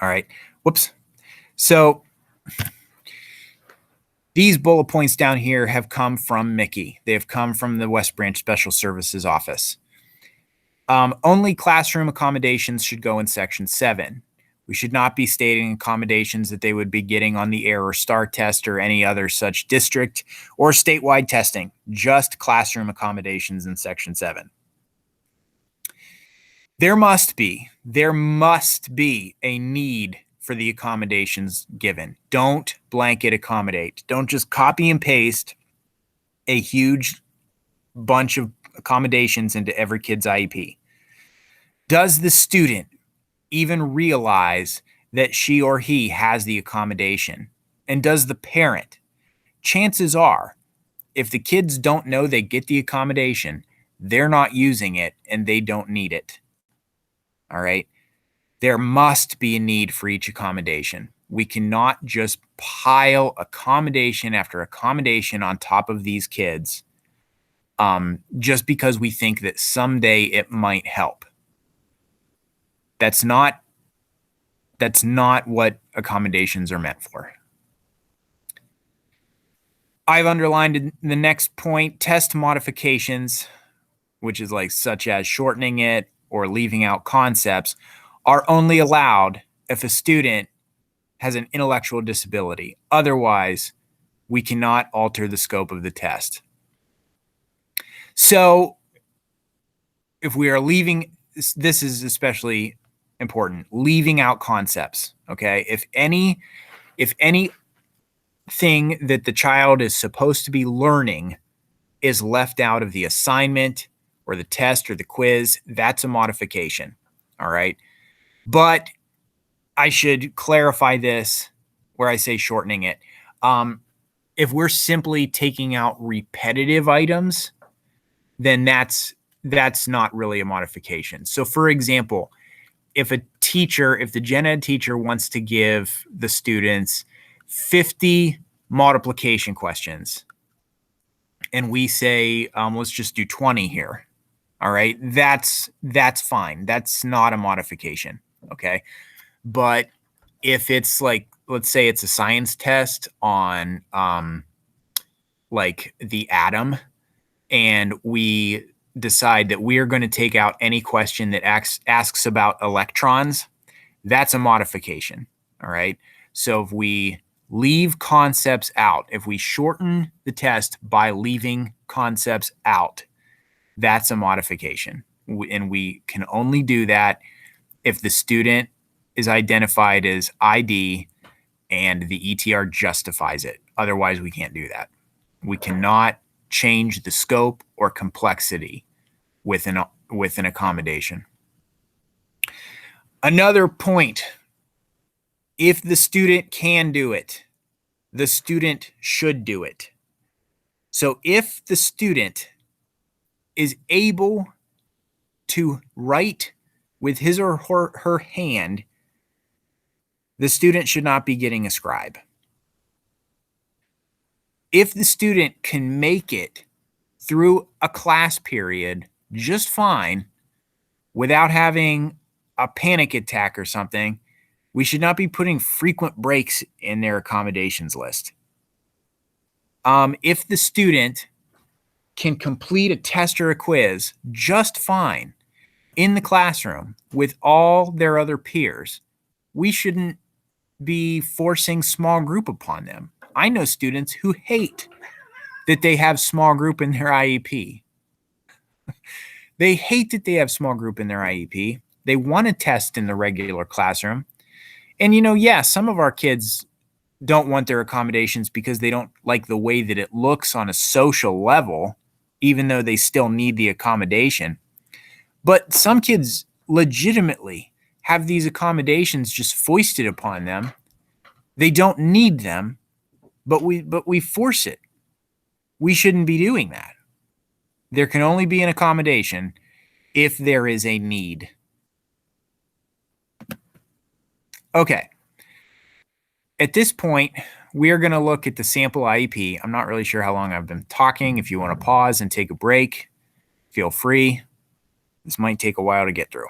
All right. Whoops. So these bullet points down here have come from Mickey. They have come from the West Branch Special Services Office. Only classroom accommodations should go in Section 7. We should not be stating accommodations that they would be getting on the AIR or STAR test or any other such district or statewide testing, just classroom accommodations in Section 7. There must be a need for the accommodations given. Don't blanket accommodate. Don't just copy and paste a huge bunch of accommodations into every kid's IEP. Does the student even realize that she or he has the accommodation? And does the parent? Chances are, if the kids don't know they get the accommodation, they're not using it and they don't need it. All right. There must be a need for each accommodation. We cannot just pile accommodation after accommodation on top of these kids just because we think that someday it might help. That's not what accommodations are meant for. I've underlined the next point, test modifications, which is like such as shortening it or leaving out concepts, are only allowed if a student has an intellectual disability. Otherwise, we cannot alter the scope of the test. So if we are leaving, this is especially important, leaving out concepts, okay? If anything that the child is supposed to be learning is left out of the assignment or the test or the quiz, that's a modification, all right? But I should clarify this where I say shortening it. If we're simply taking out repetitive items, then that's not really a modification. So for example, if the gen ed teacher wants to give the students 50 multiplication questions and we say, let's just do 20 here. All right. That's fine. That's not a modification. Okay. But if it's like, let's say it's a science test on like the atom, and we decide that we are going to take out any question that asks about electrons, that's a modification. All right. So if we leave concepts out, if we shorten the test by leaving concepts out, that's a modification. And we can only do that if the student is identified as ID and the ETR justifies it. Otherwise, we can't do that. We cannot change the scope or complexity with an accommodation. Another point, if the student can do it, the student should do it. So if the student is able to write with his or her hand, the student should not be getting a scribe. If the student can make it through a class period just fine without having a panic attack or something, we should not be putting frequent breaks in their accommodations list. If the student can complete a test or a quiz just fine in the classroom with all their other peers, we shouldn't be forcing small group upon them. I know students who hate that they have small group in their IEP. They hate that they have small group in their IEP. They want to test in the regular classroom. And, some of our kids don't want their accommodations because they don't like the way that it looks on a social level, even though they still need the accommodation. But some kids legitimately have these accommodations just foisted upon them They don't need them, but we force it. We shouldn't be doing that. There can only be an accommodation if there is a need. Okay. At this point, we are going to look at the sample IEP. I'm not really sure how long I've been talking. If you want to pause and take a break, feel free. This might take a while to get through.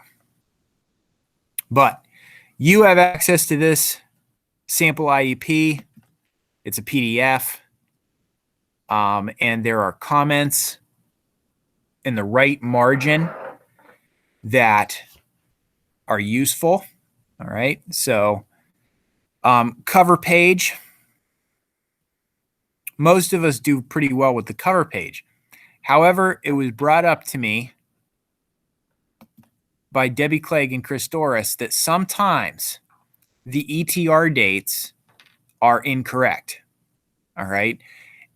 But you have access to this sample IEP. It's a PDF. And there are comments in the right margin that are useful. All right. So cover page. Most of us do pretty well with the cover page. However, it was brought up to me by Debbie Clegg and Chris Doris that sometimes the ETR dates are incorrect. All right.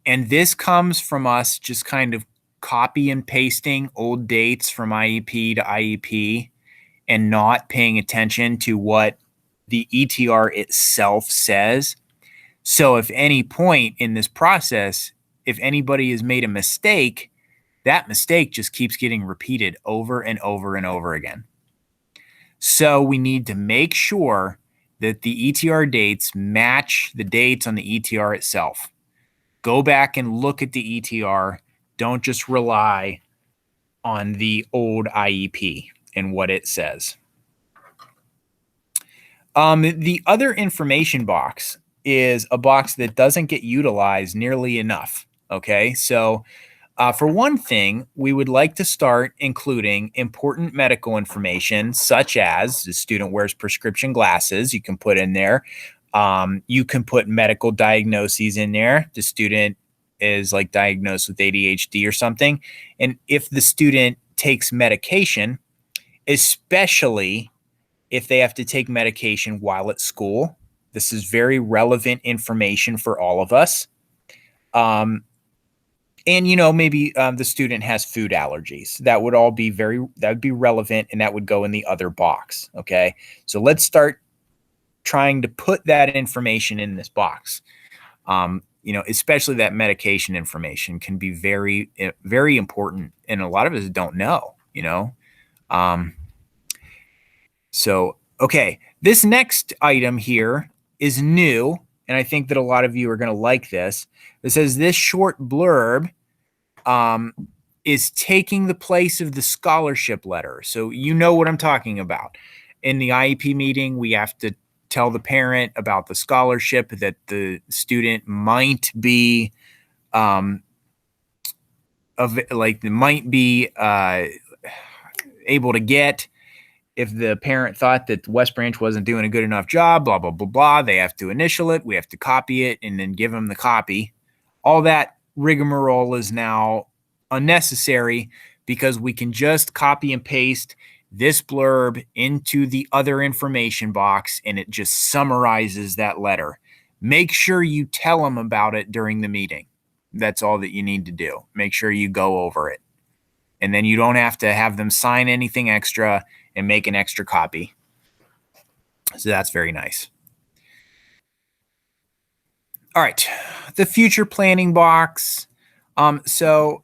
And this comes from us just kind of copy and pasting old dates from IEP to IEP and not paying attention to what the ETR itself says. So if any point in this process, if anybody has made a mistake, that mistake just keeps getting repeated over and over and over again. So we need to make sure that the ETR dates match the dates on the ETR itself. Go back and look at the ETR. Don't just rely on the old IEP and what it says. The other information box is a box that doesn't get utilized nearly enough. Okay, so for one thing, we would like to start including important medical information, such as the student wears prescription glasses. You can put in there. You can put medical diagnoses in there. The student is like diagnosed with ADHD or something. And if the student takes medication, especially if they have to take medication while at school, this is very relevant information for all of us. And, you know, maybe the student has food allergies. That would all be that would be relevant, and that would go in the other box. Okay. So let's start trying to put that information in this box. You know, especially that medication information can be very, very important. And a lot of us don't know, you know. So, okay, this next item here is new, and I think that a lot of you are going to like this. It says this short blurb is taking the place of the scholarship letter. So you know what I'm talking about. In the IEP meeting, we have to tell the parent about the scholarship that the student might be able to get. If the parent thought that West Branch wasn't doing a good enough job, blah, blah, blah, blah, they have to initial it. We have to copy it and then give them the copy. All that rigmarole is now unnecessary because we can just copy and paste this blurb into the other information box, and it just summarizes that letter. Make sure you tell them about it during the meeting. That's all that you need to do. Make sure you go over it. And then you don't have to have them sign anything extra and make an extra copy. So that's very nice. All right, the future planning box. So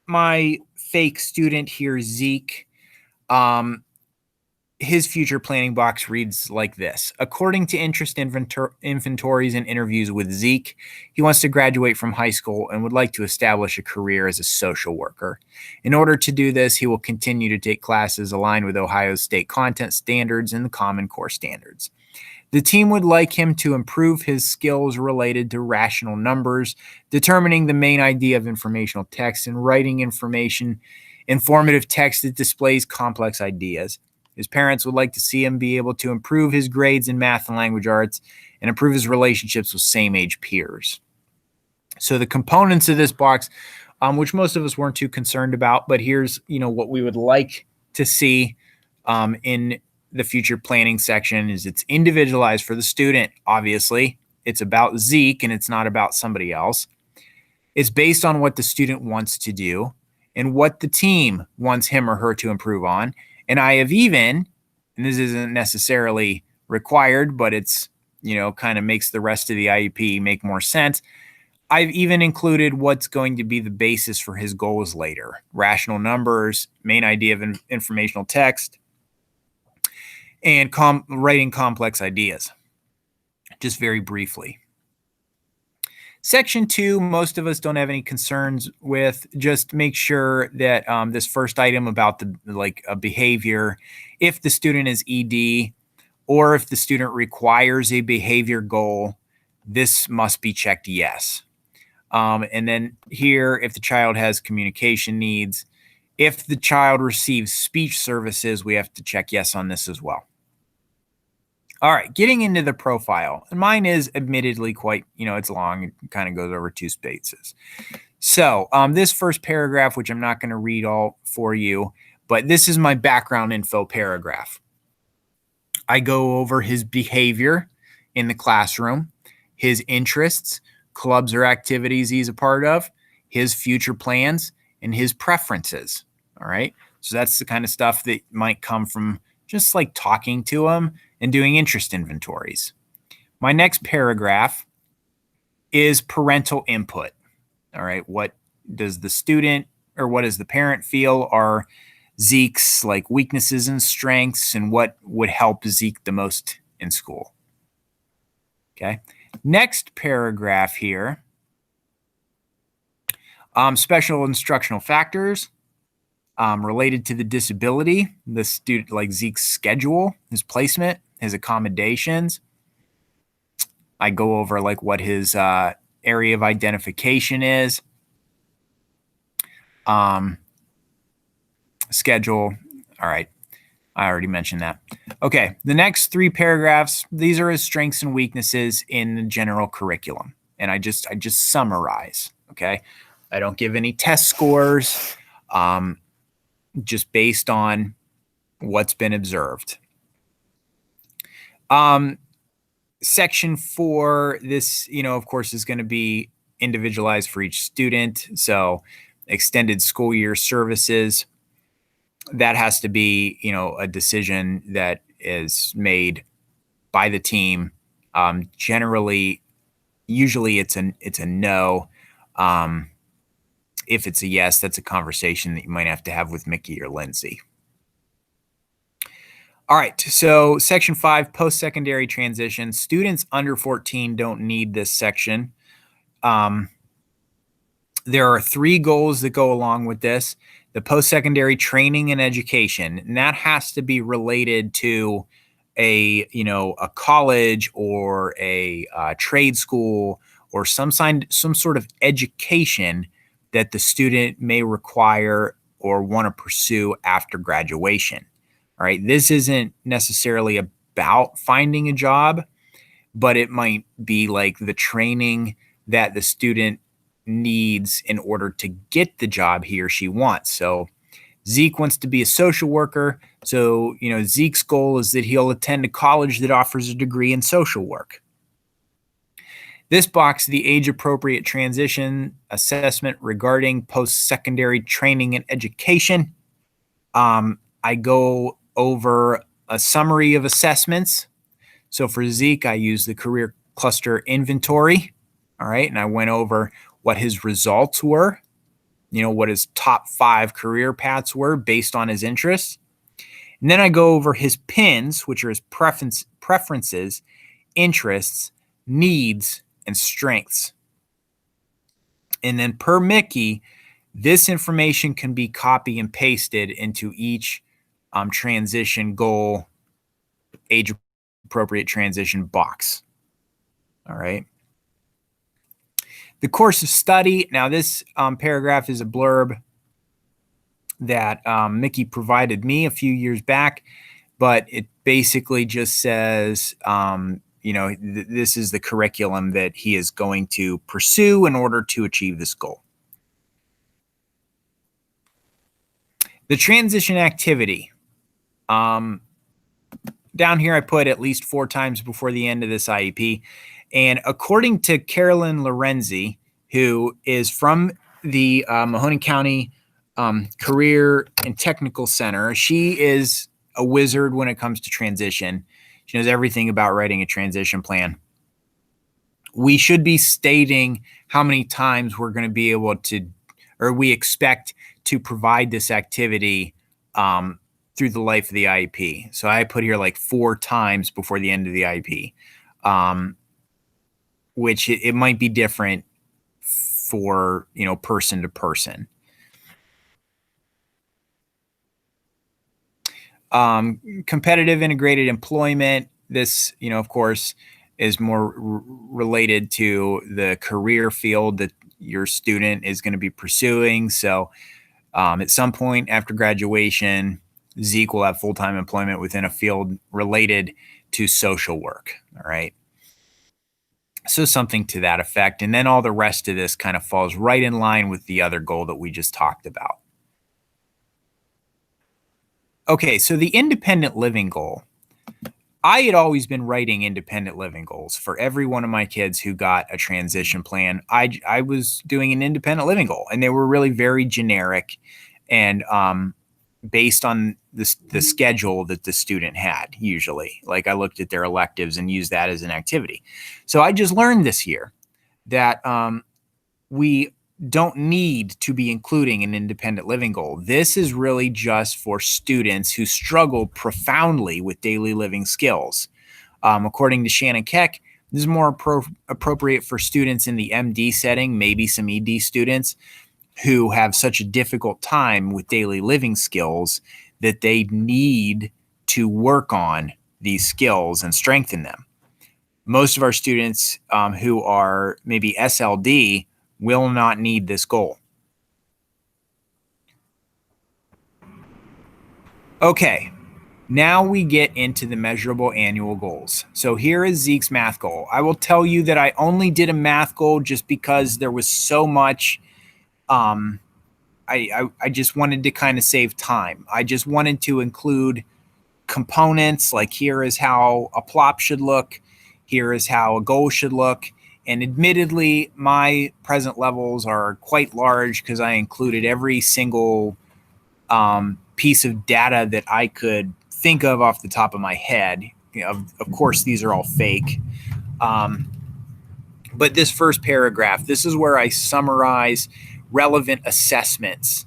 my fake student here, Zeke, his future planning box reads like this. According to interest inventories and interviews with Zeke, he wants to graduate from high school and would like to establish a career as a social worker. In order to do this, he will continue to take classes aligned with Ohio's state content standards and the Common Core standards. The team would like him to improve his skills related to rational numbers, determining the main idea of informational text, and writing informative text that displays complex ideas. His parents would like to see him be able to improve his grades in math and language arts and improve his relationships with same-age peers. So the components of this box, which most of us weren't too concerned about, but here's, you know, what we would like to see in the future planning section is it's individualized for the student. Obviously, it's about Zeke and it's not about somebody else. It's based on what the student wants to do and what the team wants him or her to improve on. And I have even, and this isn't necessarily required, but it's kind of makes the rest of the IEP make more sense. I've even included what's going to be the basis for his goals later: rational numbers, main idea of informational text, and writing complex ideas, just very briefly. Section 2, most of us don't have any concerns with. Just make sure that this first item about a behavior, if the student is ED or if the student requires a behavior goal, this must be checked yes. And then here, if the child has communication needs, if the child receives speech services, we have to check yes on this as well. All right, getting into the profile. And mine is admittedly quite, it's long. It kind of goes over 2 spaces. So this first paragraph, which I'm not going to read all for you, but this is my background info paragraph. I go over his behavior in the classroom, his interests, clubs or activities he's a part of, his future plans, and his preferences. All right. So that's the kind of stuff that might come from just like talking to him and doing interest inventories. My next paragraph is parental input. All right. What does the student or what does the parent feel are Zeke's like weaknesses and strengths, and what would help Zeke the most in school? Okay. Next paragraph here, special instructional factors related to the disability, the student, like Zeke's schedule, his placement, his accommodations. I go over like what his area of identification is, schedule. All right. I already mentioned that. Okay. The next 3 paragraphs, these are his strengths and weaknesses in the general curriculum. And I just summarize. Okay. I don't give any test scores, just based on what's been observed. Section 4, this, of course, is going to be individualized for each student. So extended school year services, that has to be, a decision that is made by the team. Usually it's a no. If it's a yes, that's a conversation that you might have to have with Mickey or Lindsay. All right, so section 5, post-secondary transition. Students under 14 don't need this section. There are 3 goals that go along with this: the post-secondary training and education, and that has to be related to a college or a trade school or some sort of education that the student may require or want to pursue after graduation. All right, this isn't necessarily about finding a job, but it might be like the training that the student needs in order to get the job he or she wants. So Zeke wants to be a social worker. So, Zeke's goal is that he'll attend a college that offers a degree in social work. This box, the age-appropriate transition assessment regarding post-secondary training and education. I go over a summary of assessments. So for Zeke, I use the career cluster inventory. All right. And I went over what his results were, what his top 5 career paths were based on his interests. And then I go over his pins, which are his preferences, interests, needs, and strengths. And then per Mickey, this information can be copy and pasted into each transition goal, age appropriate transition box. All right. The course of study. Now this paragraph is a blurb that Mickey provided me a few years back, but it basically just says, this is the curriculum that he is going to pursue in order to achieve this goal. The transition activity. Down here, I put at least 4 times before the end of this IEP. And according to Carolyn Lorenzi, who is from the Mahoning County Career and Technical Center, she is a wizard when it comes to transition. She knows everything about writing a transition plan. We should be stating how many times we're going to be able to, or we expect to provide this activity through the life of the IEP. So I put here like 4 times before the end of the IEP, which it might be different for, person to person. Competitive integrated employment. This, of course, is more related to the career field that your student is going to be pursuing. So at some point after graduation, Zeke will have full-time employment within a field related to social work. All right. So something to that effect. And then all the rest of this kind of falls right in line with the other goal that we just talked about. Okay, so the independent living goal. I had always been writing independent living goals for every one of my kids who got a transition plan. I was doing an independent living goal, and they were really very generic and based on the schedule that the student had usually. Like I looked at their electives and used that as an activity. So I just learned this year that we don't need to be including an independent living goal. This is really just for students who struggle profoundly with daily living skills. According to Shannon Keck, this is more appropriate for students in the MD setting, maybe some ED students who have such a difficult time with daily living skills that they need to work on these skills and strengthen them. Most of our students who are maybe SLD will not need this goal. Okay, now we get into the measurable annual goals. So here is Zeke's math goal. I will tell you that I only did a math goal just because there was so much. I just wanted to kind of save time. I just wanted to include components, like here is how a plop should look, here is how a goal should look. And admittedly, my present levels are quite large because I included every single piece of data that I could think of off the top of my head. Of course, these are all fake. But this first paragraph, this is where I summarize relevant assessments,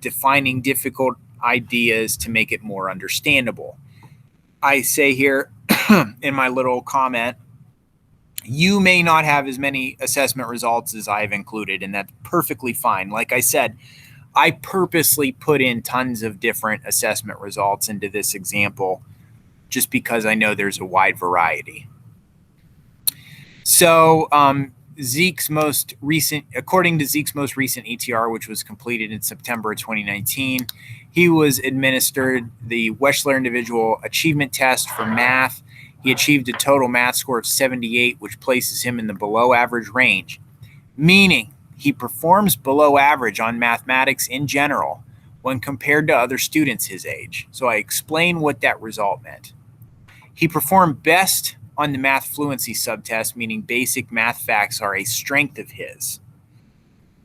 defining difficult ideas to make it more understandable. I say here in my little comment, you may not have as many assessment results as I've included, and that's perfectly fine. Like I said, I purposely put in tons of different assessment results into this example just because I know there's a wide variety. So Zeke's most recent, according to Zeke's most recent ETR, which was completed in September of 2019, he was administered the Wechsler Individual Achievement Test for math. He achieved a total math score of 78, which places him in the below average range, meaning he performs below average on mathematics in general when compared to other students his age. So I explain what that result meant. He performed best on the math fluency subtest, meaning basic math facts are a strength of his.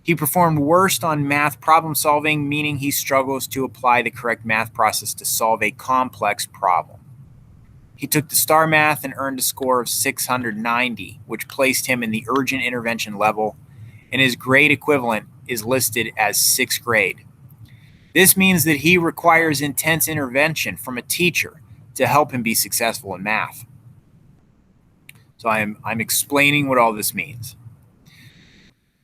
He performed worst on math problem solving, meaning he struggles to apply the correct math process to solve a complex problem. He took the STAR math and earned a score of 690, which placed him in the urgent intervention level, and his grade equivalent is listed as 6th grade. This means that he requires intense intervention from a teacher to help him be successful in math. So I'm explaining what all this means.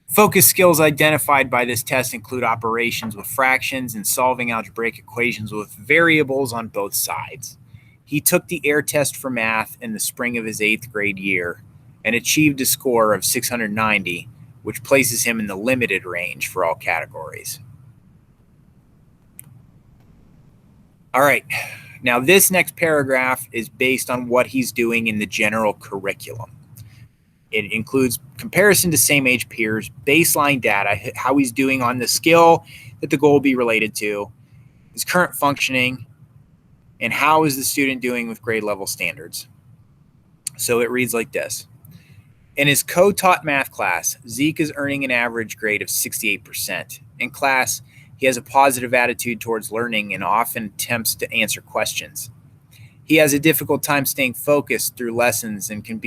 Focus skills identified by this test include operations with fractions and solving algebraic equations with variables on both sides. He took the air test for math in the spring of his 8th grade year and achieved a score of 690, which places him in the limited range for all categories. All right, now this next paragraph is based on what he's doing in the general curriculum. It includes comparison to same age peers, baseline data, how he's doing on the skill that the goal will be related to, his current functioning, and how is the student doing with grade level standards. So it reads like this. In his co-taught math class, Zeke is earning an average grade of 68%. In class, he has a positive attitude towards learning and often attempts to answer questions. He has a difficult time staying focused through lessons and can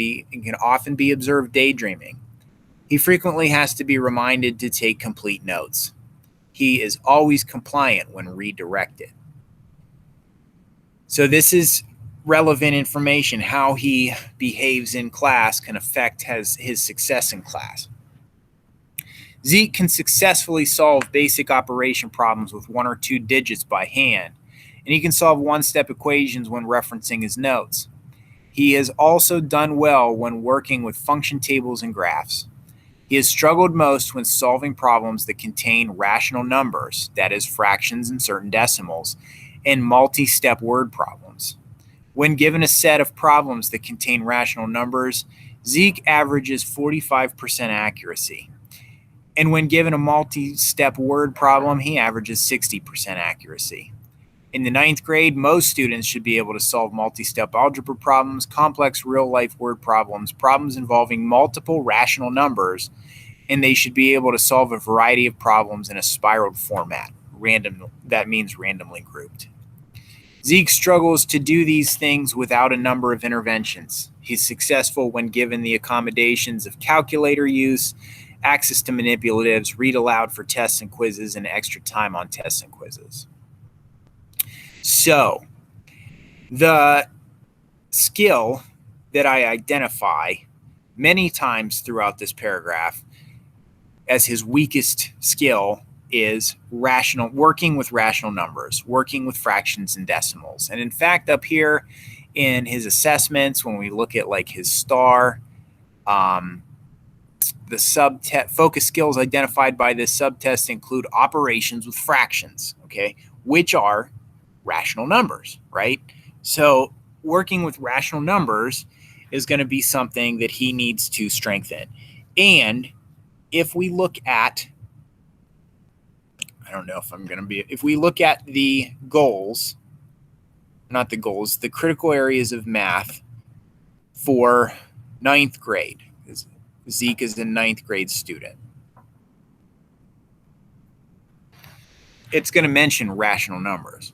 often be observed daydreaming. He frequently has to be reminded to take complete notes. He is always compliant when redirected. So this is relevant information. How he behaves in class can affect his success in class. Zeke can successfully solve basic operation problems with 1 or 2 digits by hand, and he can solve one-step equations when referencing his notes. He has also done well when working with function tables and graphs. He has struggled most when solving problems that contain rational numbers, that is, fractions and certain decimals, and multi-step word problems. When given a set of problems that contain rational numbers, Zeke averages 45% accuracy. And when given a multi-step word problem, he averages 60% accuracy. In the 9th grade, most students should be able to solve multi-step algebra problems, complex real-life word problems, problems involving multiple rational numbers, and they should be able to solve a variety of problems in a spiraled format. That means randomly grouped. Zeke struggles to do these things without a number of interventions. He's successful when given the accommodations of calculator use, access to manipulatives, read aloud for tests and quizzes, and extra time on tests and quizzes. So, the skill that I identify many times throughout this paragraph as his weakest skill is working with rational numbers, working with fractions and decimals. And in fact, up here in his assessments, when we look at like his star, the focus skills identified by this subtest include operations with fractions, okay, which are rational numbers, right? So working with rational numbers is going to be something that he needs to strengthen. And if we look at, if we look at the goals, the critical areas of math for 9th grade, Zeke is a 9th grade student. It's going to mention rational numbers.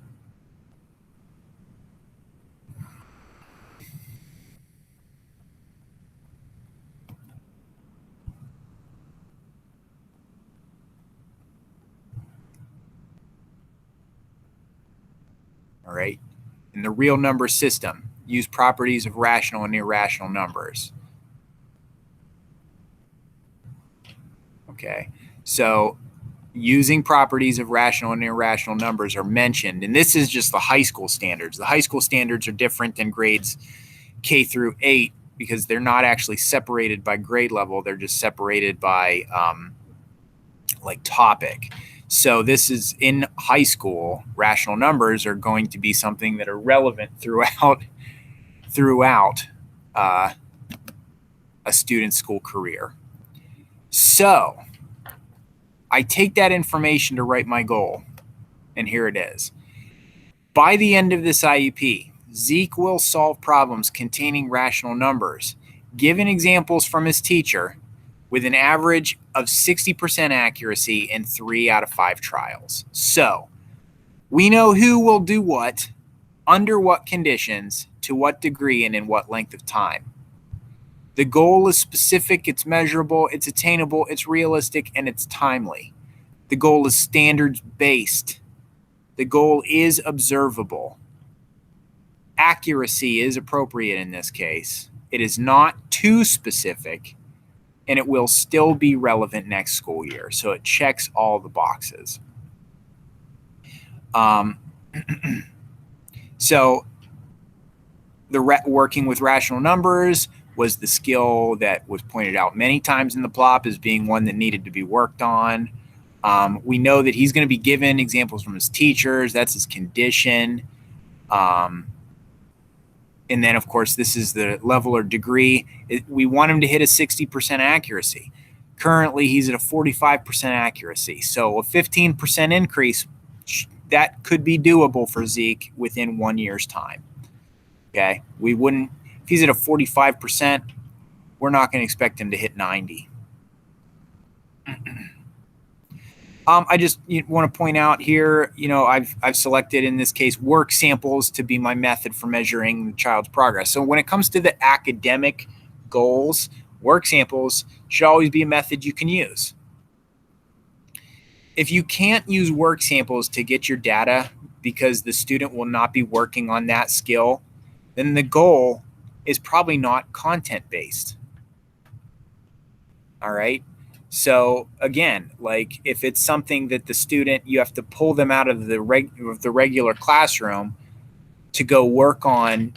All right. In the real number system, use properties of rational and irrational numbers. Okay. So using properties of rational and irrational numbers are mentioned, and this is just the high school standards. The high school standards are different than grades K through 8 because they're not actually separated by grade level. They're just separated by like topic. So this is in high school. Rational numbers are going to be something that are relevant throughout a student's school career. So I take that information to write my goal, and here it is. By the end of this IEP, Zeke will solve problems containing rational numbers, given examples from his teacher, with an average of 60% accuracy in 3 out of 5 trials. So we know who will do what, under what conditions, to what degree, and in what length of time. The goal is specific, it's measurable, it's attainable, it's realistic, and it's timely. The goal is standards-based. The goal is observable. Accuracy is appropriate in this case. It is not too specific, and it will still be relevant next school year. So it checks all the boxes. So the working with rational numbers was the skill that was pointed out many times in the plop as being one that needed to be worked on. We know that he's going to be given examples from his teachers. That's his condition. And then, of course, this is the level or degree. We want him to hit a 60% accuracy. Currently, he's at a 45% accuracy. So a 15% increase, that could be doable for Zeke within 1 year's time. Okay? We wouldn't, if he's at a 45%, we're not going to expect him to hit 90. I just want to point out here, I've selected in this case work samples to be my method for measuring the child's progress. So when it comes to the academic goals, work samples should always be a method you can use. If you can't use work samples to get your data because the student will not be working on that skill, then the goal is probably not content based. All right. So again, like if it's something that the student, you have to pull them out of the regular classroom to go work on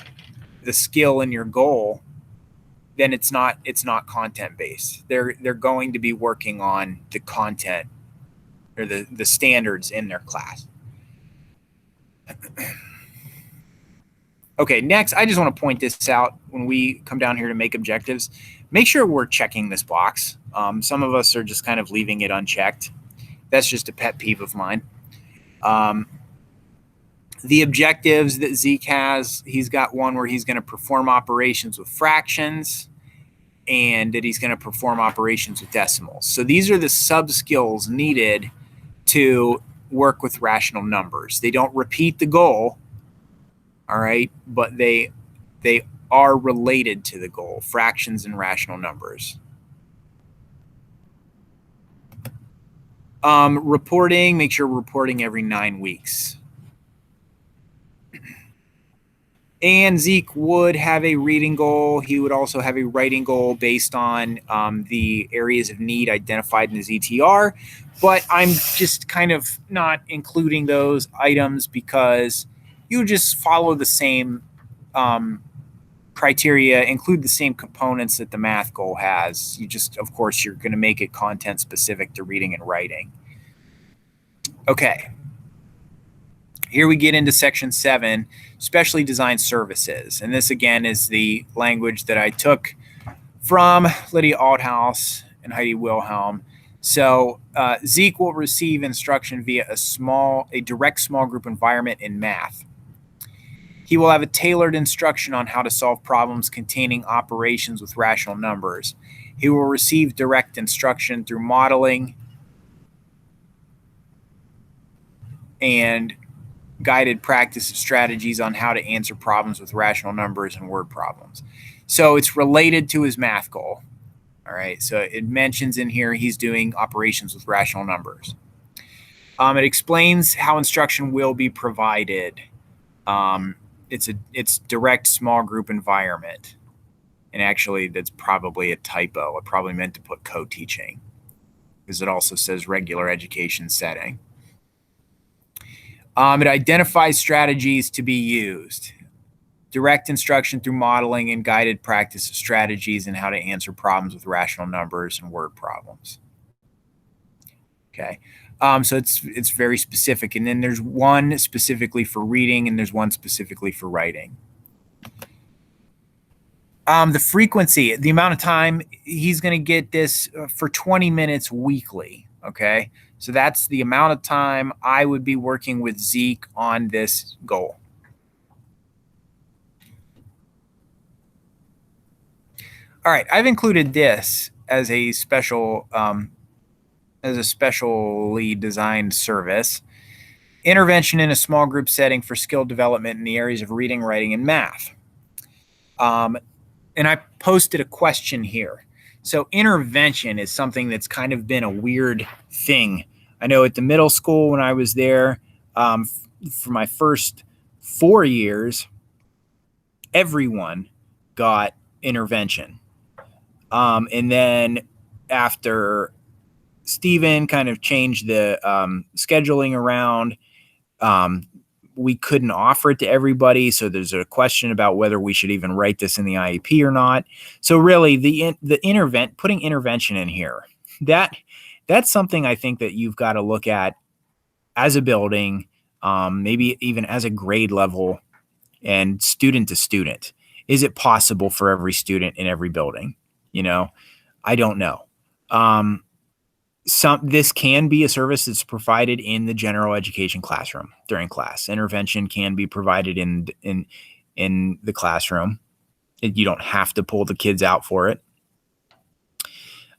the skill in your goal, then it's not content based. They're going to be working on the content or the standards in their class. Okay, next, I just want to point this out when we come down here to make objectives. Make sure we're checking this box. Some of us are just kind of leaving it unchecked. That's just a pet peeve of mine. The objectives that Zeke has, he's got one where he's going to perform operations with fractions and that he's going to perform operations with decimals. So these are the sub-skills needed to work with rational numbers. They don't repeat the goal, all right, but they are related to the goal, fractions and rational numbers. Reporting, make sure we're reporting every 9 weeks. And Zeke would have a reading goal. He would also have a writing goal based on the areas of need identified in his ETR. But I'm just kind of not including those items because you just follow the same criteria, include the same components that the math goal has. You just, of course, you're going to make it content specific to reading and writing. Okay. Here we get into section 7, specially designed services. And this again is the language that I took from Lydia Althouse and Heidi Wilhelm. So Zeke will receive instruction via a direct small group environment in math. He will have a tailored instruction on how to solve problems containing operations with rational numbers. He will receive direct instruction through modeling and guided practice of strategies on how to answer problems with rational numbers and word problems. So it's related to his math goal. All right. So it mentions in here he's doing operations with rational numbers. It explains how instruction will be provided. It's direct small group environment. And actually, that's probably a typo. I probably meant to put co-teaching because it also says regular education setting. It identifies strategies to be used. Direct instruction through modeling and guided practice of strategies and how to answer problems with rational numbers and word problems. Okay. So it's very specific. And then there's one specifically for reading and there's one specifically for writing. The frequency, the amount of time, he's going to get this for 20 minutes weekly. Okay. So that's the amount of time I would be working with Zeke on this goal. All right, I've included this as a specially designed service. Intervention in a small group setting for skill development in the areas of reading, writing, and math. And I posted a question here. So intervention is something that's kind of been a weird thing. I know at the middle school when I was there for my first 4 years, everyone got intervention. And then after Stephen kind of changed the scheduling around, we couldn't offer it to everybody. So there's a question about whether we should even write this in the IEP or not. So really putting intervention in here, that's something I think that you've got to look at as a building, maybe even as a grade level and student to student. Is it possible for every student in every building? I don't know. This can be a service that's provided in the general education classroom during class. Intervention can be provided in the classroom. You don't have to pull the kids out for it.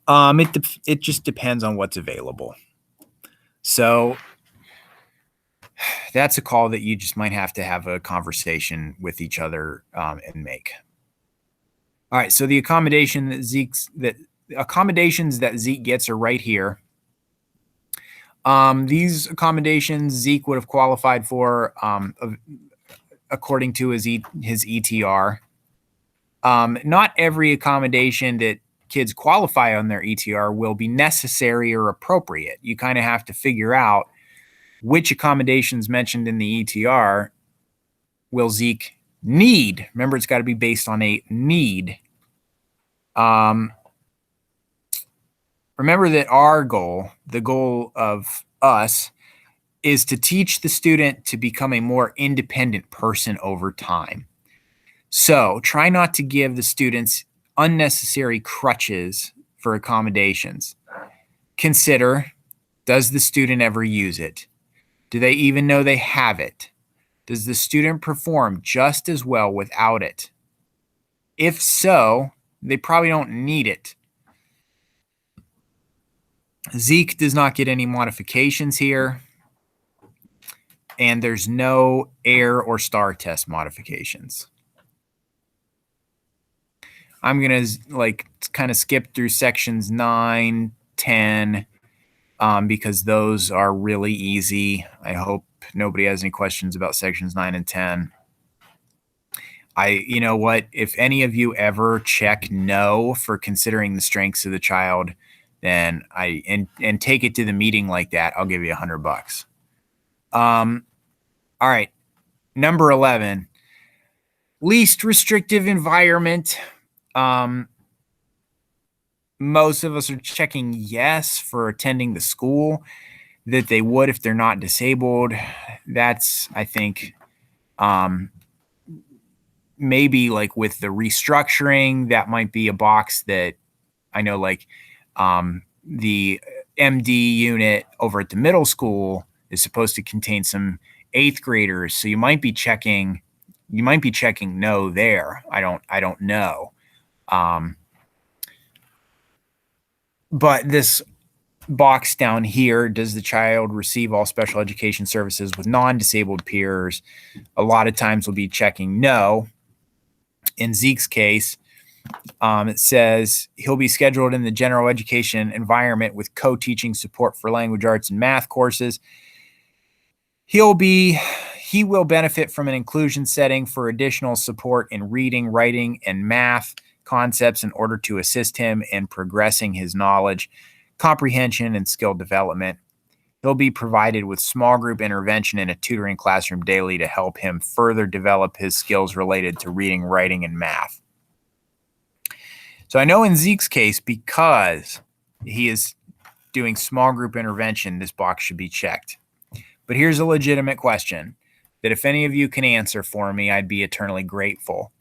It just depends on what's available. So that's a call that you just might have to have a conversation with each other and make. All right, so the accommodations that Zeke gets are right here. These accommodations Zeke would have qualified for according to his ETR. Not every accommodation that kids qualify on their ETR will be necessary or appropriate. You kind of have to figure out which accommodations mentioned in the ETR will Zeke need. Remember, it's got to be based on a need. Remember that our goal, the goal of us, is to teach the student to become a more independent person over time. So try not to give the students unnecessary crutches for accommodations. Consider, does the student ever use it? Do they even know they have it? Does the student perform just as well without it? If so, they probably don't need it. Zeke does not get any modifications here. And there's no air or star test modifications. I'm going to kind of skip through sections 9, 10, because those are really easy. I hope nobody has any questions about sections 9 and 10. You know what? If any of you ever check no for considering the strengths of the child, then and take it to the meeting like that, I'll give you $100. All right. Number 11, least restrictive environment. Most of us are checking yes for attending the school that they would if they're not disabled. That's, I think, maybe like with the restructuring, that might be a box that I know, like the MD unit over at the middle school is supposed to contain some 8th graders. So you might be checking no there. I don't know. But this box down here, does the child receive all special education services with non-disabled peers? A lot of times we'll be checking no. In Zeke's case, it says he'll be scheduled in the general education environment with co-teaching support for language arts and math courses. He will benefit from an inclusion setting for additional support in reading, writing, and math concepts in order to assist him in progressing his knowledge, comprehension, and skill development. He'll be provided with small group intervention in a tutoring classroom daily to help him further develop his skills related to reading, writing, and math. So I know in Zeke's case, because he is doing small group intervention, this box should be checked. But here's a legitimate question that if any of you can answer for me, I'd be eternally grateful.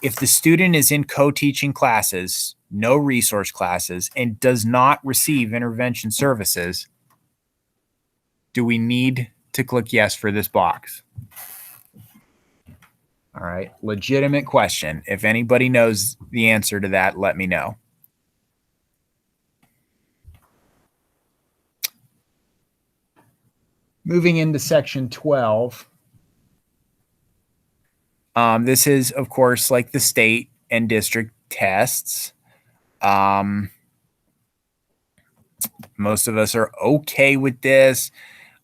If the student is in co-teaching classes, no resource classes, and does not receive intervention services, do we need to click yes for this box? All right, legitimate question. If anybody knows the answer to that, let me know. Moving into section 12. This is, of course, like the state and district tests. Most of us are okay with this.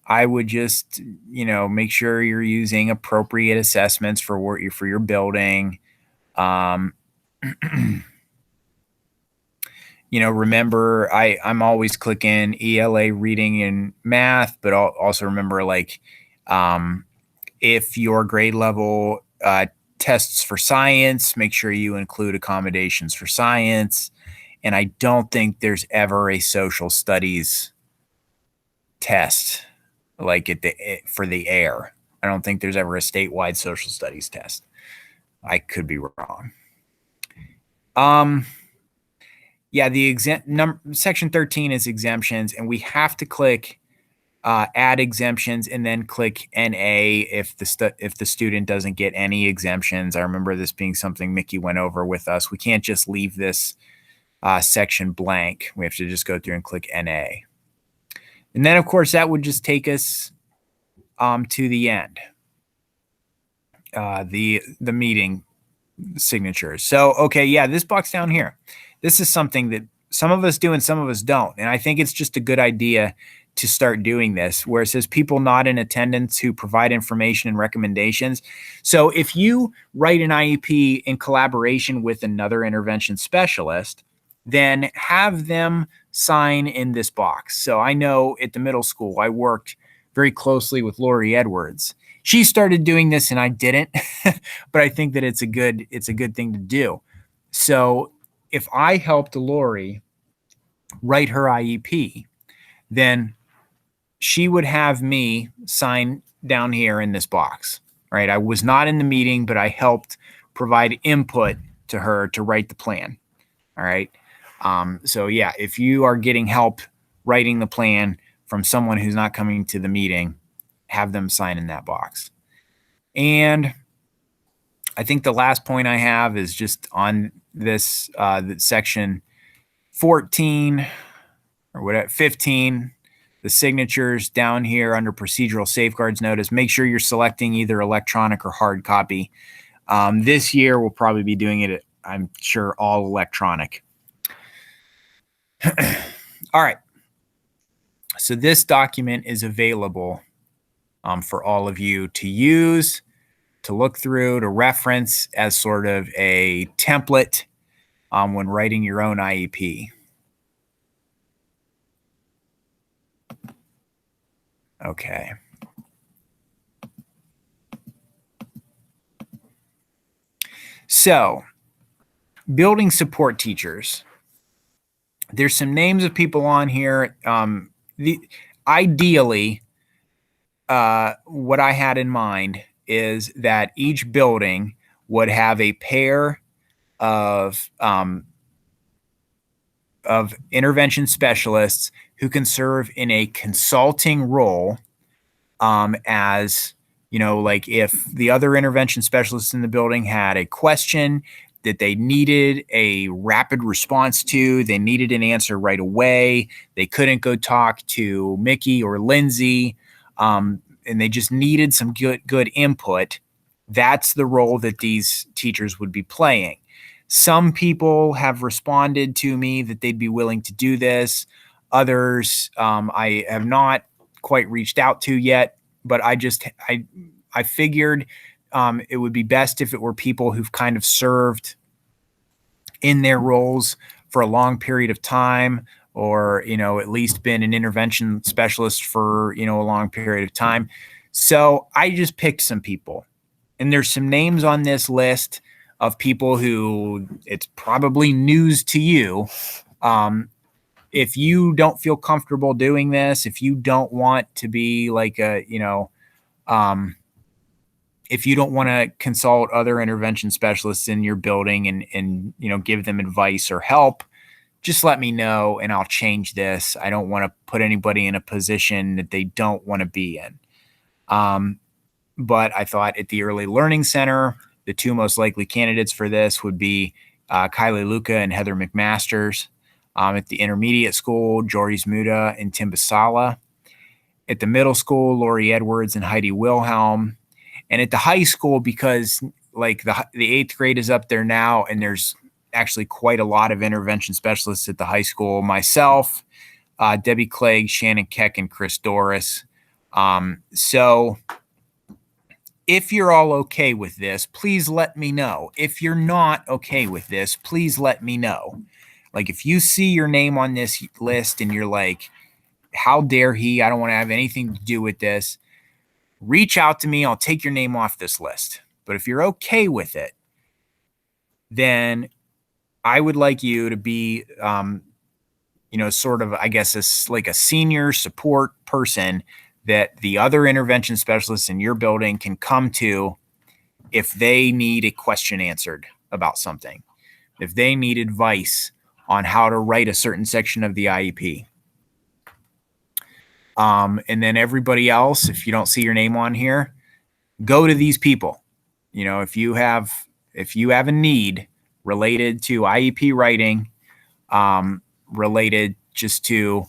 I would just, make sure you're using appropriate assessments for your building. Remember, I'm always clicking ELA reading and math, but I'll also remember, if your grade level tests for science, make sure you include accommodations for science. And I don't think there's ever a social studies test for the air. I don't think there's ever a statewide social studies test. I could be wrong. Yeah, section 13 is exemptions, and we have to click add exemptions and then click NA if the student doesn't get any exemptions. I remember this being something Mickey went over with us. We can't just leave this section blank. We have to just go through and click NA. And then, of course, that would just take us to the end, the meeting signatures. So, okay, yeah, this box down here, this is something that some of us do and some of us don't. And I think it's just a good idea to start doing this, where it says people not in attendance who provide information and recommendations. So if you write an IEP in collaboration with another intervention specialist, then have them sign in this box. So I know at the middle school, I worked very closely with Lori Edwards. She started doing this and I didn't, but I think that it's a good thing to do. So if I helped Lori write her IEP, then she would have me sign down here in this box, right? I was not in the meeting, but I helped provide input to her to write the plan. All right. So yeah, if you are getting help writing the plan from someone who's not coming to the meeting, have them sign in that box. And I think the last point I have is just on this section 14 or whatever, 15, the signatures down here under procedural safeguards notice, make sure you're selecting either electronic or hard copy. This year, we'll probably be doing it, I'm sure, all electronic. All right. So this document is available for all of you to use, to look through, to reference as sort of a template when writing your own IEP. Okay. So, building support teachers. There's some names of people on here. Ideally, what I had in mind is that each building would have a pair of intervention specialists who can serve in a consulting role, as you know, like if the other intervention specialists in the building had a question that they needed a rapid response to, they needed an answer right away, they couldn't go talk to Mickey or Lindsay, and they just needed some good input. That's the role that these teachers would be playing. Some people have responded to me that they'd be willing to do this. Others I have not quite reached out to yet, but I figured it would be best if it were people who've kind of served in their roles for a long period of time, or, you know, at least been an intervention specialist for, you know, a long period of time. So I just picked some people, and there's some names on this list of people who it's probably news to you. If you don't feel comfortable doing this, if you don't want to be like a, you know, if you don't want to consult other intervention specialists in your building and, you know, give them advice or help, just let me know and I'll change this. I don't want to put anybody in a position that they don't want to be in. But I thought at the Early Learning Center, the two most likely candidates for this would be Kylie Luca and Heather McMasters. At the intermediate school, Joris Muda and Tim Basala. At the middle school, Lori Edwards and Heidi Wilhelm. And at the high school, because like the eighth grade is up there now, and there's actually quite a lot of intervention specialists at the high school, myself, Debbie Clegg, Shannon Keck, and Chris Doris. So if you're all okay with this, please let me know. If you're not okay with this, please let me know. Like if you see your name on this list and you're like, how dare he? I don't want to have anything to do with this. Reach out to me. I'll take your name off this list. But if you're okay with it, then I would like you to be, you know, sort of, I guess, like a senior support person that the other intervention specialists in your building can come to if they need a question answered about something, if they need advice on how to write a certain section of the IEP. And then everybody else, if you don't see your name on here, go to these people. You know, if you have a need related to IEP writing, related just to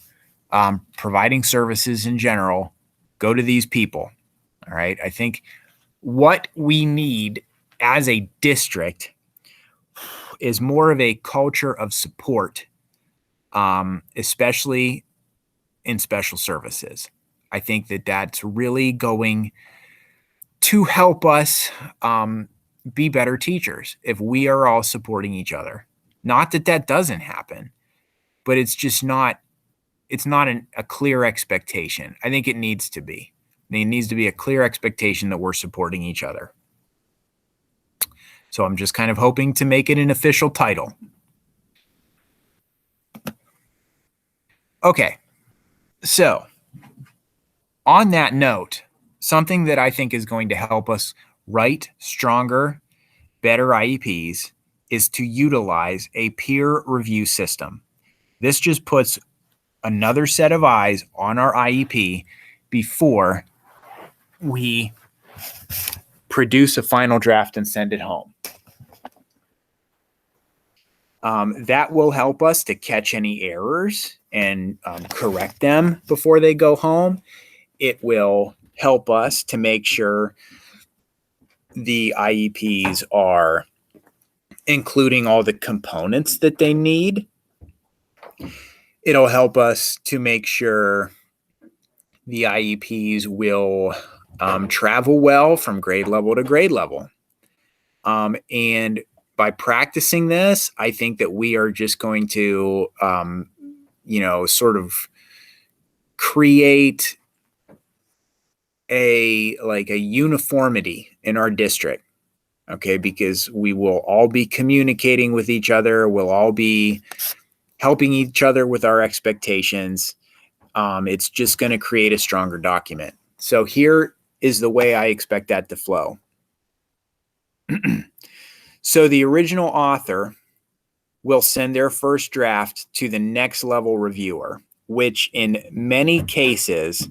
providing services in general, go to these people. All right. I think what we need as a district is more of a culture of support, especially in special services. I think that that's really going to help us be better teachers if we are all supporting each other. Not that that doesn't happen, but it's just not. It's not a clear expectation. I think it needs to be. It needs to be a clear expectation that we're supporting each other. So I'm just kind of hoping to make it an official title. Okay. So on that note, something that I think is going to help us write stronger, better IEPs is to utilize a peer review system. This just puts another set of eyes on our IEP before we produce a final draft and send it home. That will help us to catch any errors and correct them before they go home. It will help us to make sure the IEPs are including all the components that they need. It'll help us to make sure the IEPs will travel well from grade level to grade level. And by practicing this, I think that we are just going to, sort of create a uniformity in our district. Okay, because we will all be communicating with each other. We'll all be helping each other with our expectations. It's just going to create a stronger document. So here is the way I expect that to flow. So the original author will send their first draft to the next level reviewer, which in many cases,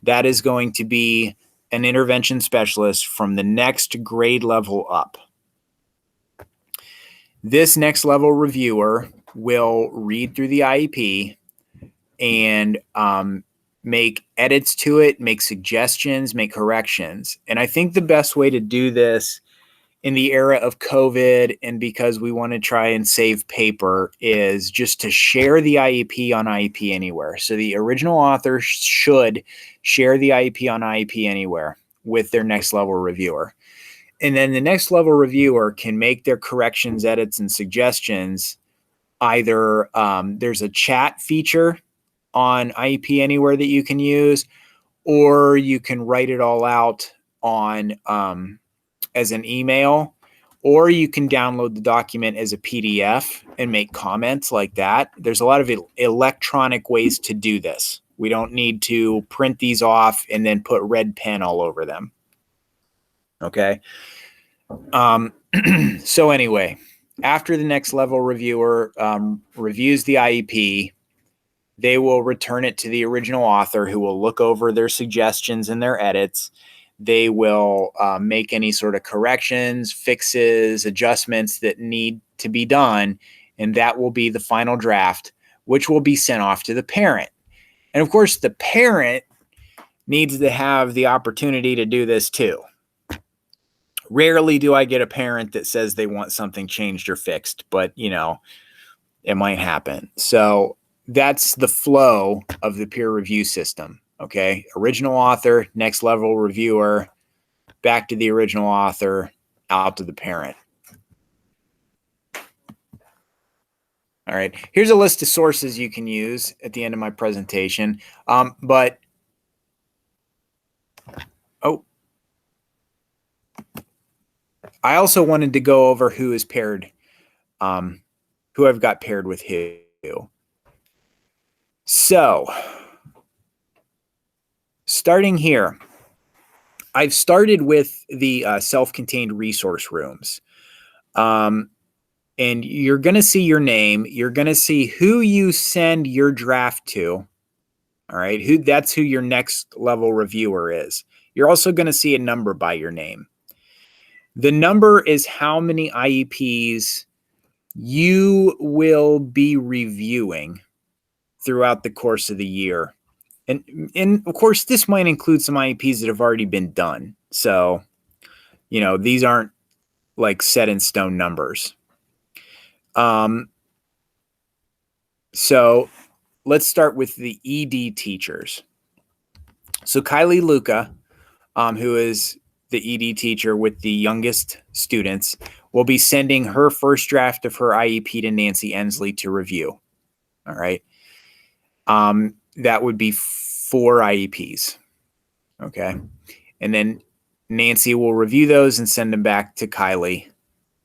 that is going to be an intervention specialist from the next grade level up. This next level reviewer will read through the IEP and make edits to it, make suggestions, make corrections. And I think the best way to do this in the era of COVID, and because we want to try and save paper, is just to share the IEP on IEP Anywhere. So the original author should share the IEP on IEP Anywhere with their next level reviewer. And then the next level reviewer can make their corrections, edits, and suggestions. Either there's a chat feature on IEP Anywhere that you can use, or you can write it all out on as an email, or you can download the document as a PDF and make comments like that. There's a lot of electronic ways to do this. We don't need to print these off and then put red pen all over them. Okay. So anyway, after the next level reviewer reviews the IEP, they will return it to the original author, who will look over their suggestions and their edits. They will make any sort of corrections, fixes, adjustments that need to be done, and that will be the final draft, which will be sent off to the parent. And of course, the parent needs to have the opportunity to do this too. Rarely do I get a parent that says they want something changed or fixed, but it might happen. So that's the flow of the peer review system. Okay. Original author, next level reviewer, back to the original author, out to the parent. All right. Here's a list of sources you can use at the end of my presentation. I also wanted to go over who is paired, who I've got paired with who. So starting here, I've started with the self-contained resource rooms. And you're going to see your name. You're going to see who you send your draft to. All right. That's who your next level reviewer is. You're also going to see a number by your name. The number is how many IEPs you will be reviewing throughout the course of the year. And of course, this might include some IEPs that have already been done. So, these aren't like set in stone numbers. So let's start with the ED teachers. So Kylie Luca, who is the ED teacher with the youngest students, will be sending her first draft of her IEP to Nancy Ensley to review. All right. That would be 4 IEPs. Okay. And then Nancy will review those and send them back to Kylie,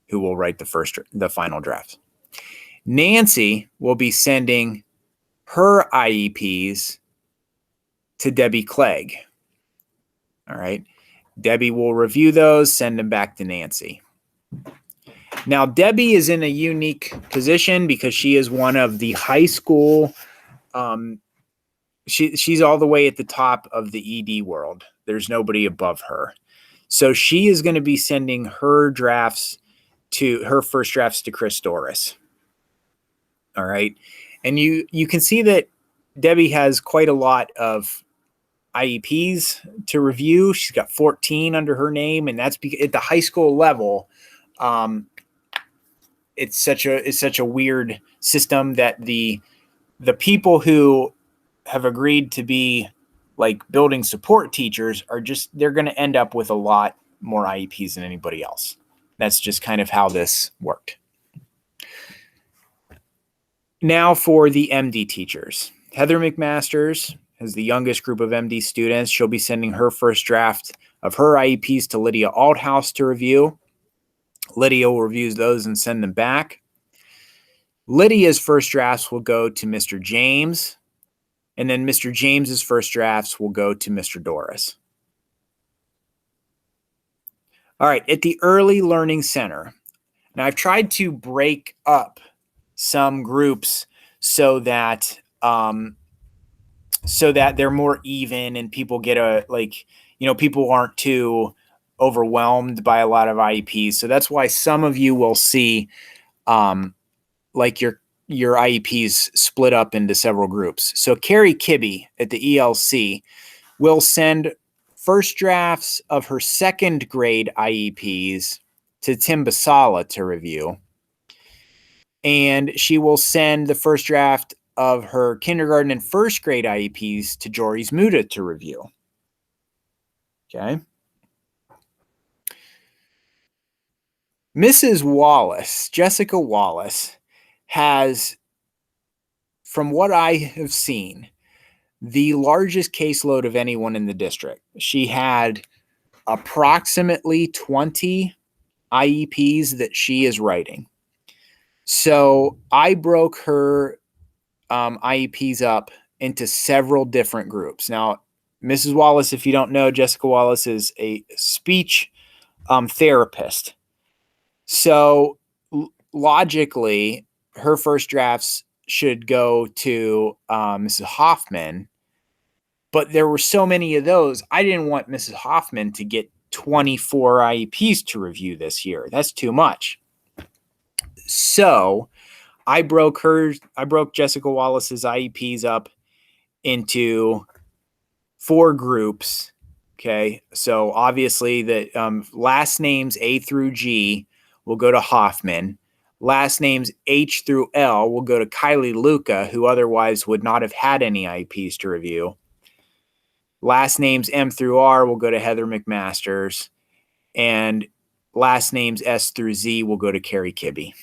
who will write the final draft. Nancy will be sending her IEPs to Debbie Clegg. All right. Debbie will review those, send them back to Nancy. Now, Debbie is in a unique position because she is one of the high school. She's all the way at the top of the ED world. There's nobody above her. So she is going to be sending her first drafts to Chris Doris. All right. And you can see that Debbie has quite a lot of IEPs to review. She's got 14 under her name, and that's because at the high school level, it's such a weird system that the people who have agreed to be like building support teachers they're going to end up with a lot more IEPs than anybody else. That's just kind of how this worked. Now for the MD teachers. Heather McMasters is the youngest group of MD students. She'll be sending her first draft of her IEPs to Lydia Althouse to review. Lydia will review those and send them back. Lydia's first drafts will go to Mr. James, and then Mr. James's first drafts will go to Mr. Doris. All right, at the Early Learning Center. Now, I've tried to break up some groups so that they're more even and people get people aren't too overwhelmed by a lot of IEPs. So that's why some of you will see your IEPs split up into several groups. So Carrie Kibbe at the ELC will send first drafts of her second grade IEPs to Tim Basala to review. And she will send the first draft of her kindergarten and first grade IEPs to Joris Muda to review. Okay. Mrs. Wallace, Jessica Wallace, has, from what I have seen, the largest caseload of anyone in the district. She had approximately 20 IEPs that she is writing. So I broke her IEPs up into several different groups. Now, Mrs. Wallace, if you don't know, Jessica Wallace is a speech therapist. So logically, her first drafts should go to Mrs. Hoffman, but there were so many of those. I didn't want Mrs. Hoffman to get 24 IEPs to review this year. That's too much. So I broke Jessica Wallace's IEPs up into 4 groups. Okay. So obviously the last names A through G will go to Hoffman. Last names H through L will go to Kylie Luca, who otherwise would not have had any IEPs to review. Last names M through R will go to Heather McMasters. And last names S through Z will go to Carrie Kibbe.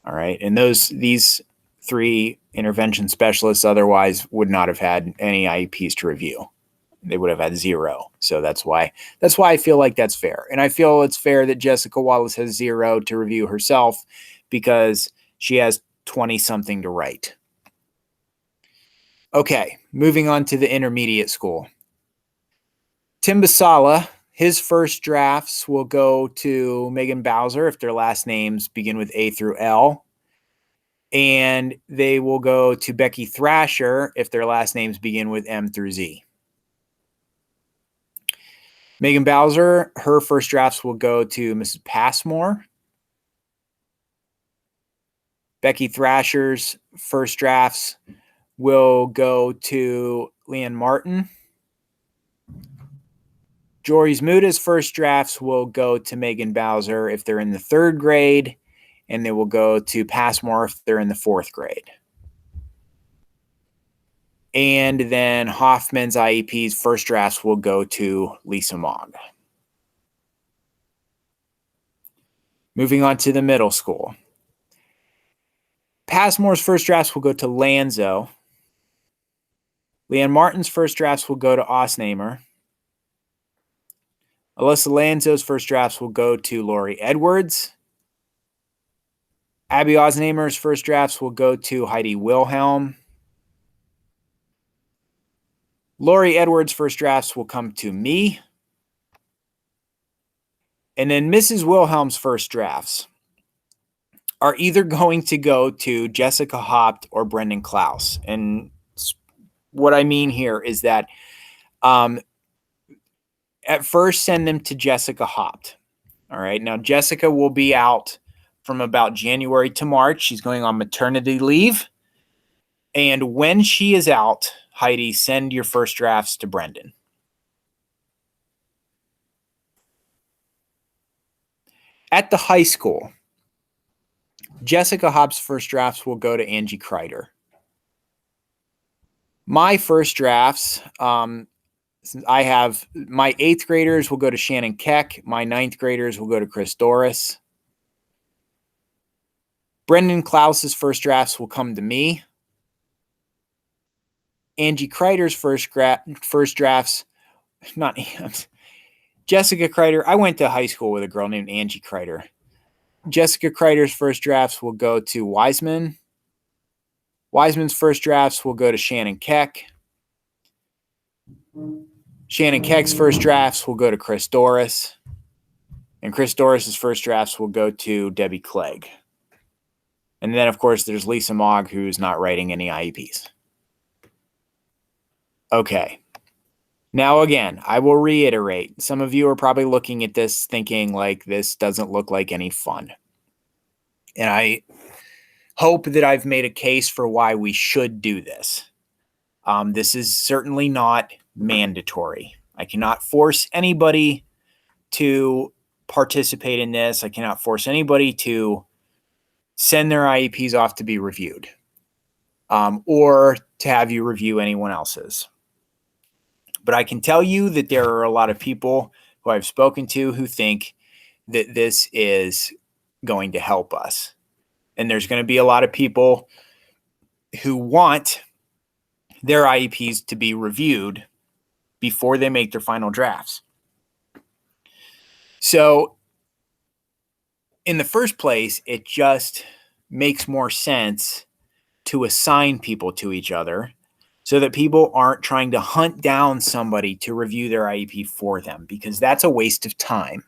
All right. And these 3 intervention specialists otherwise would not have had any IEPs to review. They would have had 0. So that's why I feel like that's fair. And I feel it's fair that Jessica Wallace has 0 to review herself because she has 20 something to write. Okay, moving on to the intermediate school. Tim Basala, his first drafts will go to Megan Bowser if their last names begin with A through L. And they will go to Becky Thrasher if their last names begin with M through Z. Megan Bowser, her first drafts will go to Mrs. Passmore. Becky Thrasher's first drafts will go to Leanne Martin. Jory Muta's first drafts will go to Megan Bowser if they're in the 3rd grade, and they will go to Passmore if they're in the 4th grade. And then Hoffman's IEP's first drafts will go to Lisa Mogg. Moving on to the middle school. Passmore's first drafts will go to Lanzo. Leanne Martin's first drafts will go to Osnamer. Alyssa Lanzo's first drafts will go to Lori Edwards. Abby Osnamer's first drafts will go to Heidi Wilhelm. Lori Edwards' first drafts will come to me. And then Mrs. Wilhelm's first drafts are either going to go to Jessica Hopt or Brendan Klaus. And what I mean here is that at first send them to Jessica Hopt. All right. Now, Jessica will be out from about January to March. She's going on maternity leave. And when she is out, Heidi, send your first drafts to Brendan. At the high school, Jessica Hopt's first drafts will go to Angie Kreider. My first drafts, I have my 8th graders will go to Shannon Keck. My 9th graders will go to Chris Doris. Brendan Klaus's first drafts will come to me. Angie Kreider's first drafts, not Jessica Kreider. I went to high school with a girl named Angie Kreider. Jessica Kreider's first drafts will go to Wiseman. Wiseman's first drafts will go to Shannon Keck. Shannon Keck's first drafts will go to Chris Doris. And Chris Doris's first drafts will go to Debbie Clegg. And then, of course, there's Lisa Mogg, who's not writing any IEPs. Okay. Now, again, I will reiterate. Some of you are probably looking at this thinking like this doesn't look like any fun. And I hope that I've made a case for why we should do this. This is certainly not mandatory. I cannot force anybody to participate in this. I cannot force anybody to send their IEPs off to be reviewed, or to have you review anyone else's. But I can tell you that there are a lot of people who I've spoken to who think that this is going to help us. And there's going to be a lot of people who want their IEPs to be reviewed before they make their final drafts. So in the first place, it just makes more sense to assign people to each other so that people aren't trying to hunt down somebody to review their IEP for them, because that's a waste of time.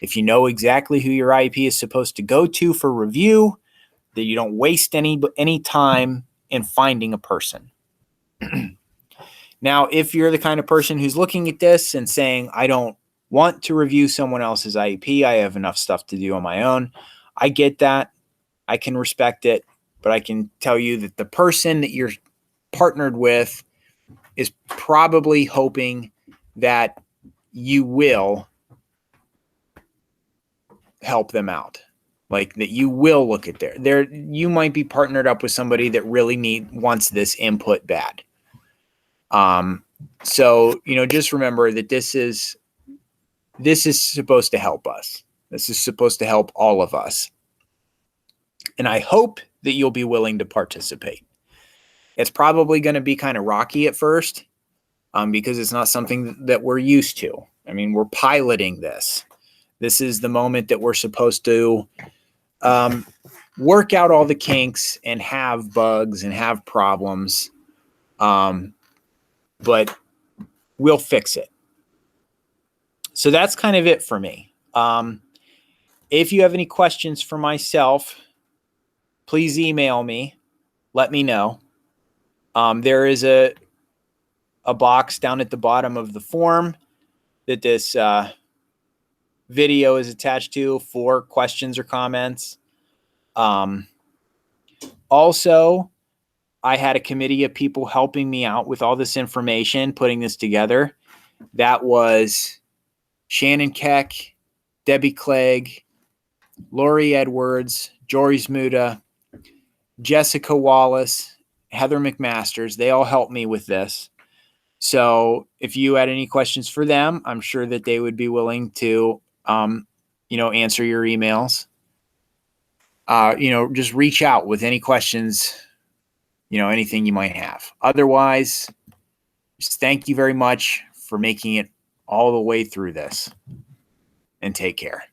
If you know exactly who your IEP is supposed to go to for review, that you don't waste any time in finding a person. Now, if you're the kind of person who's looking at this and saying, I don't want to review someone else's IEP, I have enough stuff to do on my own, I get that. I can respect it, but I can tell you that the person that you're partnered with is probably hoping that you will help them out. Like that you will look at you might be partnered up with somebody that really wants this input bad. So, just remember that this is supposed to help us. This is supposed to help all of us. And I hope that you'll be willing to participate. It's probably going to be kind of rocky at first, because it's not something that we're used to. I mean, we're piloting this. This is the moment that we're supposed to work out all the kinks and have bugs and have problems. But we'll fix it. So that's kind of it for me. If you have any questions for myself, please email me. Let me know. There is a box down at the bottom of the form that this video is attached to for questions or comments. Also, I had a committee of people helping me out with all this information, putting this together. That was Shannon Keck, Debbie Clegg, Lori Edwards, Jory Muda, Jessica Wallace, Heather McMasters. They all helped me with this. So if you had any questions for them, I'm sure that they would be willing to, answer your emails. Just reach out with any questions, anything you might have. Otherwise, just thank you very much for making it all the way through this, and take care.